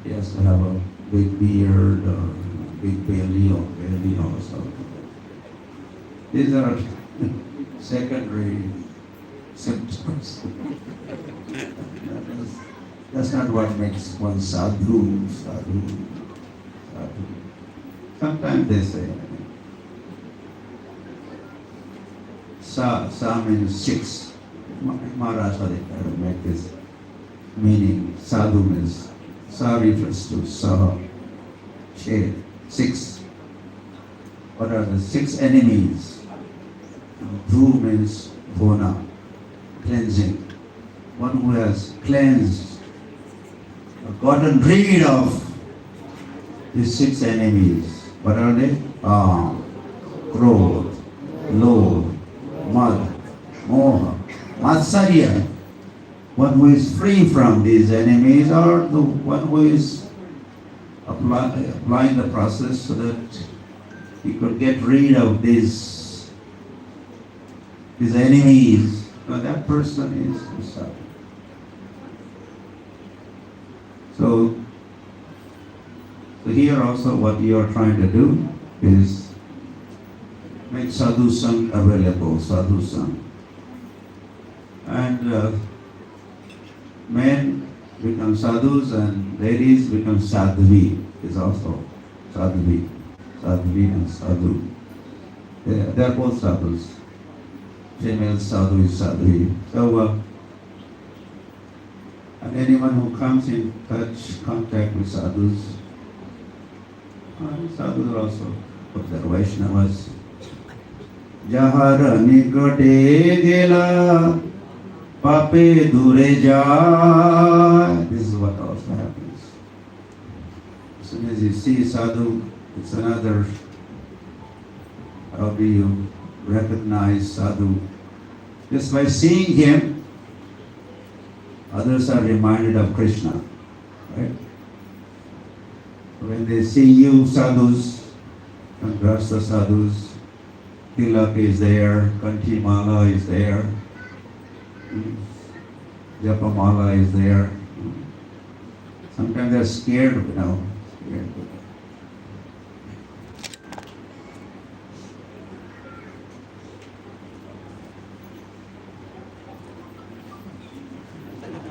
he has to have a big beard or big belly or something. These are secondary symptoms. That's not what makes one sadhu. Sometimes they say, sa means six. Maharashtra they make this meaning. Sadhu means, sa refers to saha, che, six. What are the six enemies? Dhu means bhona, cleansing. One who has cleansed, gotten rid of these six enemies. What are they? Krodh, Lodh, Mad, Moha, Matsarya. One who is free from these enemies, or the one who is applying the process so that he could get rid of these enemies. Now that person is sadhu. So here also what you are trying to do is make Sadhu Sang available, Sadhu Sang. And men become sadhus and ladies become sadhvi. Is also sadhvi. Sadhvi and sadhu. They are both sadhus. Female sadhu is sadhvi. So and anyone who comes in contact with sadhus, sadhus are also of the Vaishnavas. Jahar nikate gela pape dure ja. This is what also happens. As soon as you see sadhu, it's another. How do you recognize sadhu? Just by seeing him, others are reminded of Krishna, right? When they see you, sadhus, Grahastha sadhus, Tilak is there, Kanchi Mala is there, Japamala is there. Sometimes they're scared, scared.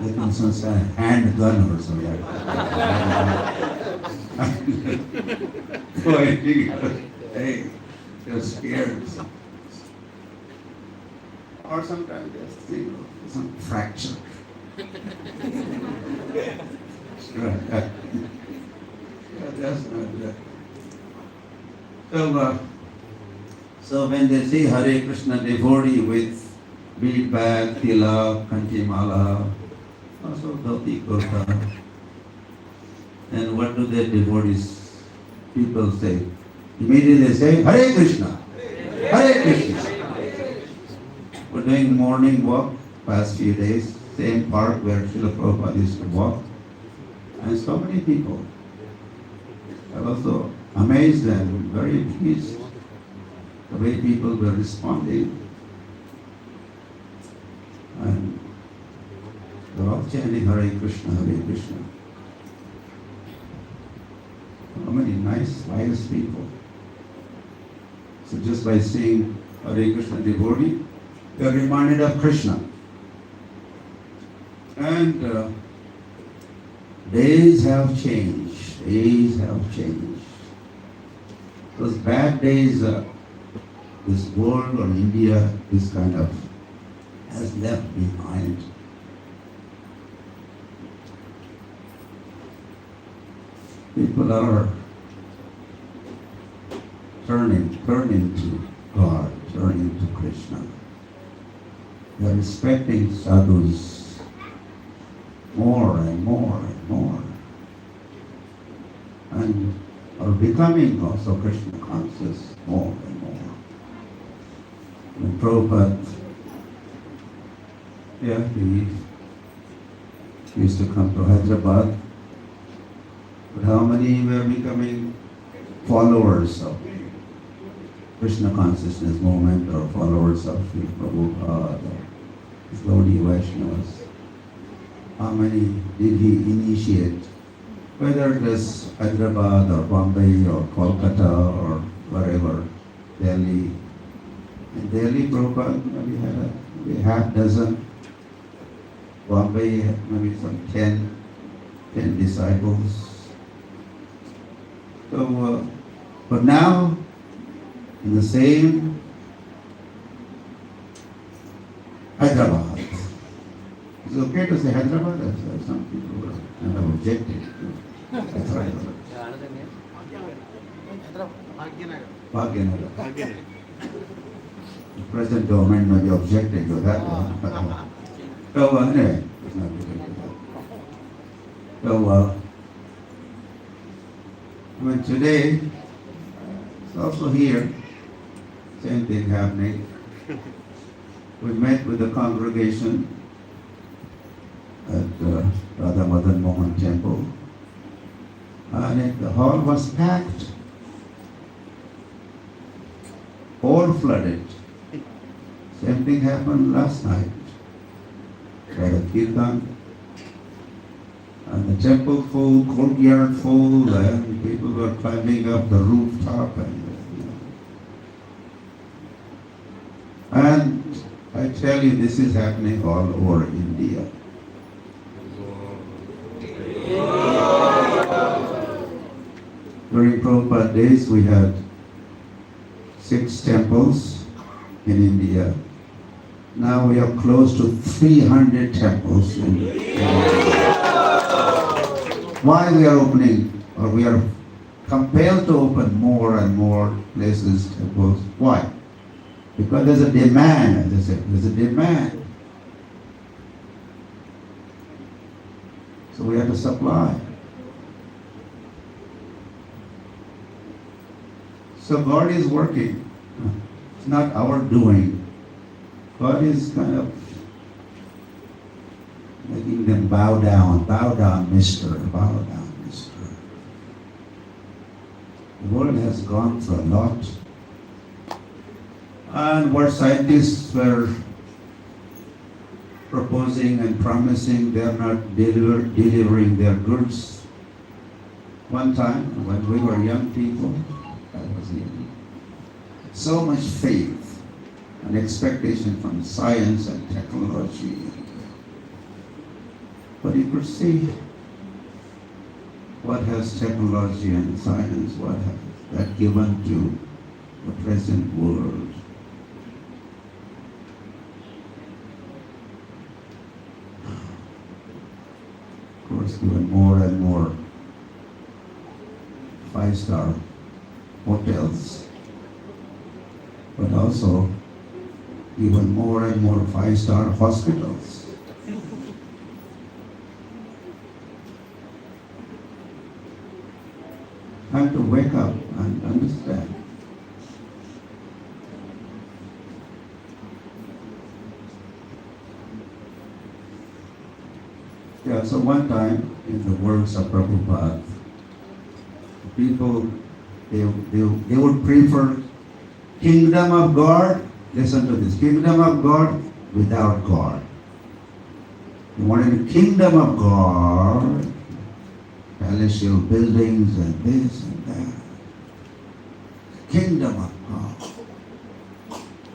They can sense a handgun or something. Hey, they're scared. Or sometimes they think some fracture. That's not good. So when they see Hare Krishna devotee with bead bag, tilak, kanchi mala, also dhoti kurta, and what do the devotees, people say? Immediately they say, Hare Krishna, Hare Krishna. We're doing morning walk past few days, same park where Srila Prabhupada used to walk, and so many people. I was also amazed and very pleased the way people were responding. And they're all chanting Hare Krishna, Hare Krishna. So many nice, pious people. So just by seeing Hare Krishna devotee, they are reminded of Krishna. And days have changed. Days have changed. Those bad days, this world or India, this kind of has left behind. people are turning to God, turning to Krishna. They are respecting sadhus more and more and more, and are becoming also Krishna conscious more and more. When Prabhupada, he used to come to Hyderabad, but how many were becoming followers of Krishna consciousness movement or followers of Sri Prabhupada or Gaudiya Vaishnavas? How many did he initiate? Whether it was Hyderabad or Bombay or Kolkata or wherever, Delhi. In Delhi, Prabhupada maybe had maybe half dozen. Bombay had maybe some 10 disciples. So, but now, in the same Hyderabad, it's okay to say Hyderabad, as some people were kind of objecting to Hyderabad. Bhagyanagar. The present government may be objecting to that one. So anyway, it's not related to that. So, today, it's also here, same thing happening. We met with the congregation at Radha Madan Mohan Temple, and the hall was packed, all flooded. Same thing happened last night. We had a kirtan, and the temple full, courtyard full, and people were climbing up the rooftop, and I tell you, this is happening all over India. During Prabhupada days, we had 6 temples in India. Now we are close to 300 temples in India. Why we are opening, or we are compelled to open more and more places, temples? Why? Because there's a demand, as I said, there's a demand. So we have to supply. So God is working. It's not our doing. God is kind of making them bow down, mister, bow down, mister. The world has gone through a lot. And what scientists were proposing and promising, they are not delivering their goods. One time, when we were young people, I was young, so much faith and expectation from science and technology. But you could see what has technology and science, what has that given to the present world. Of course, given more and more 5-star hotels, but also even more and more 5-star hospitals. Time to wake up and understand. Yeah, so one time in the works of Prabhupada, people, they would prefer kingdom of God. Listen to this, kingdom of God without God. They wanted a kingdom of God, palatial buildings and this and that. Kingdom of God.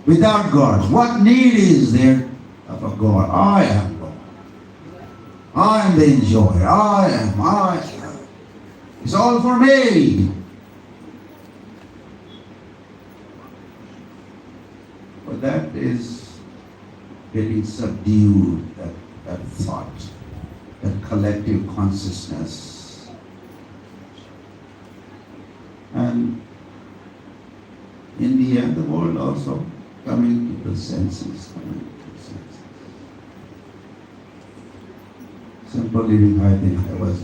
Without God, what need is there of a God? I am God. I am the enjoyer. I am. It's all for me. But that is getting subdued, that thought, that collective consciousness. and India and the world also coming to the senses. Simple living, I think I was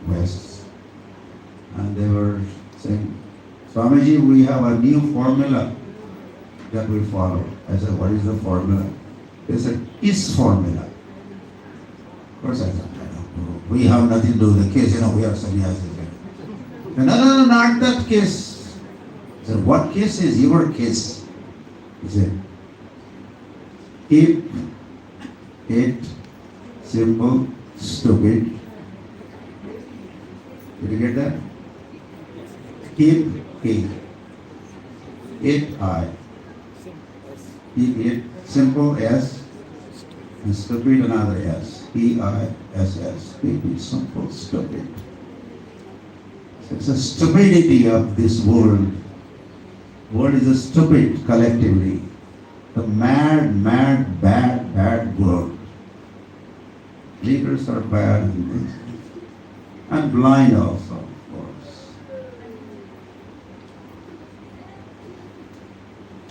West, and they were saying, Swamiji, we have a new formula that we follow. I said, what is the formula? They said, KISS formula. Of course I said, I don't know. We have nothing to do with the KISS, we are sannyasis. No, not that KISS. I said, what KISS is your KISS? He said, keep it simple, stupid. Did you get that? Keep it I. Keep it simple S and stupid another S. PISS. Keep it simple, stupid. It's a stupidity of this world. World is a stupid collectively. The mad, bad world. Leaders are bad and blind also, of course.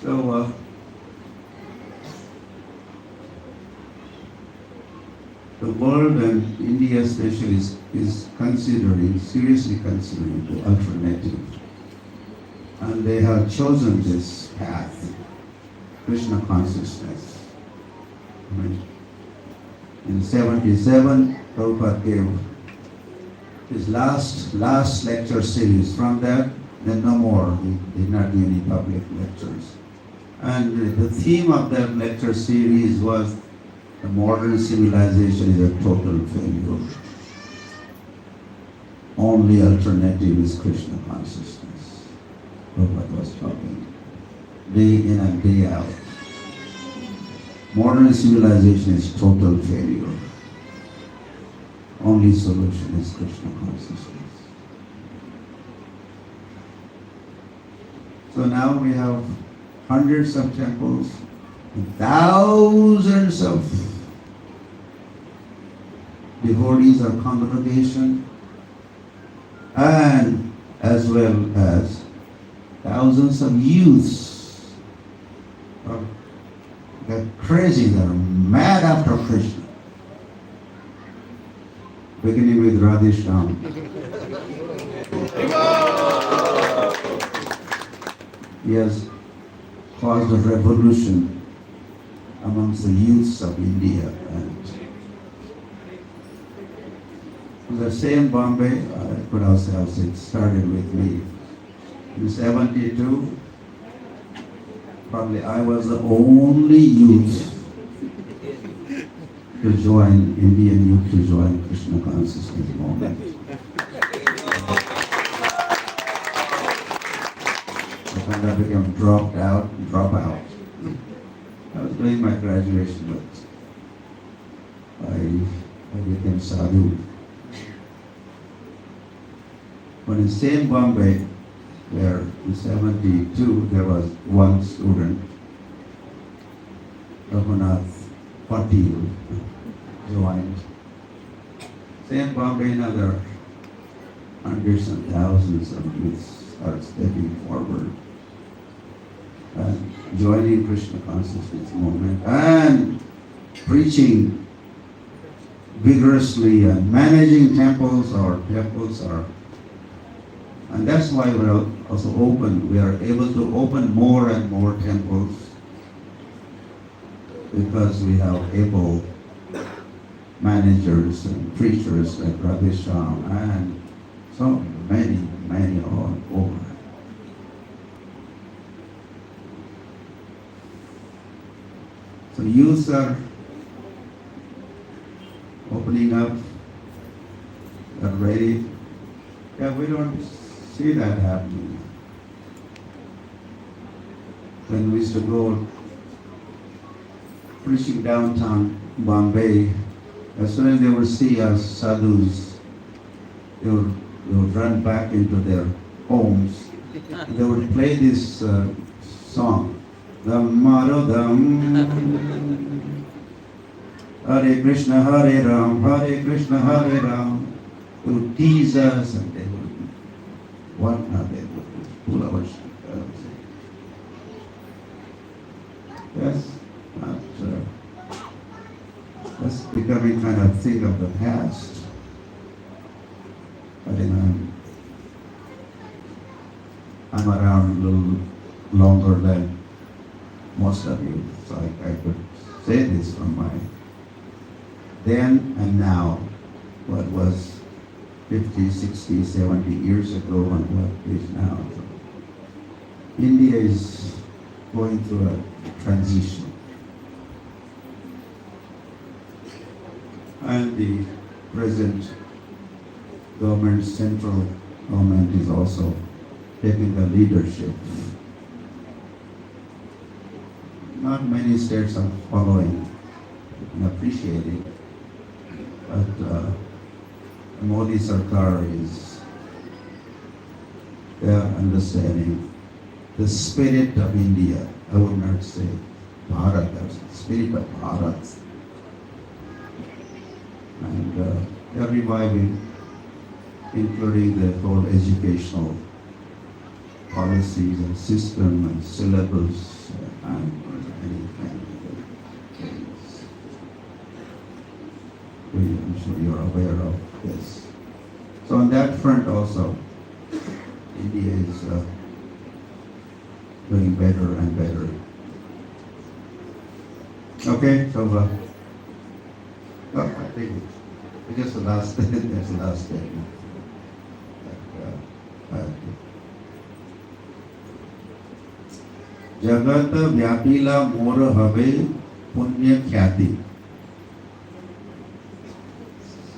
So, the world and India especially is seriously considering the alternative. And they have chosen this path, Krishna consciousness. In 77, Prabhupada gave his last lecture series. From that, then no more. He did not do any public lectures. And the theme of that lecture series was the modern civilization is a total failure. Only alternative is Krishna consciousness. Prabhupada was talking day in and day out. Modern civilization is total failure. Only solution is Krishna consciousness. So now we have hundreds of temples, and thousands of devotees or congregation, and as well as thousands of youths. They're crazy, they're mad after Krishna. Beginning with Radhesham. He has caused a revolution amongst the youths of India. And the same Bombay, I could also have said, started with me. In 72, probably I was the only youth to join, Indian youth to join Krishna consciousness movement. And I became drop out. I was doing my graduation, but I became sadhu. But in same Bombay, where in 72 there was one student, Raghunath Patil, joined. Same Bombay, another hundreds and thousands of youths are stepping forward and joining Krishna consciousness movement and preaching vigorously and managing temples, and that's why we're also open. We are able to open more and more temples because we have able managers and preachers like Radhesham and so many all over. So youths are opening up, they're ready. Yeah, we don't see that happening. When we used to go preaching downtown Bombay, as soon as they would see us sadhus, they would run back into their homes. They would play this song, Dhammarodham, Hare Krishna, Hare Ram, Hare Krishna, Hare Ram. They would tease us and they would What are they? Yes, that's becoming kind of thing of the past. I think I'm around a little longer than most of you, so I could say this from my then and now, what was 50, 60, 70 years ago and what is now. So India is going through a transition. And the present government, central government is also taking the leadership. Not many states are following and appreciating, but Modi Sarkar is understanding the spirit of India. I would not say Bharat, the spirit of Bharat. And they are reviving, including the whole educational policies and system and syllabus and any kind of things. I'm sure you're aware of this. So on that front also, India is doing better and better. Okay, so I think it's just the last, that's the last statement. Jagat vyapila mor have punya khyati.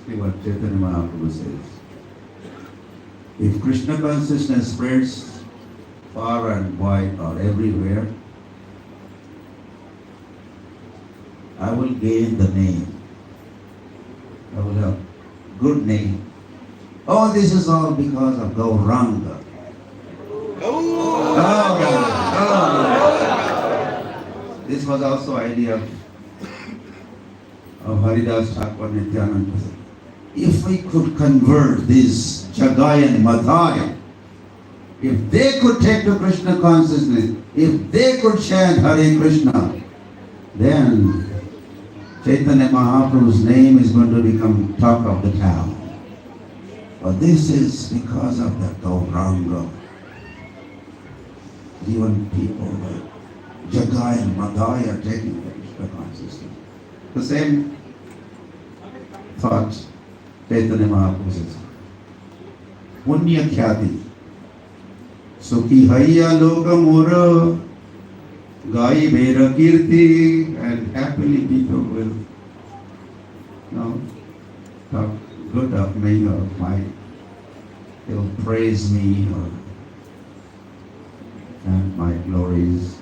See what Chaitanya Mahaprabhu says. If Krishna consciousness spreads far and wide or everywhere, I will gain the name. I will have good name. Oh, this is all because of Gauranga. This was also idea of Haridas Thakur Nityananda. If we could convert this Jagai and Madhai, if they could take to Krishna consciousness, if they could chant Hare Krishna, then Chaitanya Mahaprabhu's name is going to become talk of the town. But this is because of the Gauranga. Even people like Jagai and Madhai are taking the Krishna consciousness. The same thought Chaitanya Mahaprabhu says. Punya khyati. Sukhi hayya loka mora. Gai Vera Kirti, and happily people will talk good of me or they'll praise me or and my glories.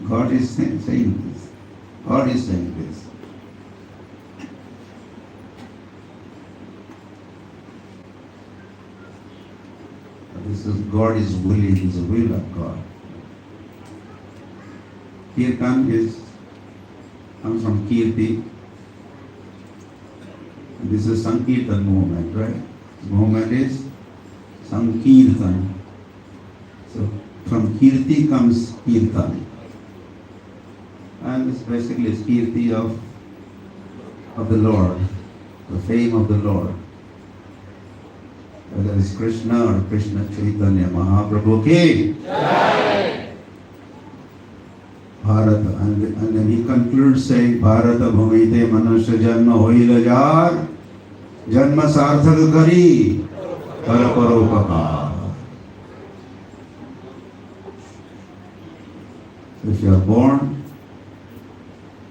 God is saying this. God is saying this. This is God is willing, is the will of God. Kirtan comes from Kirti. This is Sankirtan movement, right? This movement is Sankirtan. So from Kirti comes Kirtan. And this basically is Kirti of the Lord, the fame of the Lord. Whether it's Krishna or Krishna Chaitanya Mahaprabhu ki Bharat, and then he concludes saying, Bharata bhumite manusya janma hoila jar, janma sarthak kari, kar paropakar. So if you are born,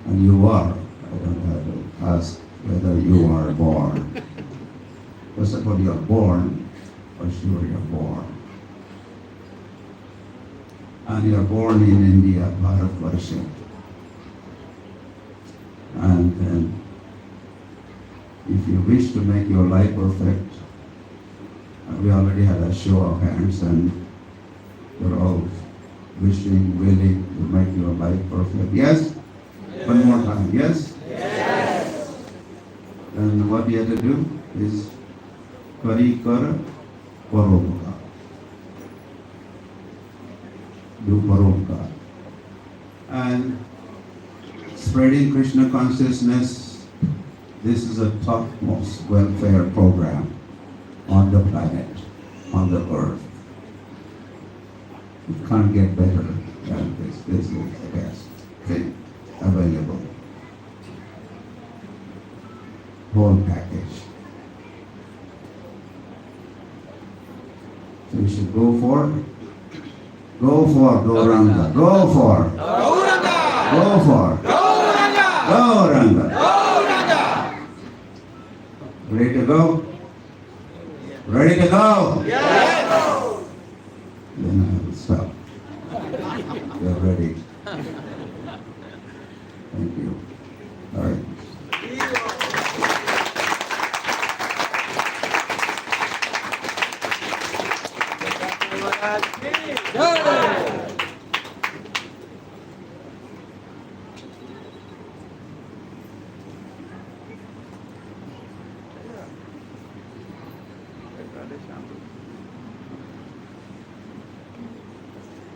and you are, I don't have to ask whether you are born. First of all, you are born, for sure you are born. And you are born in India, Bharatvarsha. And then, if you wish to make your life perfect, we already had a show of hands, and you're all wishing, willing to make your life perfect. Yes? One more time. Yes? Yes. And what you have to do is Kari Kara paropkar. Do paropkar. And spreading Krishna consciousness, this is a topmost welfare program on the planet, on the earth. It can't get better than this. This is the best thing available. Whole package. So you should go for Gauranga. Go for Gauranga. Ready to go? Ready to go? Yes! Then I will stop. You're ready. Thank you. All right.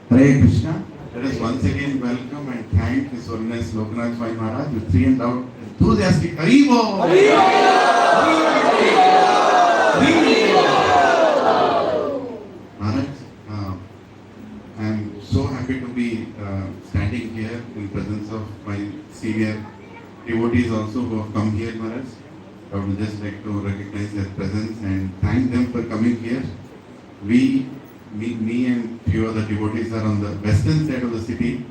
Hare Krishna. Let us once again welcome and thank His Holiness Lokanath Swami Maharaj with 3 and out enthusiastic Haribo! Maharaj, I am so happy to be standing here in presence of my senior devotees also who have come here, Maharaj. I would just like to recognize their presence and thank them for coming here. Me and few other devotees are on the western side of the city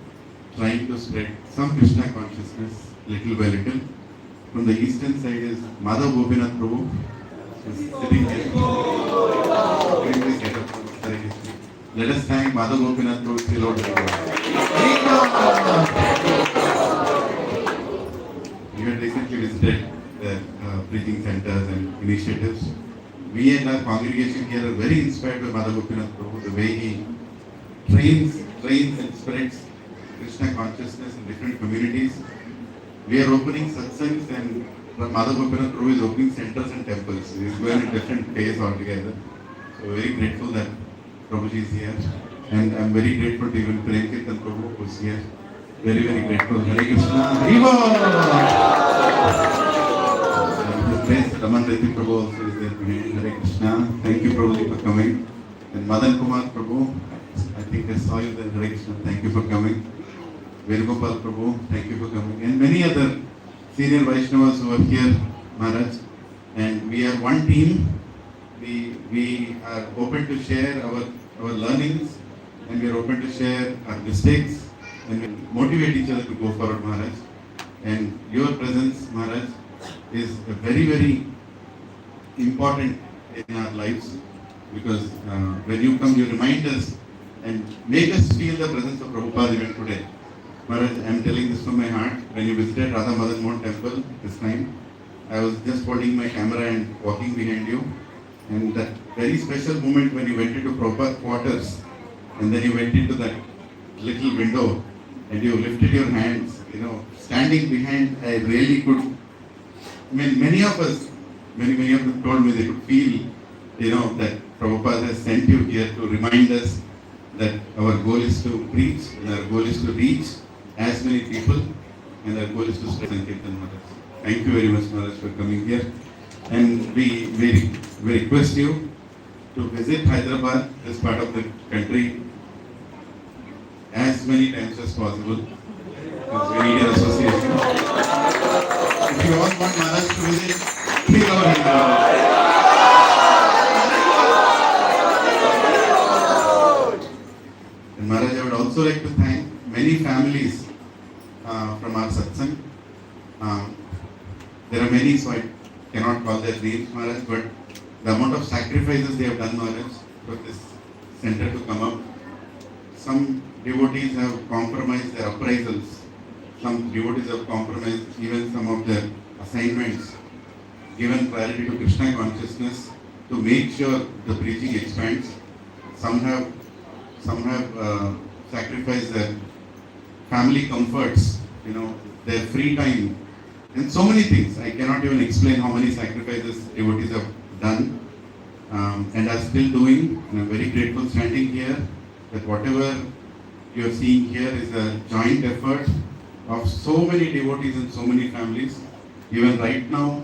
trying to spread some Krishna consciousness little by little. From the eastern side is Madhav Gopinath Prabhu, who is sitting here. Please get up. Let us thank Madhav Gopinath Prabhu. Say Lord. You had recently visited the preaching centers and initiatives. We and our congregation here are very inspired by Madhav Gopinath Prabhu, the way he trains and spreads Krishna consciousness in different communities. We are opening satsangs and Madhav Gopinath Prabhu is opening centers and temples. He is going in different ways altogether. So very grateful that Prabhuji is here. And I am very grateful to even Prem Kirtan Prabhu who is here. Very, very grateful. Hare Krishna. Haribo! Raman Reddy Prabhu also is there behind. Hare Krishna. Thank you Prabhuji for coming. And Madan Kumar Prabhu, I think I saw you there. Hare Krishna. Thank you for coming. Venugopal Prabhu, thank you for coming. And many other senior Vaishnavas who are here, Maharaj. And we are one team. We are open to share our learnings and we are open to share our mistakes and we motivate each other to go forward, Maharaj. And your presence, Maharaj, is very, very important in our lives because when you come, you remind us and make us feel the presence of Prabhupada even today. Maharaj, I am telling this from my heart. When you visited Radha Madan Mohan temple this time, I was just holding my camera and walking behind you. And that very special moment when you went into Prabhupada quarters and then you went into that little window and you lifted your hands, standing behind, I really could, many of us, many of them told me they could feel, that Prabhupada has sent you here to remind us that our goal is to preach and our goal is to reach as many people and our goal is to spread Sankirtan Maharaj. Thank you very much, Maharaj, for coming here. And we request you to visit Hyderabad, this part of the country, as many times as possible because we need an association. If you all want Maharaj to visit, please our Hyderabad. And Maharaj, I would also like to thank many families from our satsang. There are many, so I cannot call their names, Maharaj, but the amount of sacrifices they have done, Maharaj, for this center to come up. Some devotees have compromised their appraisals. Some devotees have compromised even some of their assignments, given priority to Krishna consciousness to make sure the preaching expands. Some have sacrificed their family comforts, their free time, and so many things. I cannot even explain how many sacrifices devotees have done. and are still doing. And I'm very grateful standing here that whatever you are seeing here is a joint effort of so many devotees and so many families. Even right now,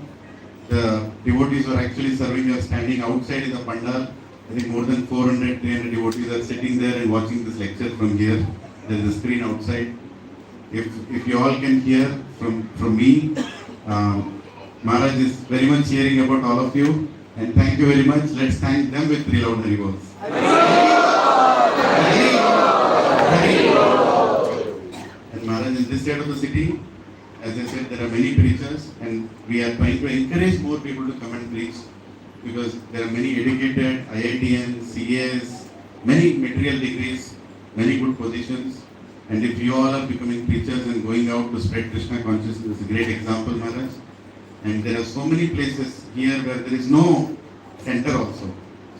the devotees who are actually serving are standing outside in the pandal. I think more than 400, 300 devotees are sitting there and watching this lecture from here. There is a screen outside. If you all can hear from me, Maharaj is very much hearing about all of you. And thank you very much. Let's thank them with 3 loud Hari Bols. And Maharaj, in this side of the city, as I said, there are many preachers, and we are trying to encourage more people to come and preach, because there are many educated IITNs, CAs, many material degrees, many good positions. And if you all are becoming preachers and going out to spread Krishna consciousness, it's a great example, Maharaj. And there are so many places here where there is no center also.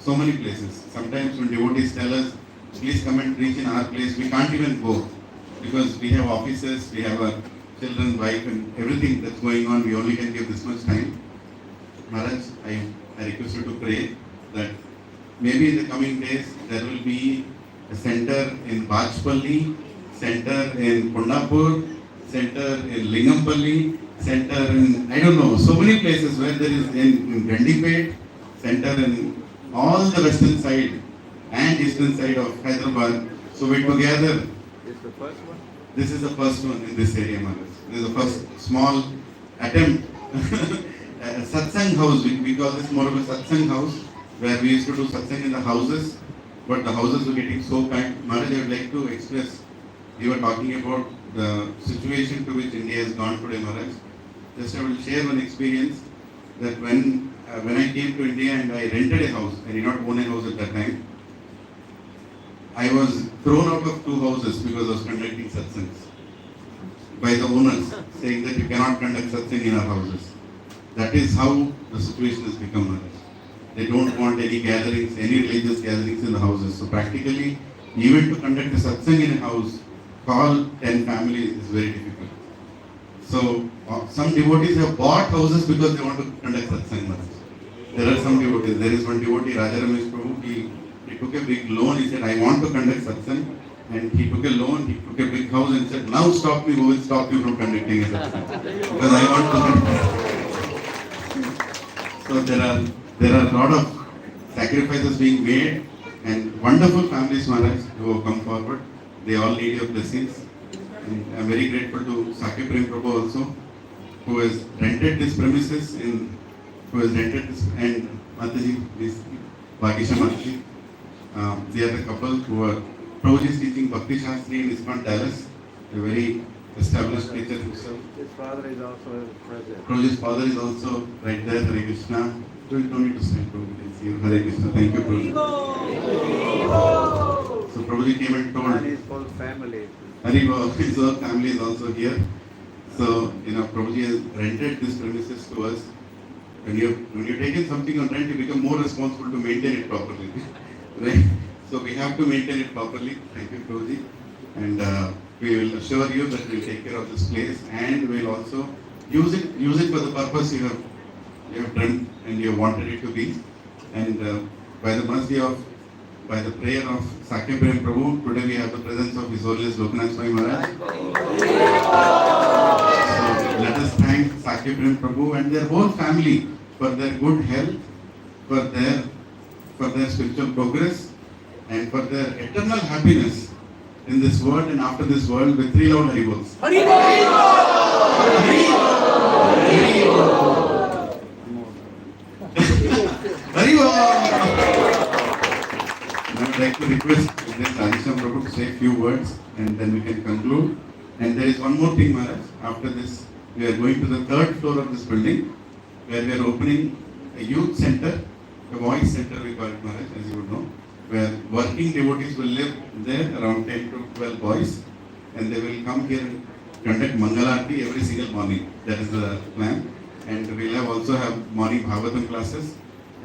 So many places. Sometimes when devotees tell us, please come and preach in our place, we can't even go, because we have offices, we have our children, wife, and everything that's going on. We only can give this much time. Maharaj, I request you to pray that maybe in the coming days there will be a center in Gachibowli, center in Kondapur, center in Lingampalli, center in, I don't know, so many places where there is in Gandipet, center in all the western side and eastern side of Hyderabad. So we together. This is the first one? This is the first one in this area, Maharaj. This is the first small attempt. A satsang house, we call this more of a satsang house, where we used to do satsang in the houses, but the houses were getting so packed. Maharaj, I would like to express, you were talking about the situation to which India has gone today, Maharaj. Just I will share one experience that when I came to India and I rented a house, I did not own a house at that time. I was thrown out of 2 houses because I was conducting satsangs by the owners, saying that you cannot conduct satsang in our houses. That is how the situation has become, Maharaj. They don't want any gatherings, any religious gatherings in the houses. So practically, even to conduct a satsang in a house, call 10 families is very difficult. So some devotees have bought houses because they want to conduct satsang, Maharaj. There are some devotees. There is one devotee, Raja Ramesh Prabhu, he took a big loan. He said, I want to conduct satsang. And he took a loan, he took a big house and said, now stop me, who will stop you from conducting a satsang? Because I want to. So there are a lot of sacrifices being made, and wonderful families, Maharaj, who have come forward. They all need your blessings. And I'm very grateful to Sakya Prem Prabhu also, who has rented this premises and Mataji, this Bhagisha Mataji. They are the couple who are Prabhuji is teaching Bhakti Shastri in ISKCON Dallas, a very established teacher himself. His father is also present. Prabhuji's father is also right there, Hare Krishna. Don't need to stand, Prabhuji, can see you. Hare Krishna, thank you, Prabhuji. So Prabhuji came and told. And his whole family. Haribo, his whole family is also here. So, Prabhuji has rented this premises to us. When you've taken something on rent, you become more responsible to maintain it properly. Right? So we have to maintain it properly. Thank you, Prabhuji. And we will assure you that we will take care of this place, and we will also use it for the purpose you have done and you have wanted it to be. And by the prayer of Sakya Prem Prabhu, today we have the presence of His Holiness Lokanath Swami Maharaj. So let us thank Sakya Prem Prabhu and their whole family for their good health, for their spiritual progress, and for their eternal happiness in this world and after this world, with 3 loud Hari Bols. Hari Bol! I would like to request Radhesham Prabhu to say a few words, and then we can conclude. And there is one more thing, Maharaj. After this, we are going to the 3rd floor of this building, where we are opening a youth center, a voice center we call it, Maharaj, as you would know, where working devotees will live there, around 10 to 12 boys, and they will come here and conduct Mangalarti every single morning. That is the plan. And we will also have morning Bhagavatam classes.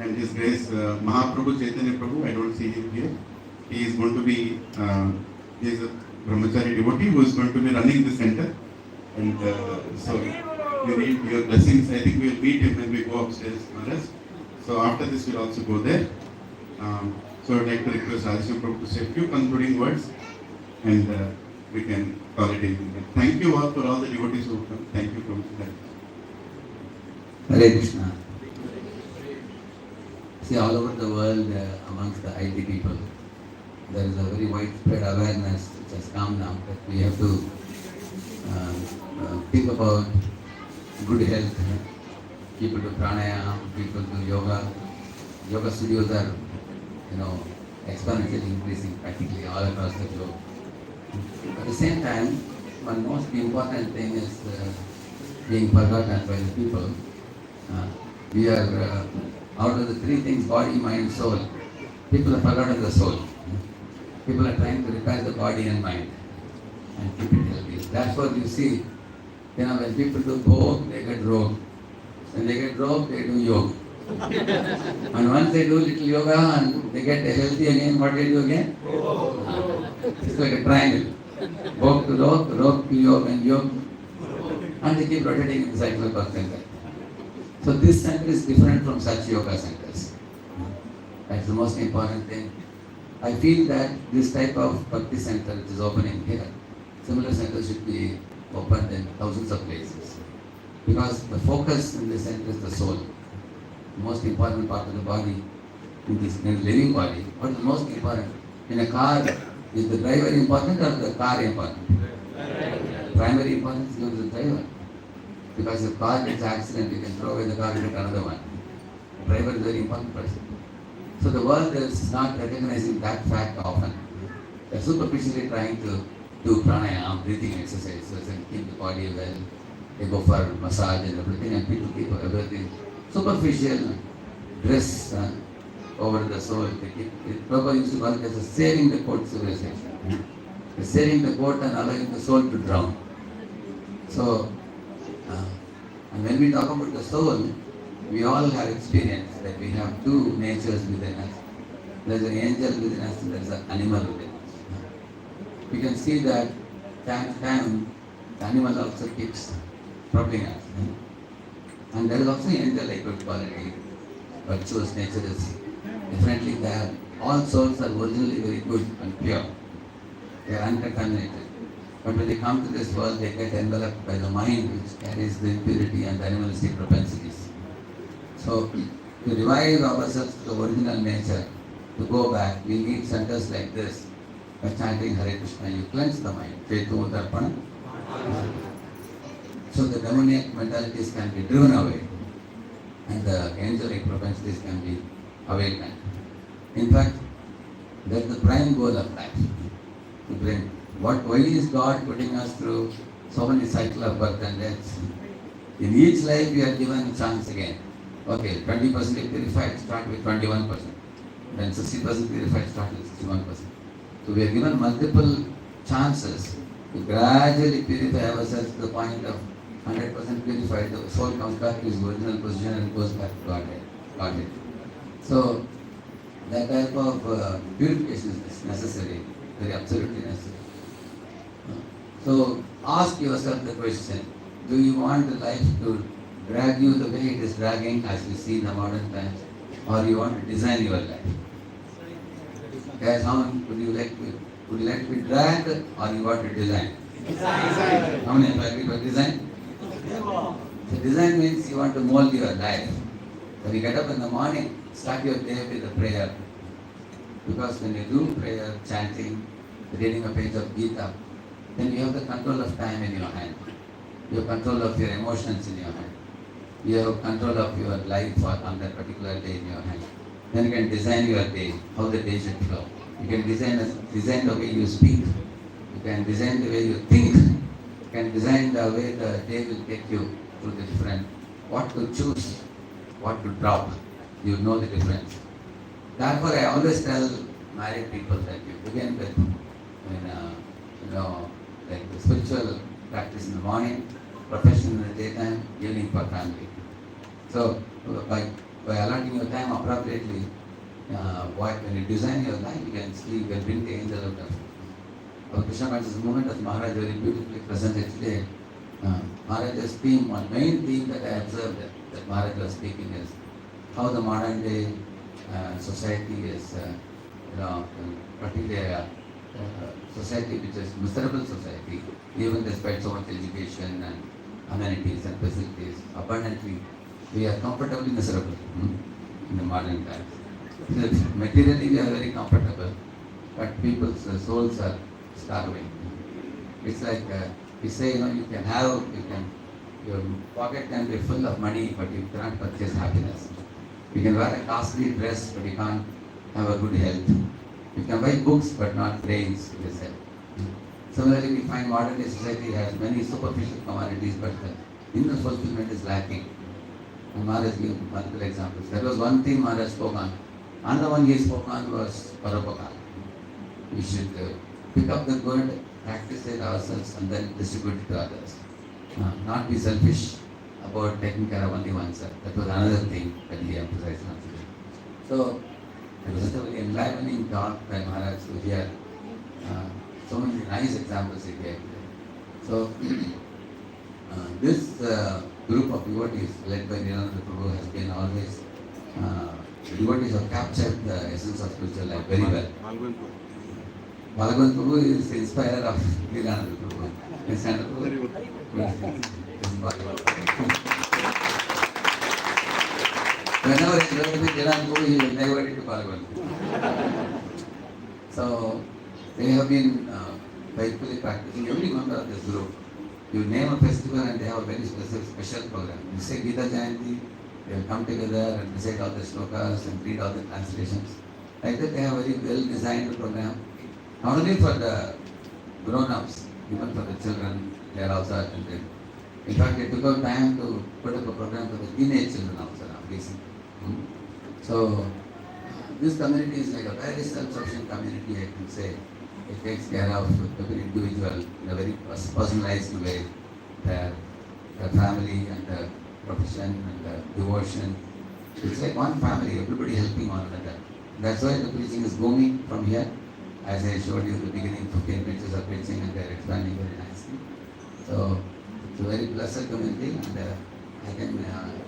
And His Grace Mahaprabhu Chaitanya Prabhu, I don't see him here. He is going to be, he is a brahmachari devotee who is going to be running the center. And so we need your blessings. I think we will meet him when we go upstairs, Maharaj. So after this, we'll also go there. So I'd like to request Radhesham Prabhu to say a few concluding words, and we can call it in. Thank you all for all the devotees who come. Thank you, Prabhu. Hare Krishna. See, all over the world, amongst the IT people, there is a very widespread awareness which has come now that we have to think about good health. People do pranayama, people do yoga. Yoga studios are, exponentially increasing practically all across the globe. At the same time, one most important thing is being forgotten by the people. We are, out of the three things, body, mind, soul, people have forgotten the soul. People are trying to repair the body and mind and keep it healthy. That's what you see, when people do both, they get rogue. When they get rogue, they do yoga. And once they do little yoga and they get healthy again, what they do again? It's like a triangle. Rogue to rogue to yoga and yoga. And they keep rotating in the cycle of birth center. So this center is different from such yoga centers. That's the most important thing. I feel that this type of Bhakti center which is opening here, similar centers should be opened in thousands of places. Because the focus in this center is the soul. The most important part of the body, in the living body. What is most important? In a car, is the driver important or the car important? Primary importance is the driver. Because if car gets an accident, you can throw away the car and get another one. The driver is a very important person. So the world is not recognizing that fact often. They're superficially trying to do pranayama, breathing exercises and keep the body well. They go for massage and everything, and people keep everything superficial dress over the soul. They keep, Prabhupada used to call it as a sailing the boat civilization. They're sailing the boat and allowing the soul to drown. So, and when we talk about the soul, we all have experienced that we have two natures within us. There's an angel within us and there's an animal within us. We can see that time to time the animal also keeps troubling us. And there is also an angel-like good quality, virtuous nature is definitely there. All souls are originally very good and pure. They are uncontaminated. But when they come to this world, they get enveloped by the mind which carries the impurity and the animalistic propensities. So, to revive ourselves to the original nature, to go back, we need centers like this. By chanting Hare Krishna, you cleanse the mind. Chetu Darpana. So the demoniac mentalities can be driven away and the angelic propensities can be awakened. In fact, that's the prime goal of life. To bring why is God putting us through so many cycles of birth and death? In each life we are given a chance again. Okay, 20% purified, start with 21%. Then 60% purified, start with 61%. So we are given multiple chances to gradually purify ourselves to the point of 100% purified. The soul comes back to its original position and goes back to Godhead. So that type of purification is necessary, very absolutely necessary. So ask yourself the question, do you want the life to drag you the way it is dragging as we see in the modern times, or you want to design your life? Guys, would you like to be dragged or you want to design? Design. How many agree for design? So design means you want to mold your life. When you get up in the morning, start your day with a prayer. Because when you do prayer, chanting, reading a page of Gita, then you have the control of time in your hand. You have control of your emotions in your hand. You have control of your life on that particular day in your hand. Then you can design your day, how the day should flow. You can design the way you speak. You can design the way you think. You can design the way the day will take you through the different, what to choose, what to drop. You know the difference. Therefore, I always tell married people that you begin with, like the spiritual practice in the morning, profession in the daytime, evening for family. So, by allotting your time appropriately, when you design your life, you can see, you can bring the angel out of it. Our Krishna consciousness movement of Maharaj very beautifully presented today. Maharaj's theme, one main theme that I observed that Maharaj was speaking is how the modern day society is, particularly society which is miserable society, even despite so much education and amenities and facilities, abundantly, we are comfortably miserable in the modern times. Materially we are very comfortable, but people's souls are starving. It's like we say, you can have, your pocket can be full of money, but you cannot purchase happiness. You can wear a costly dress, but you can't have a good health. You can buy books, but not brains, they say. Similarly, we find modern day society has many superficial commodities, but the inner fulfillment is lacking. And Maharaj gave multiple examples. That was one thing Maharaj spoke on. Another one he spoke on was Parapakara. We should pick up the good, practice it ourselves, and then distribute it to others. Not be selfish about taking care of only oneself. That was another thing that he emphasized on today. So, it was a very enlivening talk by Maharaj to hear so many nice examples he gave. So, this group of devotees led by Nirananda Prabhu has been always, devotees have captured the essence of spiritual life very well. Bhagavan Prabhu is the inspirer of Nirananda Prabhu. Nirananda Prabhu is Bhagavan. Whenever he goes with Nirananda Prabhu, he will divert it to Bhagavan. So, they have been faithfully practicing. Every member of this group, you name a festival and they have a very special program. You say Gita Jayanti, they will come together and recite all the shlokas and read all the translations. Like that, they have a very well designed program. Not only for the grown-ups, even for the children, they are also attended. In fact, they took out time to put up a program for the teenage children also now, recently. So, this community is like a very self-sufficient community, I can say. It takes care of every individual in a very personalized way, their family and their profession and their devotion. It's like one family, everybody helping one another. That's why the preaching is booming from here. As I showed you at the beginning, 15 preachers are preaching and they're expanding very nicely. So, it's a very blessed community, and I can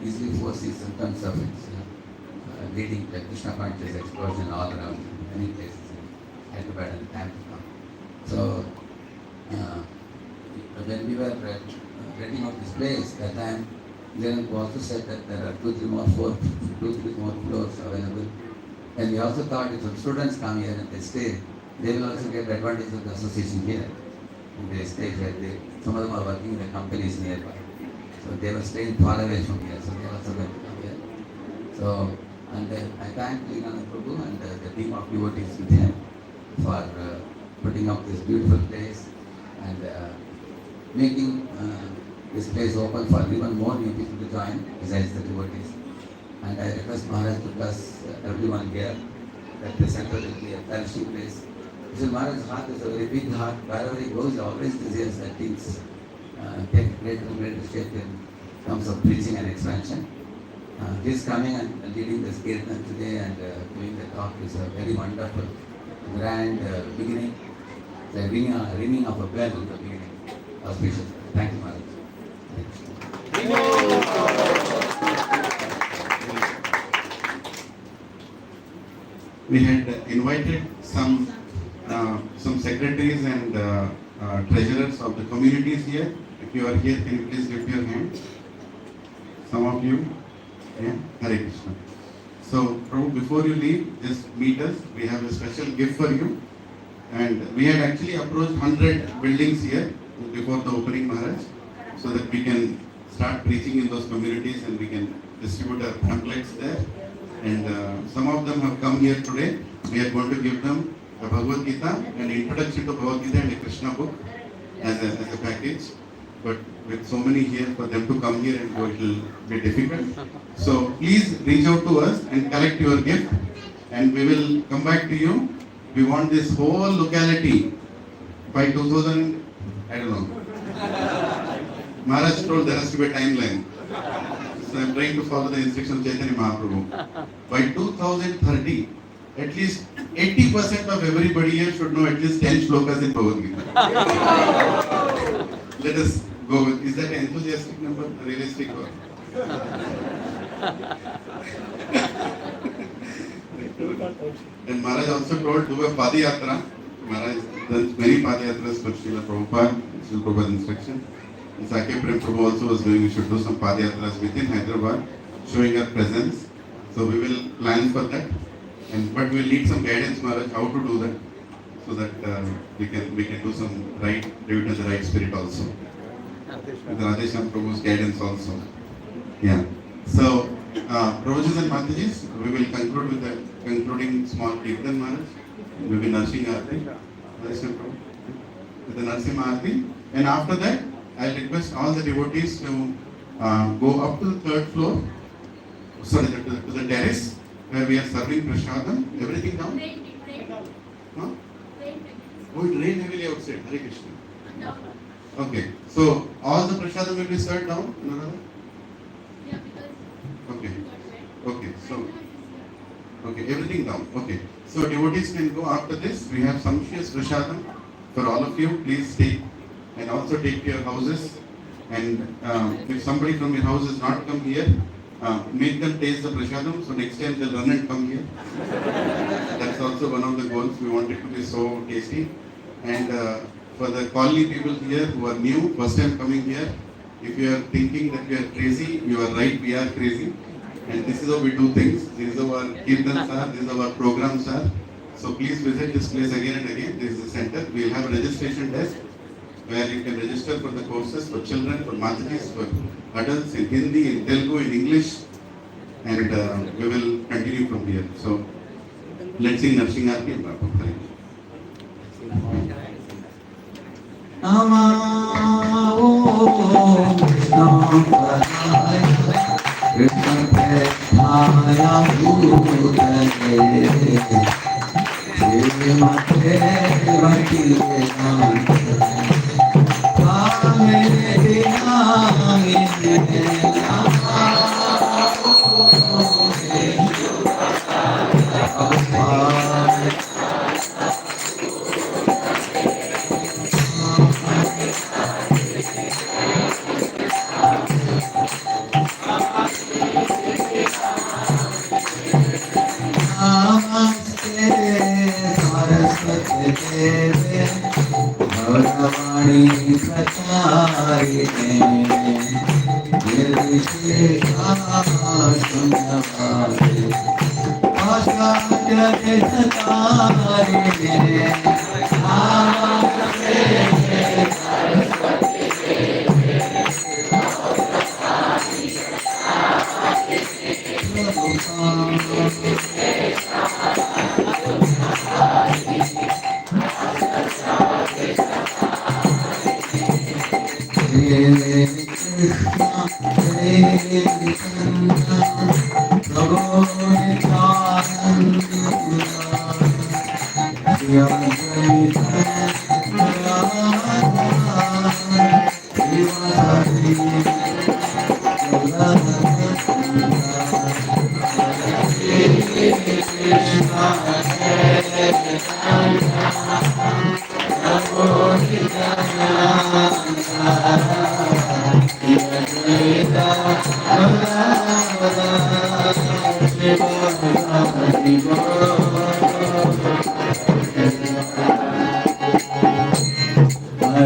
easily foresee symptoms of its leading to Krishna conscious explosion all around many places in Hyderabad and time to come. So, when we were renting out this place, that time, then we also said that there are 2-3 more floors available. And we also thought if some students come here and they stay, they will also get the advantage of the association here. And they stay here. Some of them are working in the companies nearby. So they were staying far away from here. So they are also going to come here. So, and I thank Nirananda Prabhu and the team of devotees with him for putting up this beautiful place and making this place open for even more new people to join besides the devotees. And I request Maharaj to bless everyone here that the center will be a flourishing place. Because Maharaj's heart is a very big heart. Wherever he goes, he always desires that things take greater and greater shape in terms of preaching and expansion. His coming and leading this kirtan today and doing the talk is a very wonderful, grand beginning. The ringing of a bell in the beginning. Auspicious. Thank you, Maharaj. We had invited some secretaries and treasurers of the communities here. If you are here, can you please lift your hand? Some of you. Yeah. Hare Krishna. So, Prabhu, before you leave, just meet us. We have a special gift for you. And we had actually approached 100 buildings here before the opening, Maharaj, so that we can start preaching in those communities and we can distribute our pamphlets there. And some of them have come here today. We are going to give them a Bhagavad Gita, an introduction to Bhagavad Gita and a Krishna book as a package. But with so many here, for them to come here and go, it will be difficult. So please reach out to us and collect your gift, and we will come back to you. We want this whole locality by 2000, I don't know. Maharaj told there has to be a timeline. So I am trying to follow the instruction of Chaitanya Mahaprabhu. By 2030, at least 80% of everybody here should know at least 10 shlokas in Bhagavad Gita. Let us go with, is that an enthusiastic number, realistic or? And Maharaj also told do a Padayatra. Maharaj does many Padayatras for Srila Prabhupada, Srila Prabhupada's instruction. And Sakya Prem Prabhu also was doing, we should do some Padayatras within Hyderabad, showing our presence. So we will plan for that. But we will need some guidance, Maharaj, how to do that, so that we can do some right, do it in the right spirit also. With Radhesham Prabhu's guidance also. Yeah. So, Prabhuji and Matajis, we will conclude with the concluding small Kirtan, Maharaj. We will be Narsimha Arati. Radhesham Prabhu. With the Narsimha Arati. And after that, I will request all the devotees to go up to the third floor, sorry, to the terrace, where we are serving prasadam. Everything down? Huh? Oh, it rained heavily outside. Hare Krishna. Okay. So, all the prasadam will be served down? No? Okay. Okay. So, okay, everything down. Okay. So, devotees can go after this. We have sumptuous prasadam for all of you. Please take and also take to your houses. And if somebody from your house has not come here, make them taste the prasadam, so next time they'll run and come here. That's also one of the goals. We want it to be so tasty. And for the colony people here who are new, first time coming here, if you are thinking that we are crazy, you are right, we are crazy. And this is how we do things. This is how our kirtans are, this is how our programs are. So please visit this place again and again. This is the center. We will have a registration desk where you can register for the courses for children, for Matajis, for adults in Hindi, in Telugu, in English, and we will continue from here. So let's sing Narsingarki and Bhakti.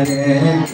Hare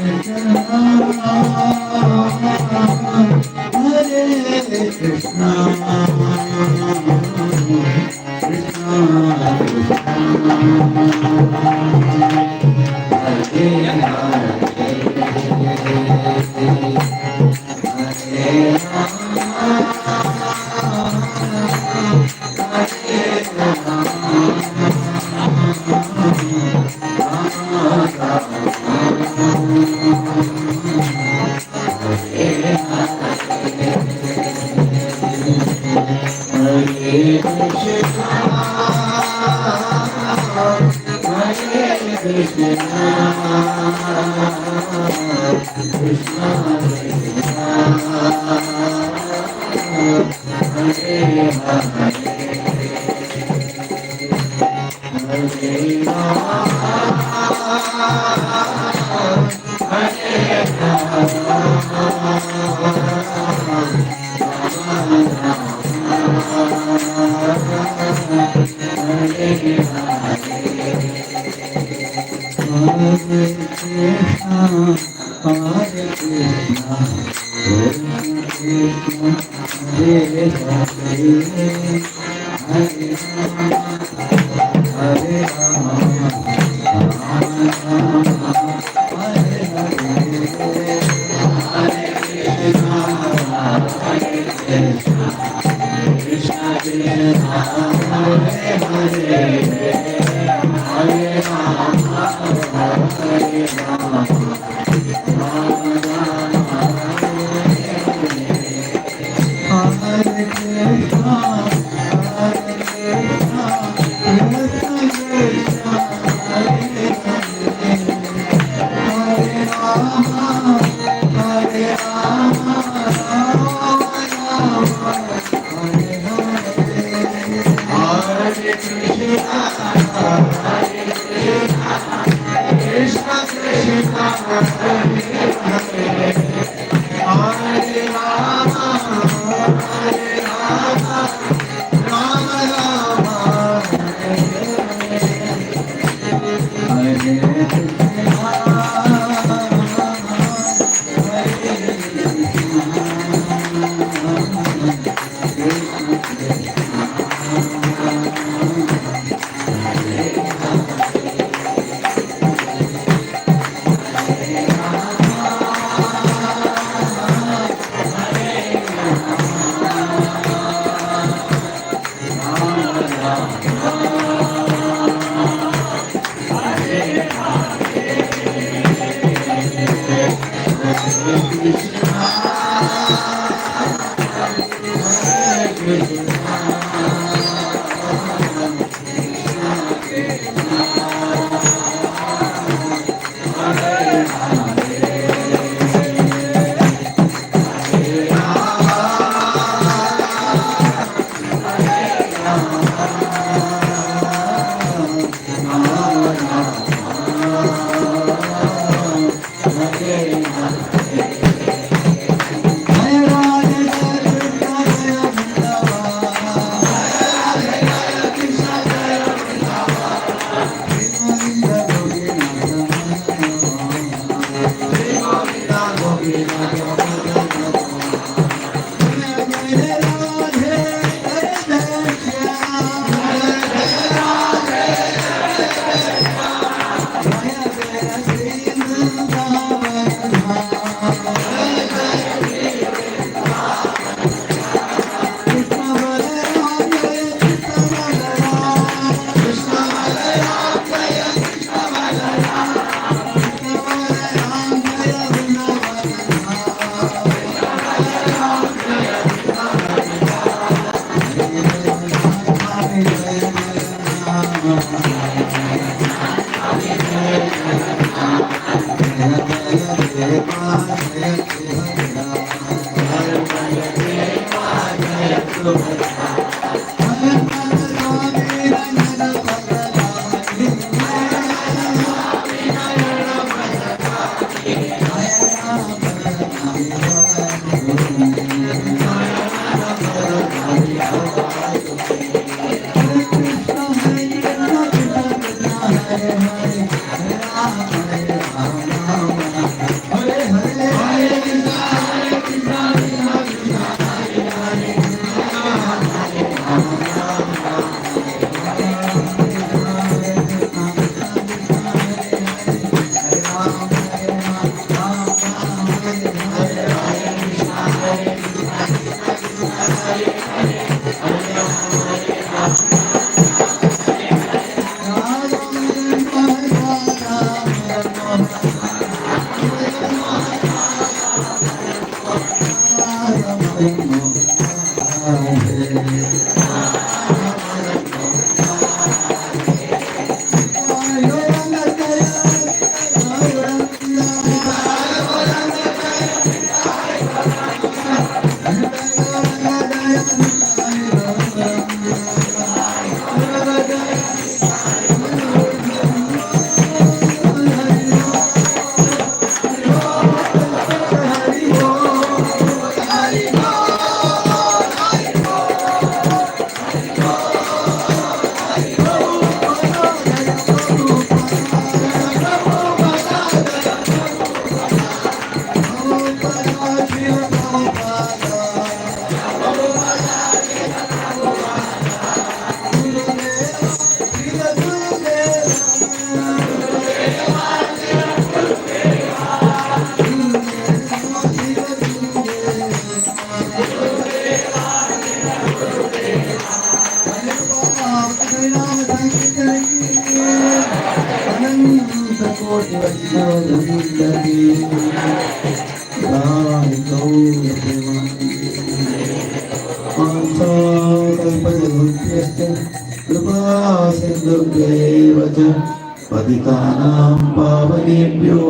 पतितानां पावनेभ्यो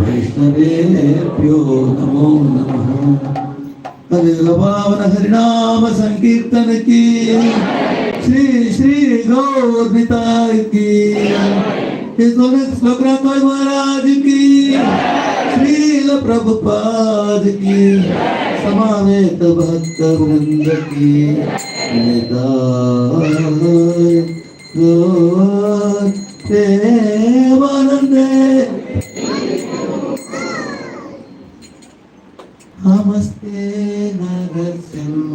वैष्णवेभ्यो नमो नमः। हरे पावन हरिनाम संकीर्तन की श्री श्री गौर निताय की श्लोक महाराज की श्रील प्रभुपाद की समावेत भक्त वृंद की निताय गौर प्रेमानंदे नमस्ते नरसिंहाय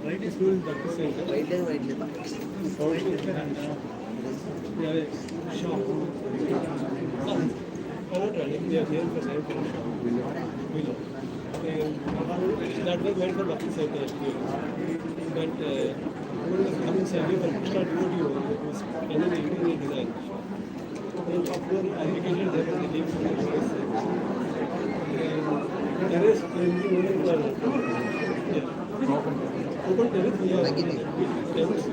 Right is Gachibowli Bhakti Center. Right. Yeah, shop. They are here for sale for a shop. Below. That was meant for Bhakti Center actually. But coming Sunday for extra devotee was pending the interior design. Then after application there was a leave for the place. Terrace only for open terrace. Yeah. Terrace.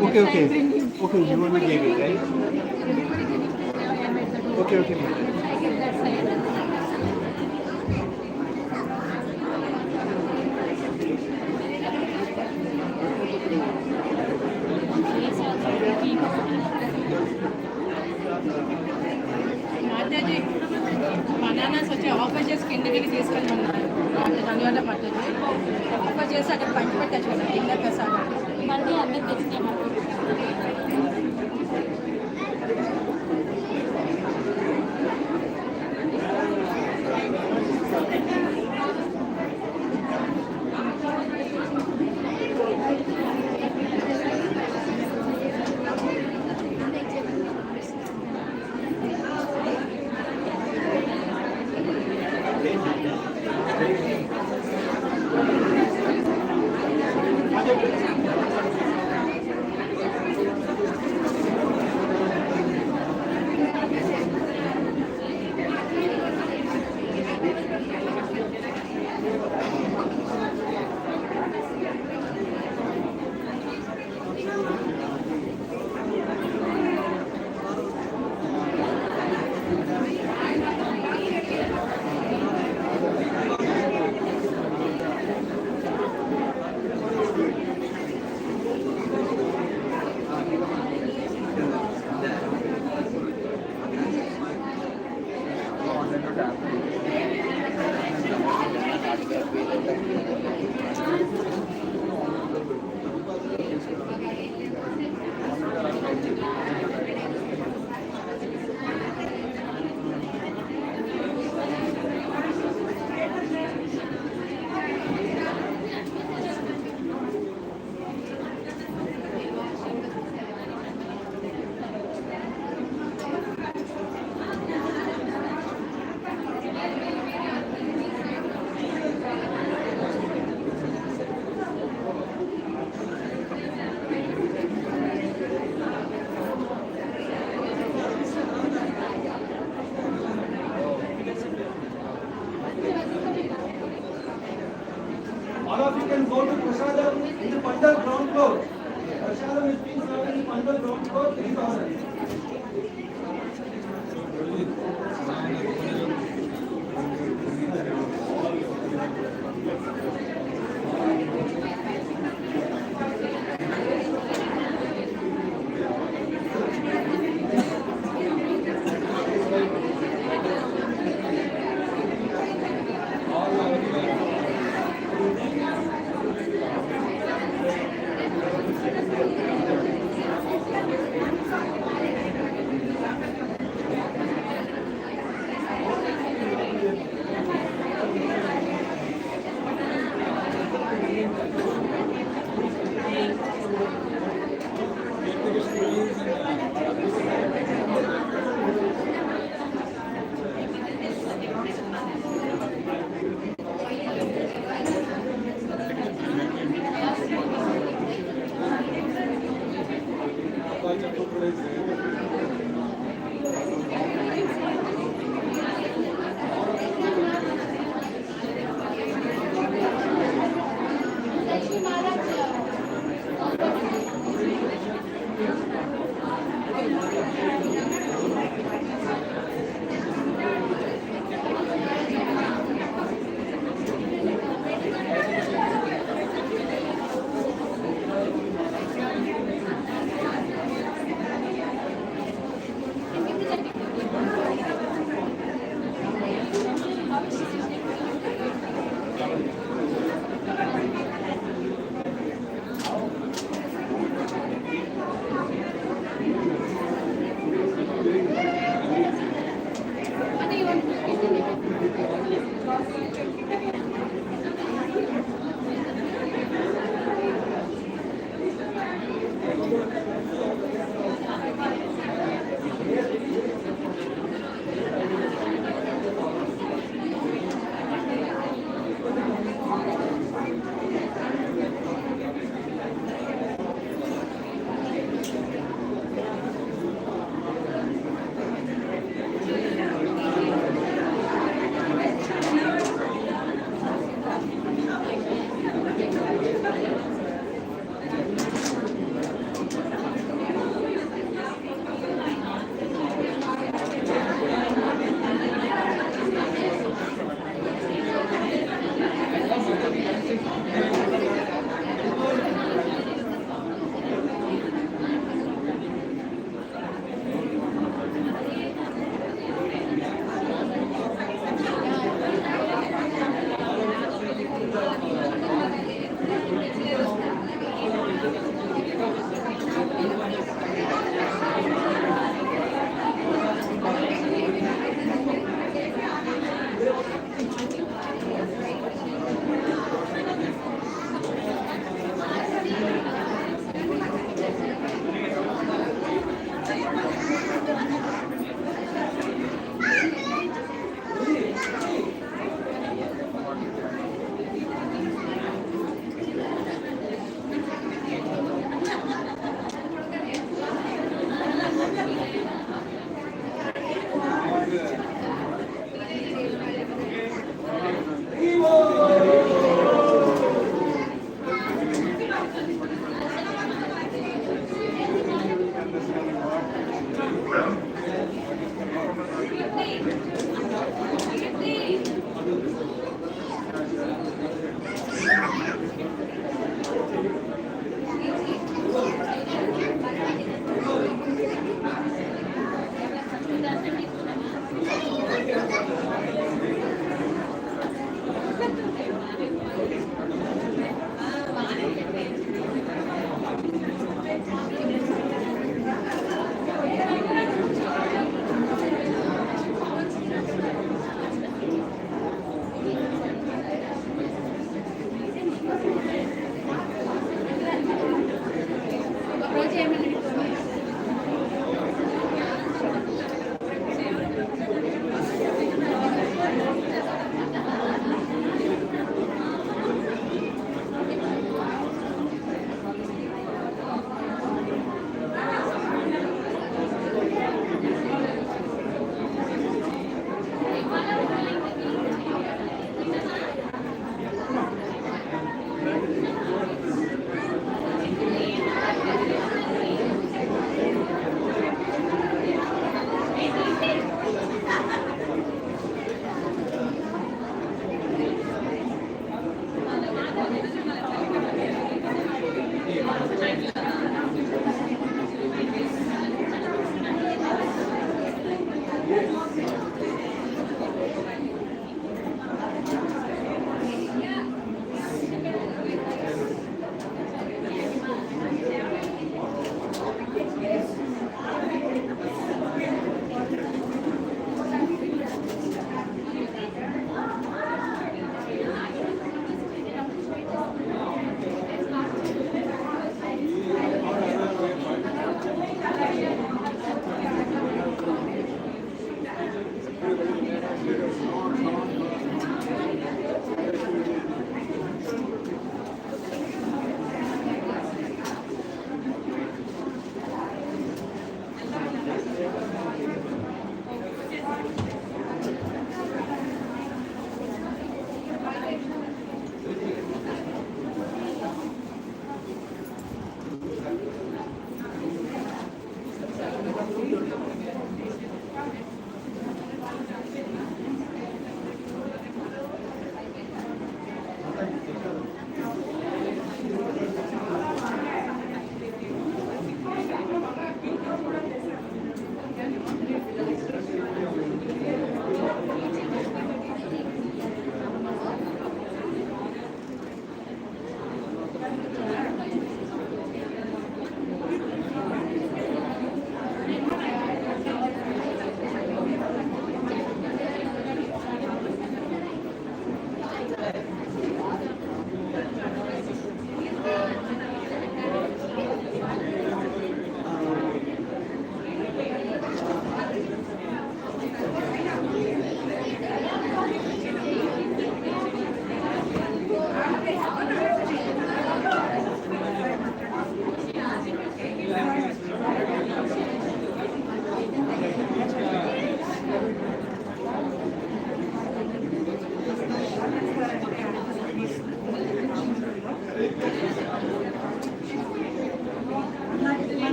Okay, okay. Okay, you only gave it, right? Okay, okay, madam. Mataji bananas వచ్చి offer చేసి కిందకి తీసుకెళ్ళమన్నారు ధన్యవాద Mataji offer చేసి అక్కడ పంచి పెట్టచ్చు కదా కింద ప్రసాదం మళ్ళీ అందరు తెచ్చినాము floor. Prashadam is being served in Mandal ground floor 3000.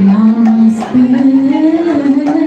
Namaste.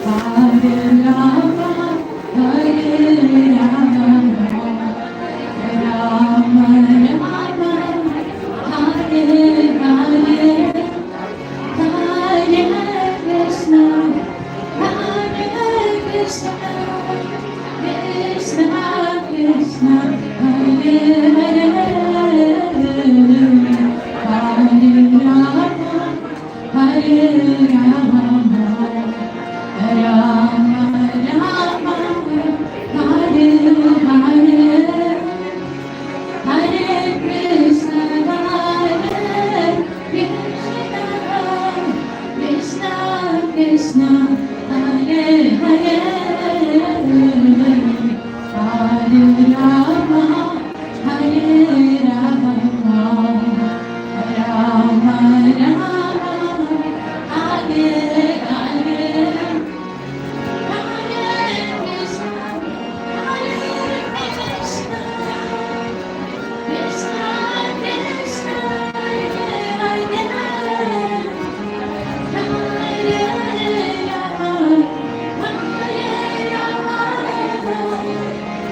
Hare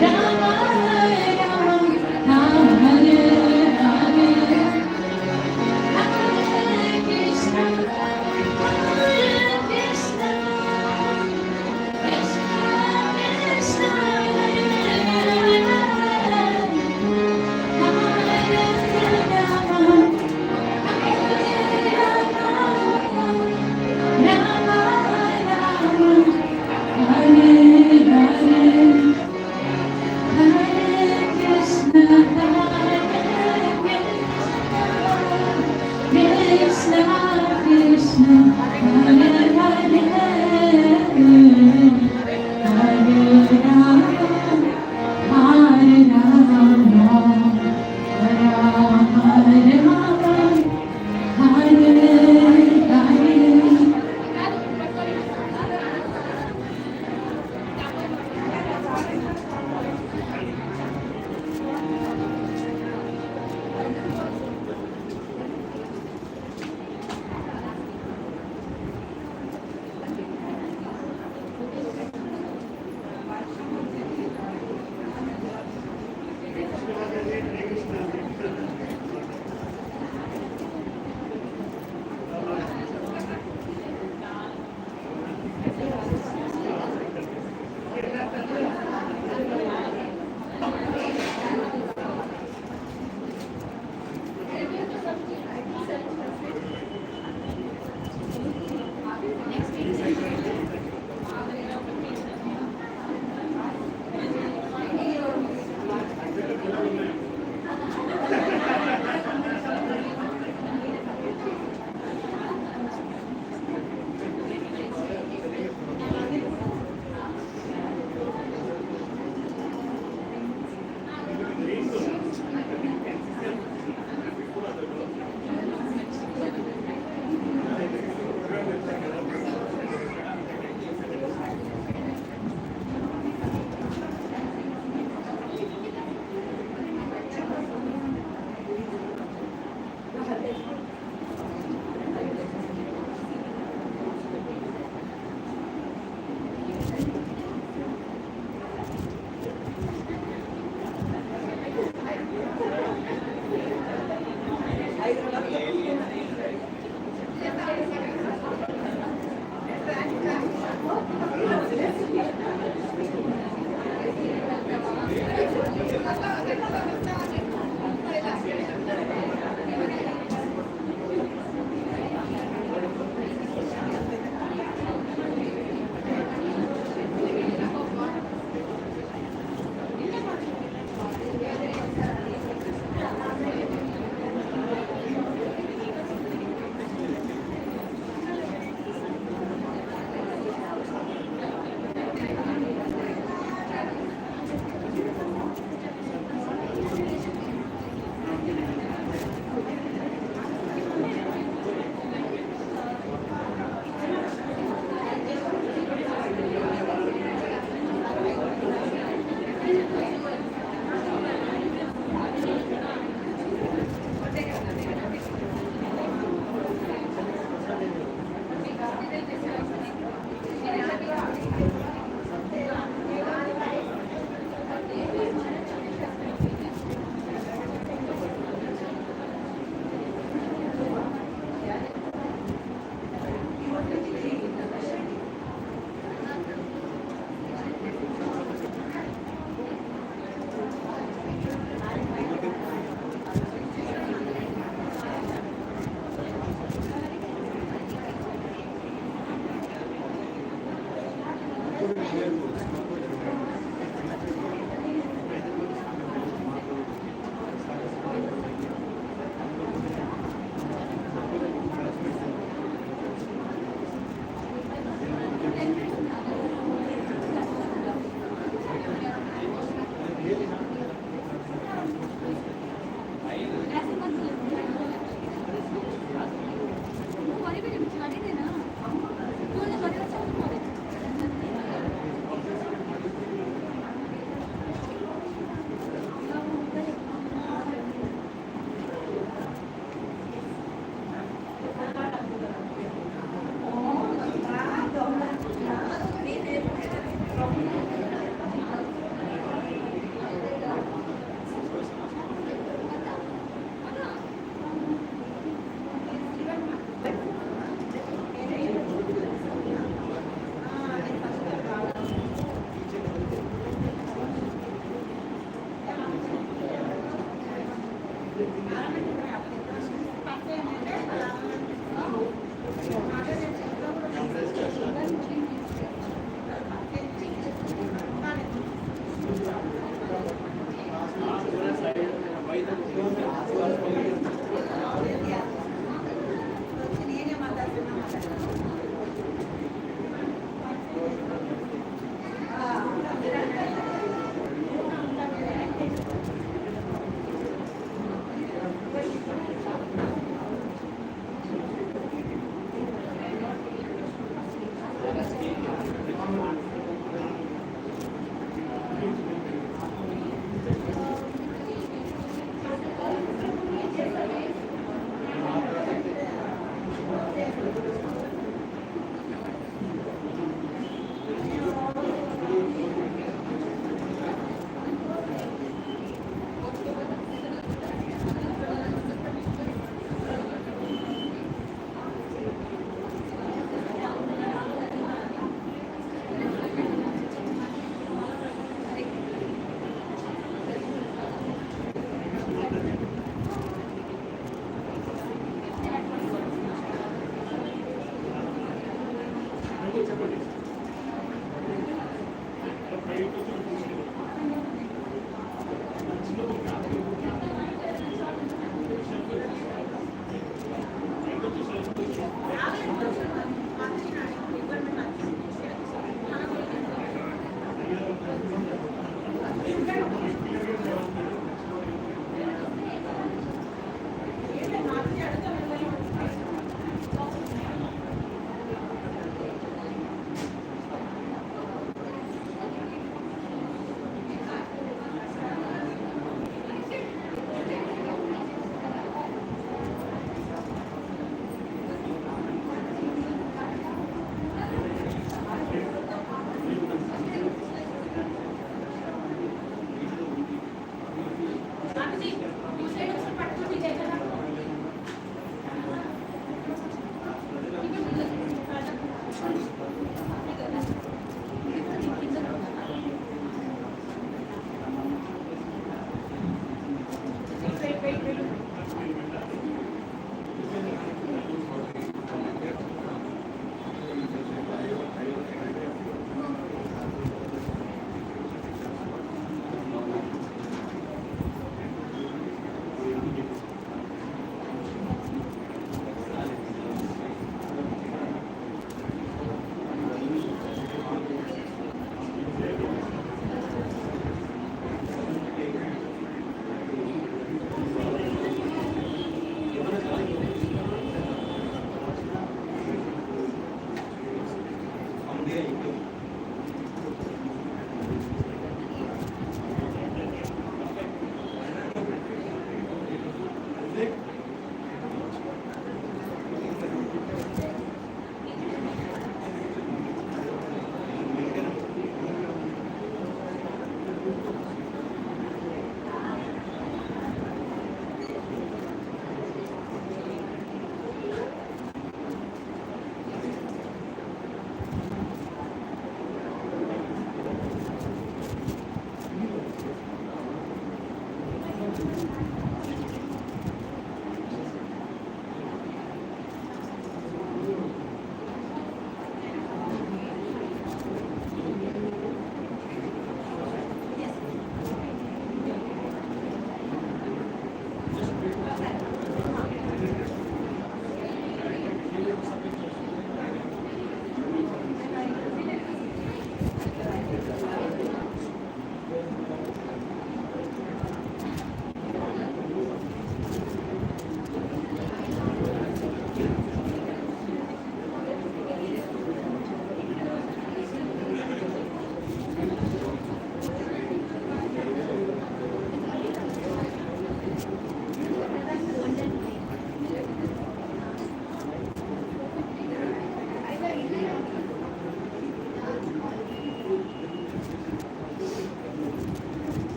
Rama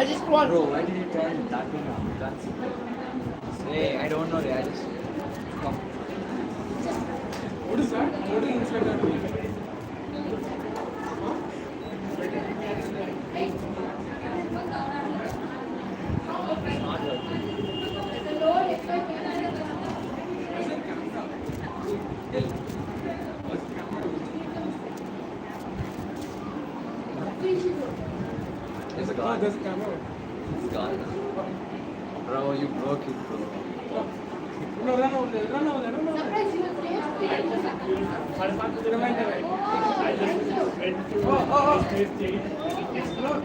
I just want. Bro, why did you turn that thing on? Hey, I don't know. I just. Come. What is that? What is inside that? It's Oh, gone. there's a camera. It's gone. Bro, you broke it, bro. No, run over there, run over there, run over there. I just went to explore.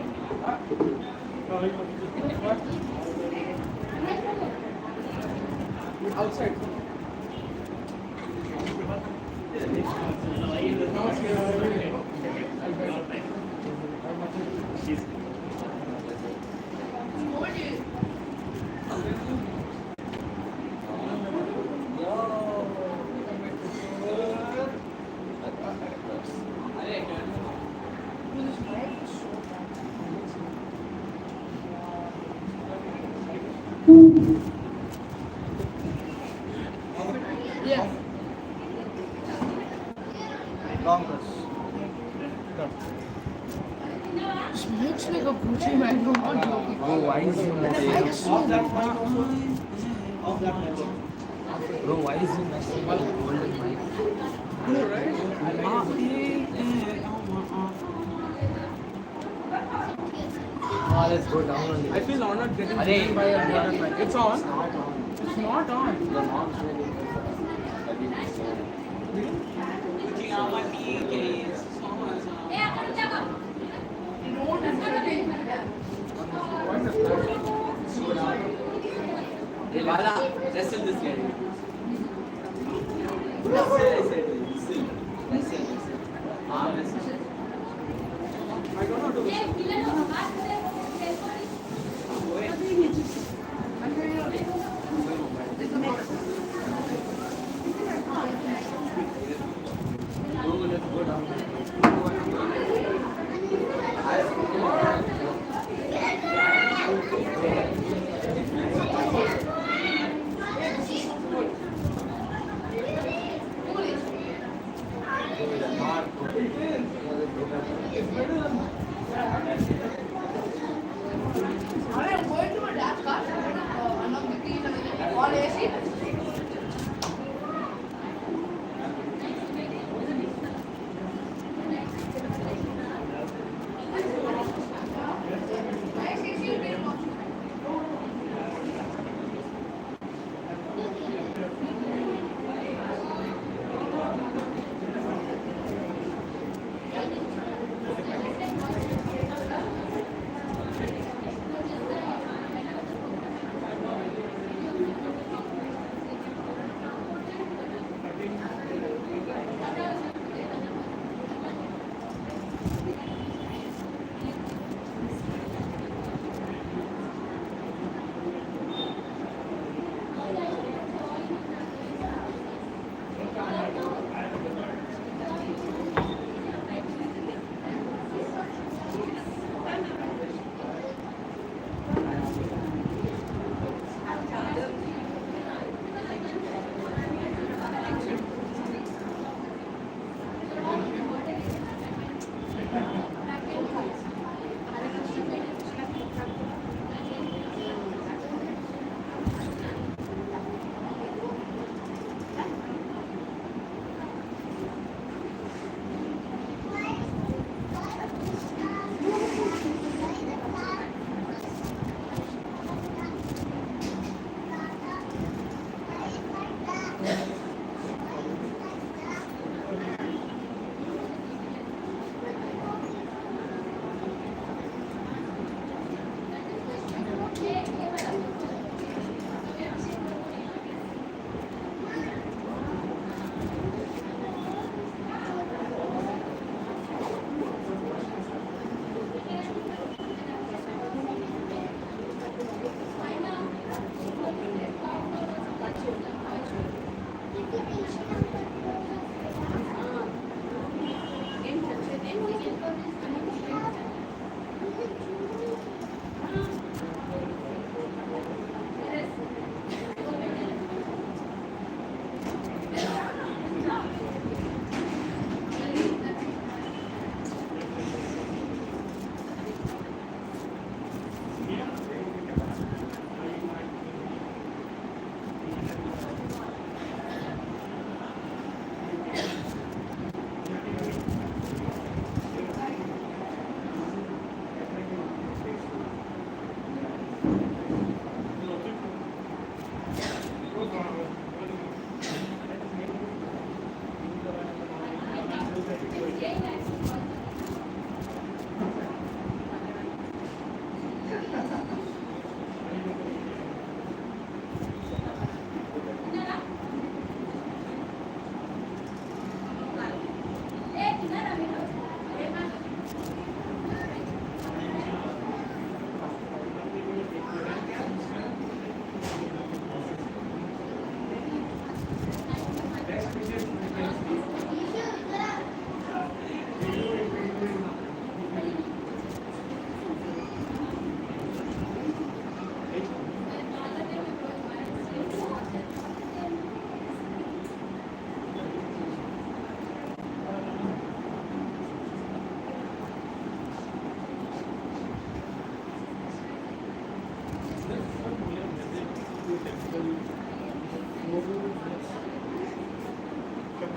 Outside. Long press. Done. Looks like a Gucci man. No, not joking. Bro, why is he messing? Off that mic also. Off that mic also. Bro, why is he messing with the golden mic? Ah, let's go down on I it. feel honored getting Arey, beaten by a golden mic. It's on. It's not on. It's not on. The mom's really Hey, Bala, wrestle this guy. Wrestle, I said. Wrestle. Arm wrestle. I don't know how to whistle. Go, let's go down. I am going to a dance class. I'm not getting all AC.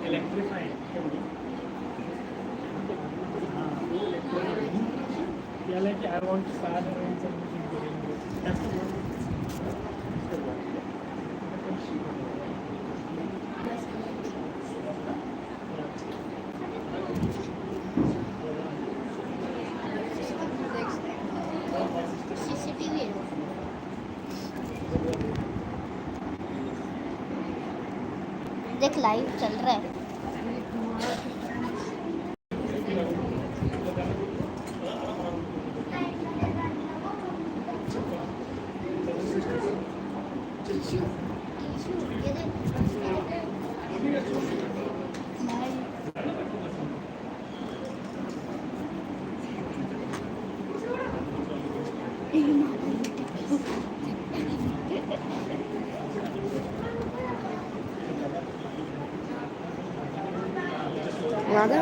Electrified. Yeah, like I want to start doing something good. That's the one. CCTV देख live चल रहा है राधा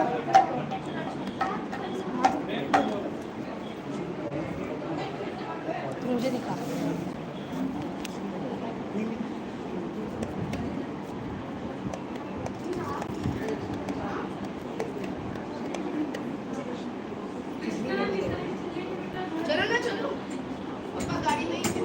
मुझे दिखा चलो ना चलो पापा गाड़ी में ही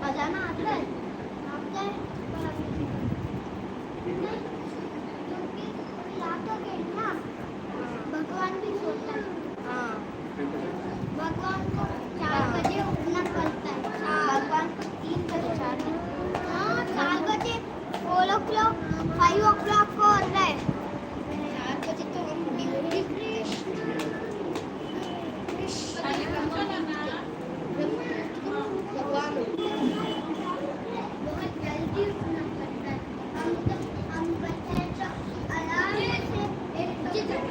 बजाना आता है? आता है? नहीं, क्योंकि याद तो गए ना, भगवान भी सोता है। भगवान को 4 बजे उठना पड़ता है। भगवान को 3 बजे 4 बजे 4 o'clock 5 o'clock को होता है। 4 बजे तो हम ड्यूटी भगवान बहुत जल्दी उठना पड़ता है। हम बच्चे तो अलार्म से 1 बजे तक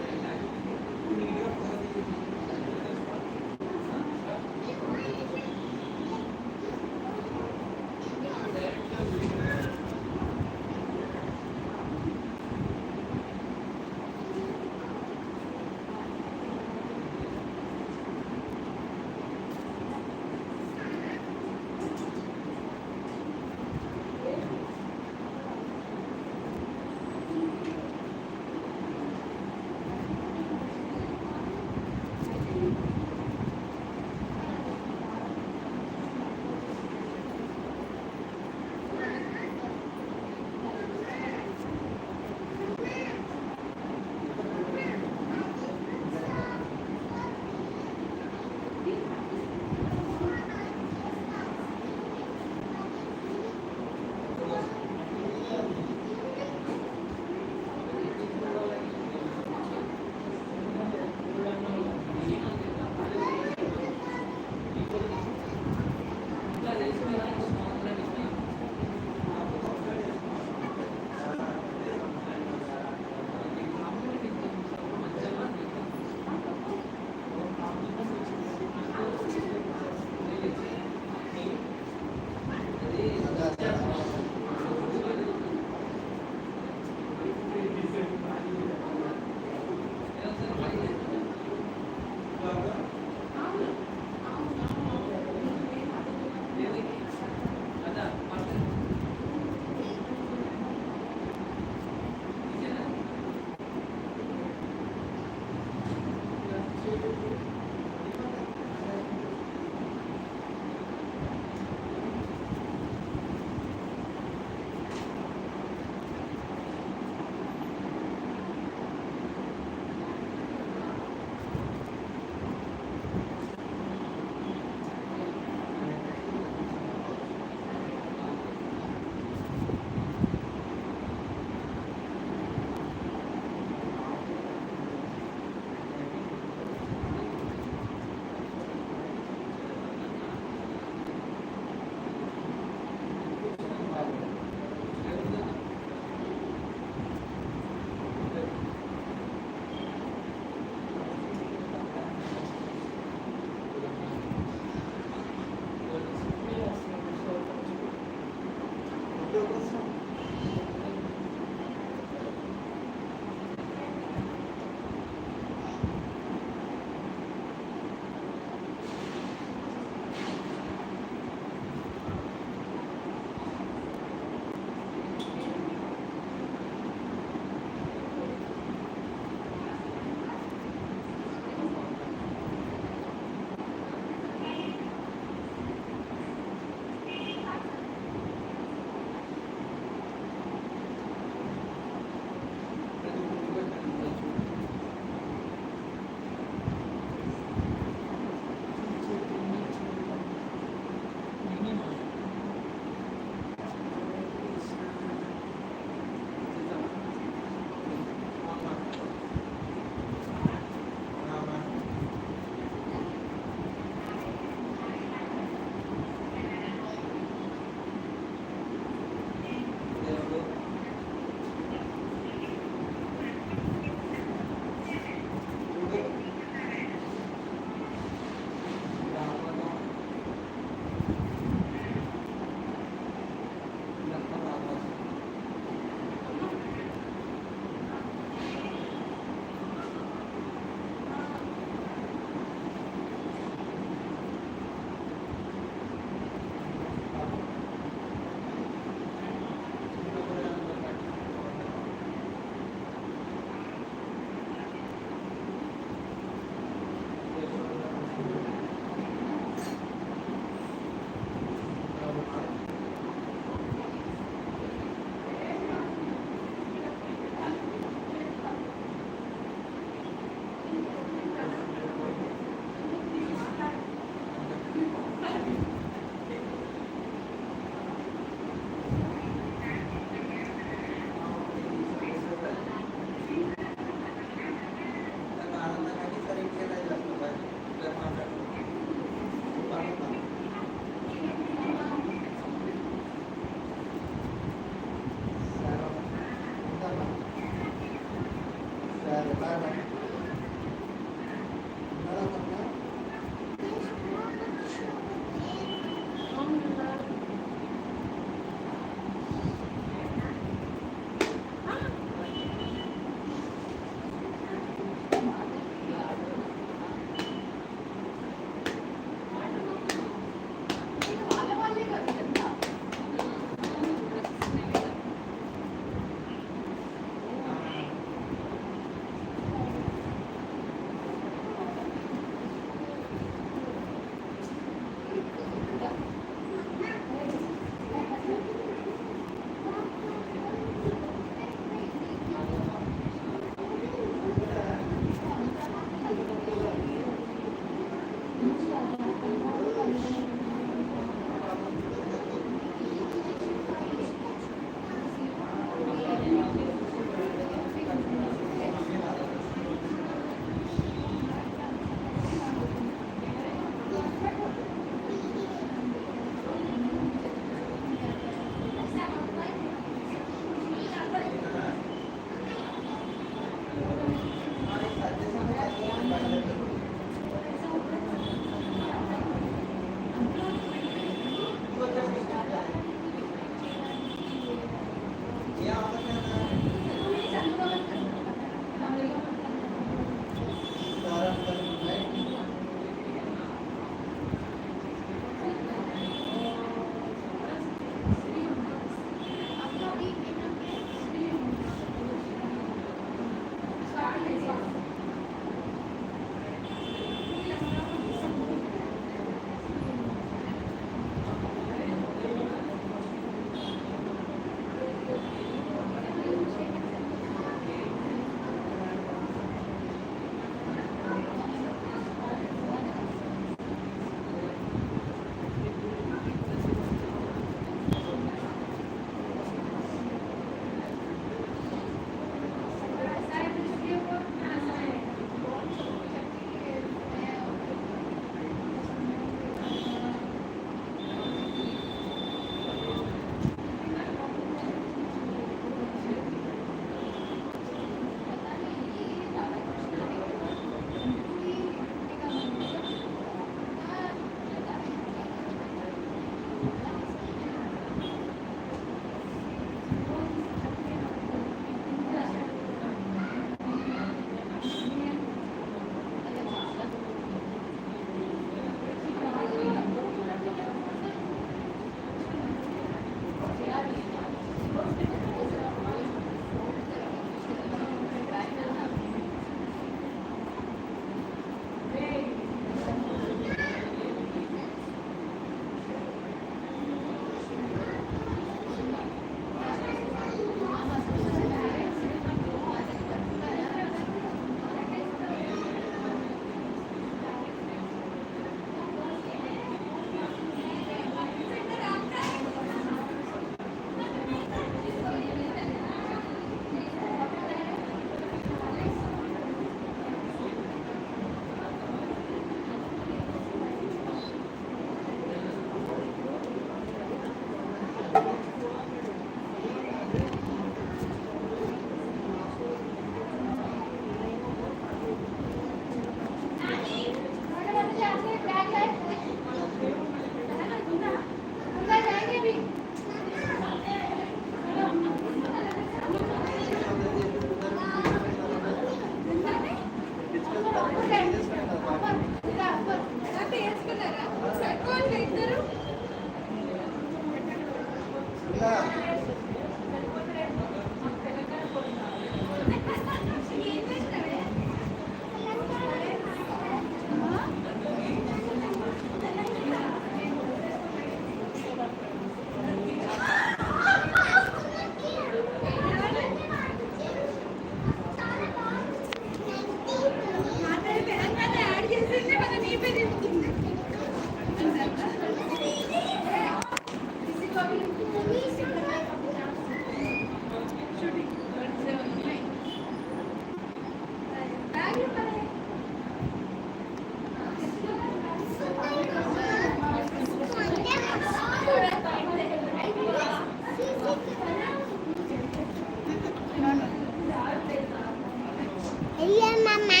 Hello, Mama.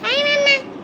Hi, Mama.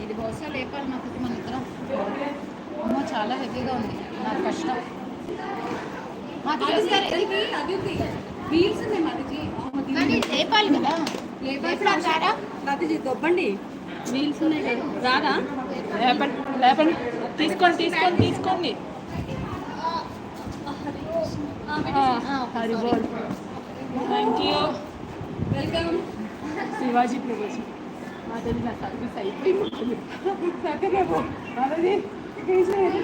ఇది బహుశా లేపాలి నాకు మన ఇద్దరం. అమ్మో చాలా హెవీగా ఉంది, నాకు కష్టం. కానీ లేపాలి కదా, లేపాలి. దొబ్బండి, వీల్స్ ఉన్నాయి కదా. రాదా? లేపండి లేపండి, తీసుకోండి తీసుకోండి తీసుకోండి. Haribol. Thank you. Welcome. Shivaji Prabhuji మాది నా సర్వీస్ అయిపోయింది. సత్యబాబు మాది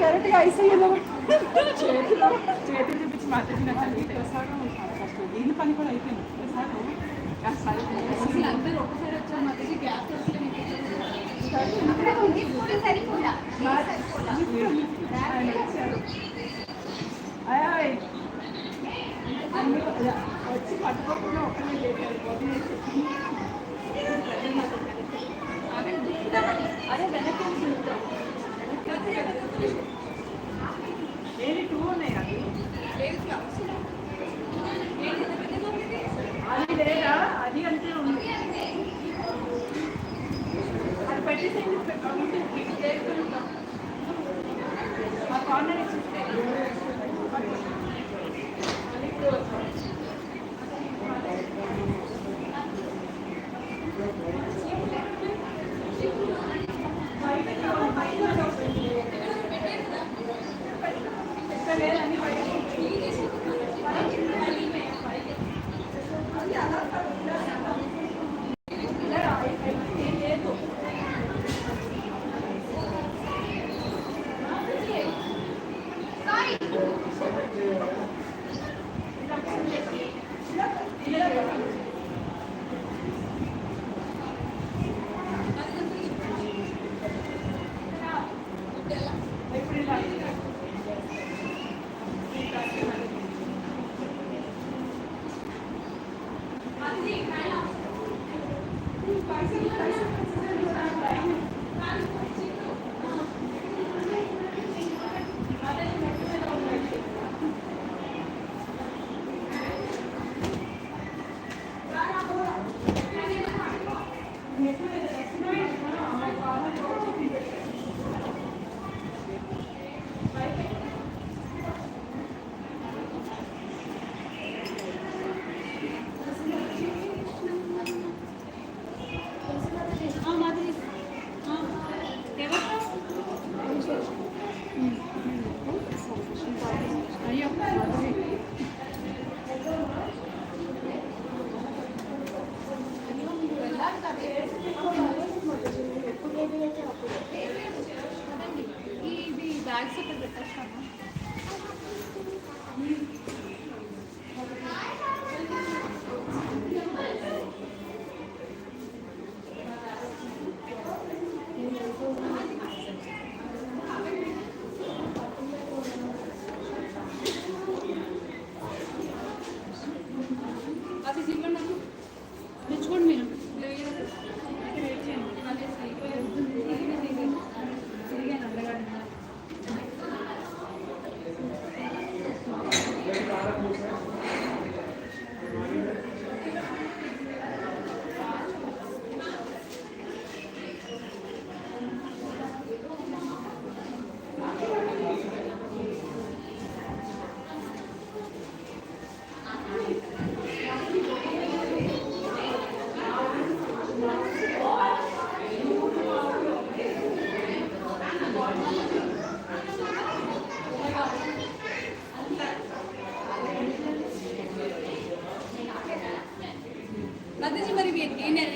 డైరెక్ట్గా ఐసీయూలో చేతులు చూపించి మాట్లాడి నా సర్వీస్ వ్యవసాయం చాలా కష్టం. దీని పని కూడా అయిపోయింది. అందరూ ఒకసారి వచ్చారు మాది గ్యాప్ వచ్చి పట్టుకోకుండా ఒక్కనే చేశారు. అదే వెనక్కి ఏది 2 ఉన్నాయి. అది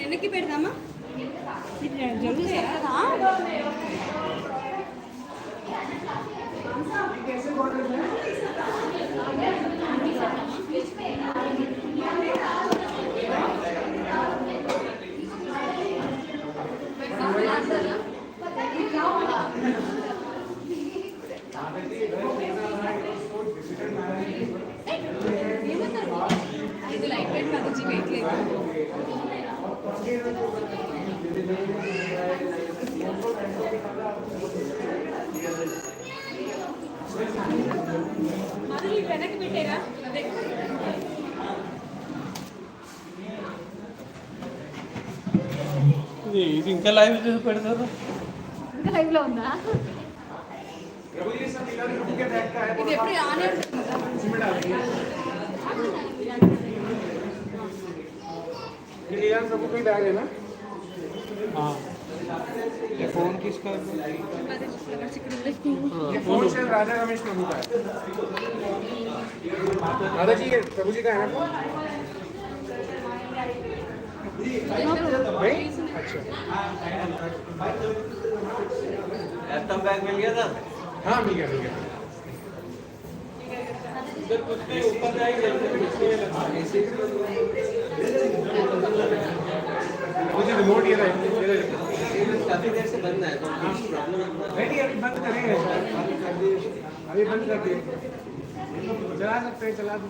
వెనక్కి పెడదామా జరుగుతాయి కదా ఇది లైట్ వెయిట్ పదించి వెయిట్ లేదు మధు వెనక్కి పెట్టేరా అదే ఇది ఇంకా లైవ్ పెడతారు ఇంకా లైవ్ లో ఉందా ఇది ఎప్పుడు ఆన్ सबको बैग है ना हाँ ये फोन किसका ये फोन से राधा रमेश प्रभु का है राधा जी के प्रभु जी का है ना फोन नहीं अच्छा लैपटॉप बैग मिल गया था हाँ मिल गया इधर कुछ नहीं ऊपर जाएगी मुझे रिमोट ये रहा काफी देर से बंद है तो प्रॉब्लम नहीं अभी बंद करेंगे अभी बंद कर दिए चला सकते हैं चला दो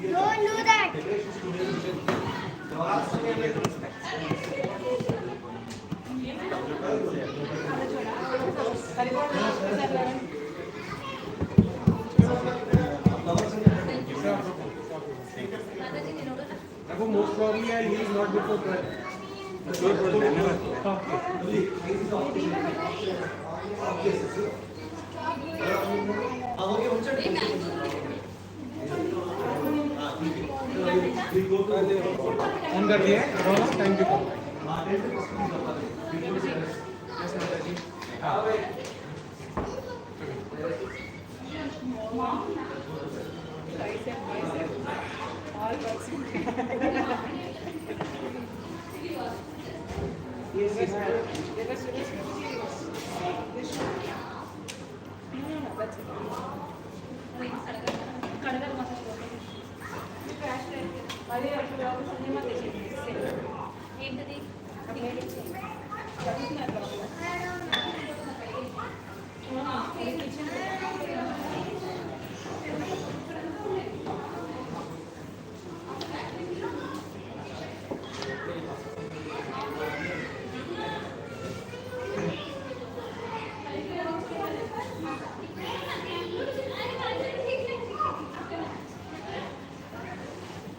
Don't do that. Most probably I'll leave not before 12. On कर दिया टाइम पे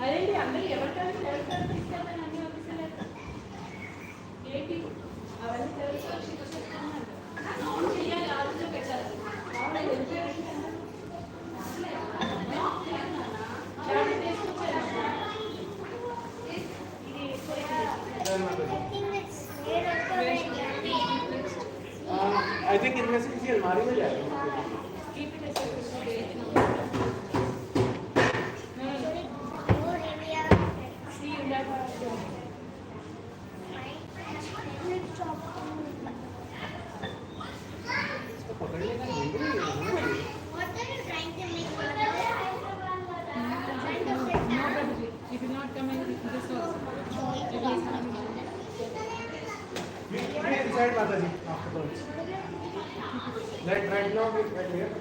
అదేంటి అందరూ ఎవరికైనా తీసుకెళ్తాను అన్ని ఆఫీసులు ఏంటి అవన్నీ చేయాలి ఆలోచన పెట్టాలి I think इनमें से किसी अलमारी में जाएगा If you're not coming, this was inside Mataji afterwards. Right now we're right here.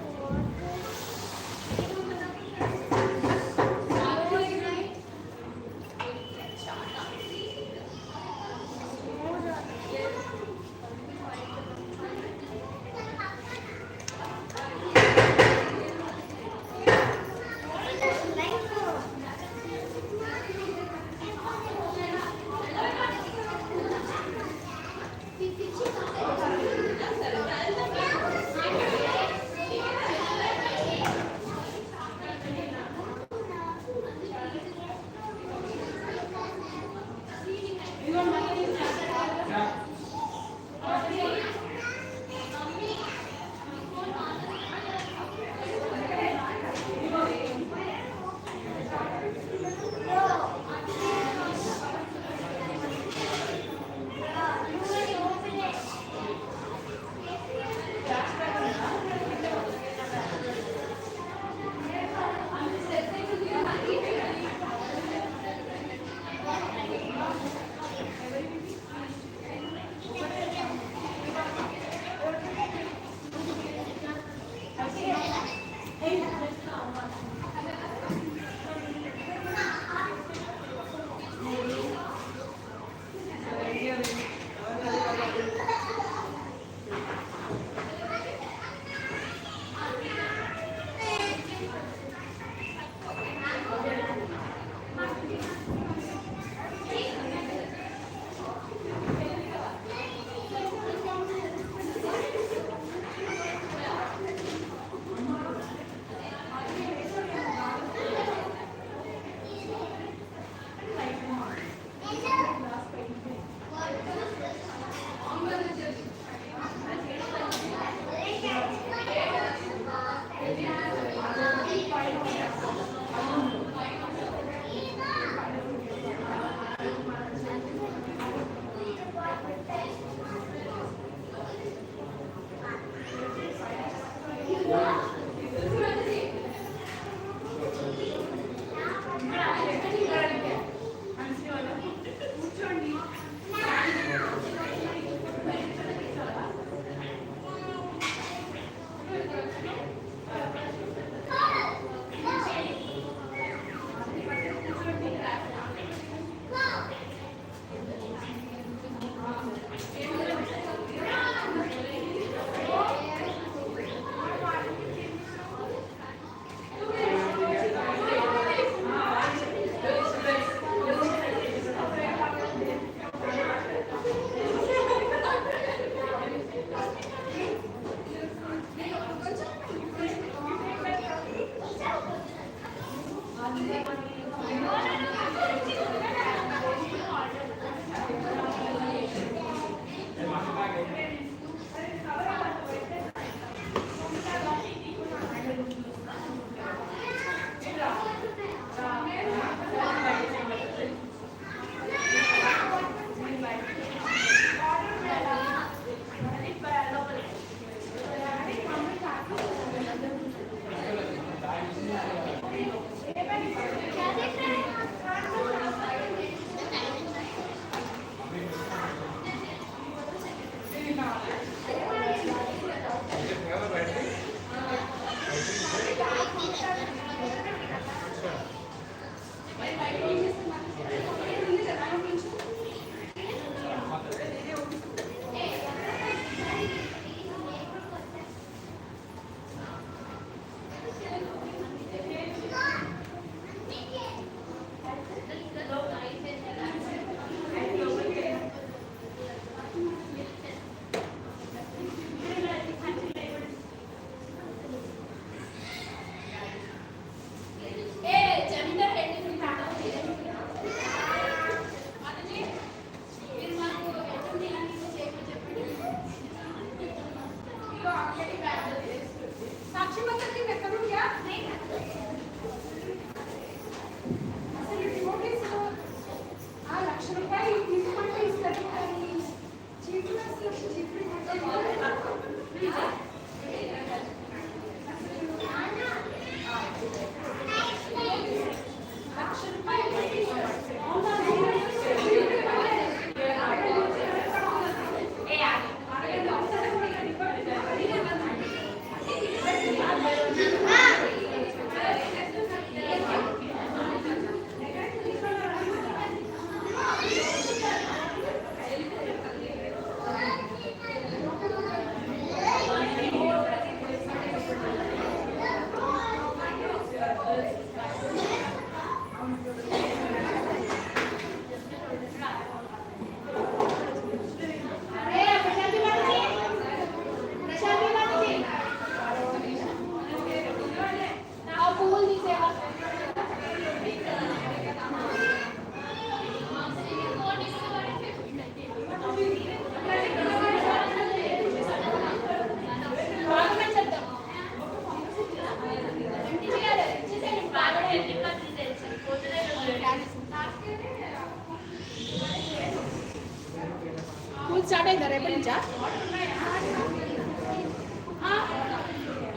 School start అయిందా రేపటి నుంచా?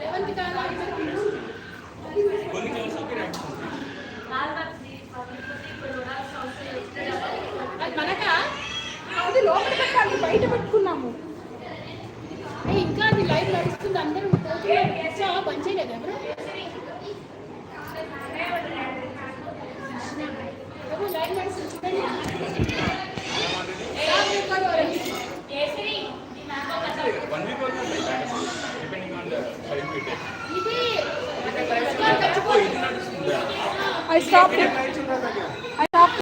11కి కాదా? అది మనక అది లోపల పెట్టాలి, బయట పెట్టుకున్నాము. ఇంకా అది లైవ్ నడుస్తుంది, అందరూ బంద్ చేయలేదు ఎవరు? లైవ్ నడుస్తుంది. I stopped it.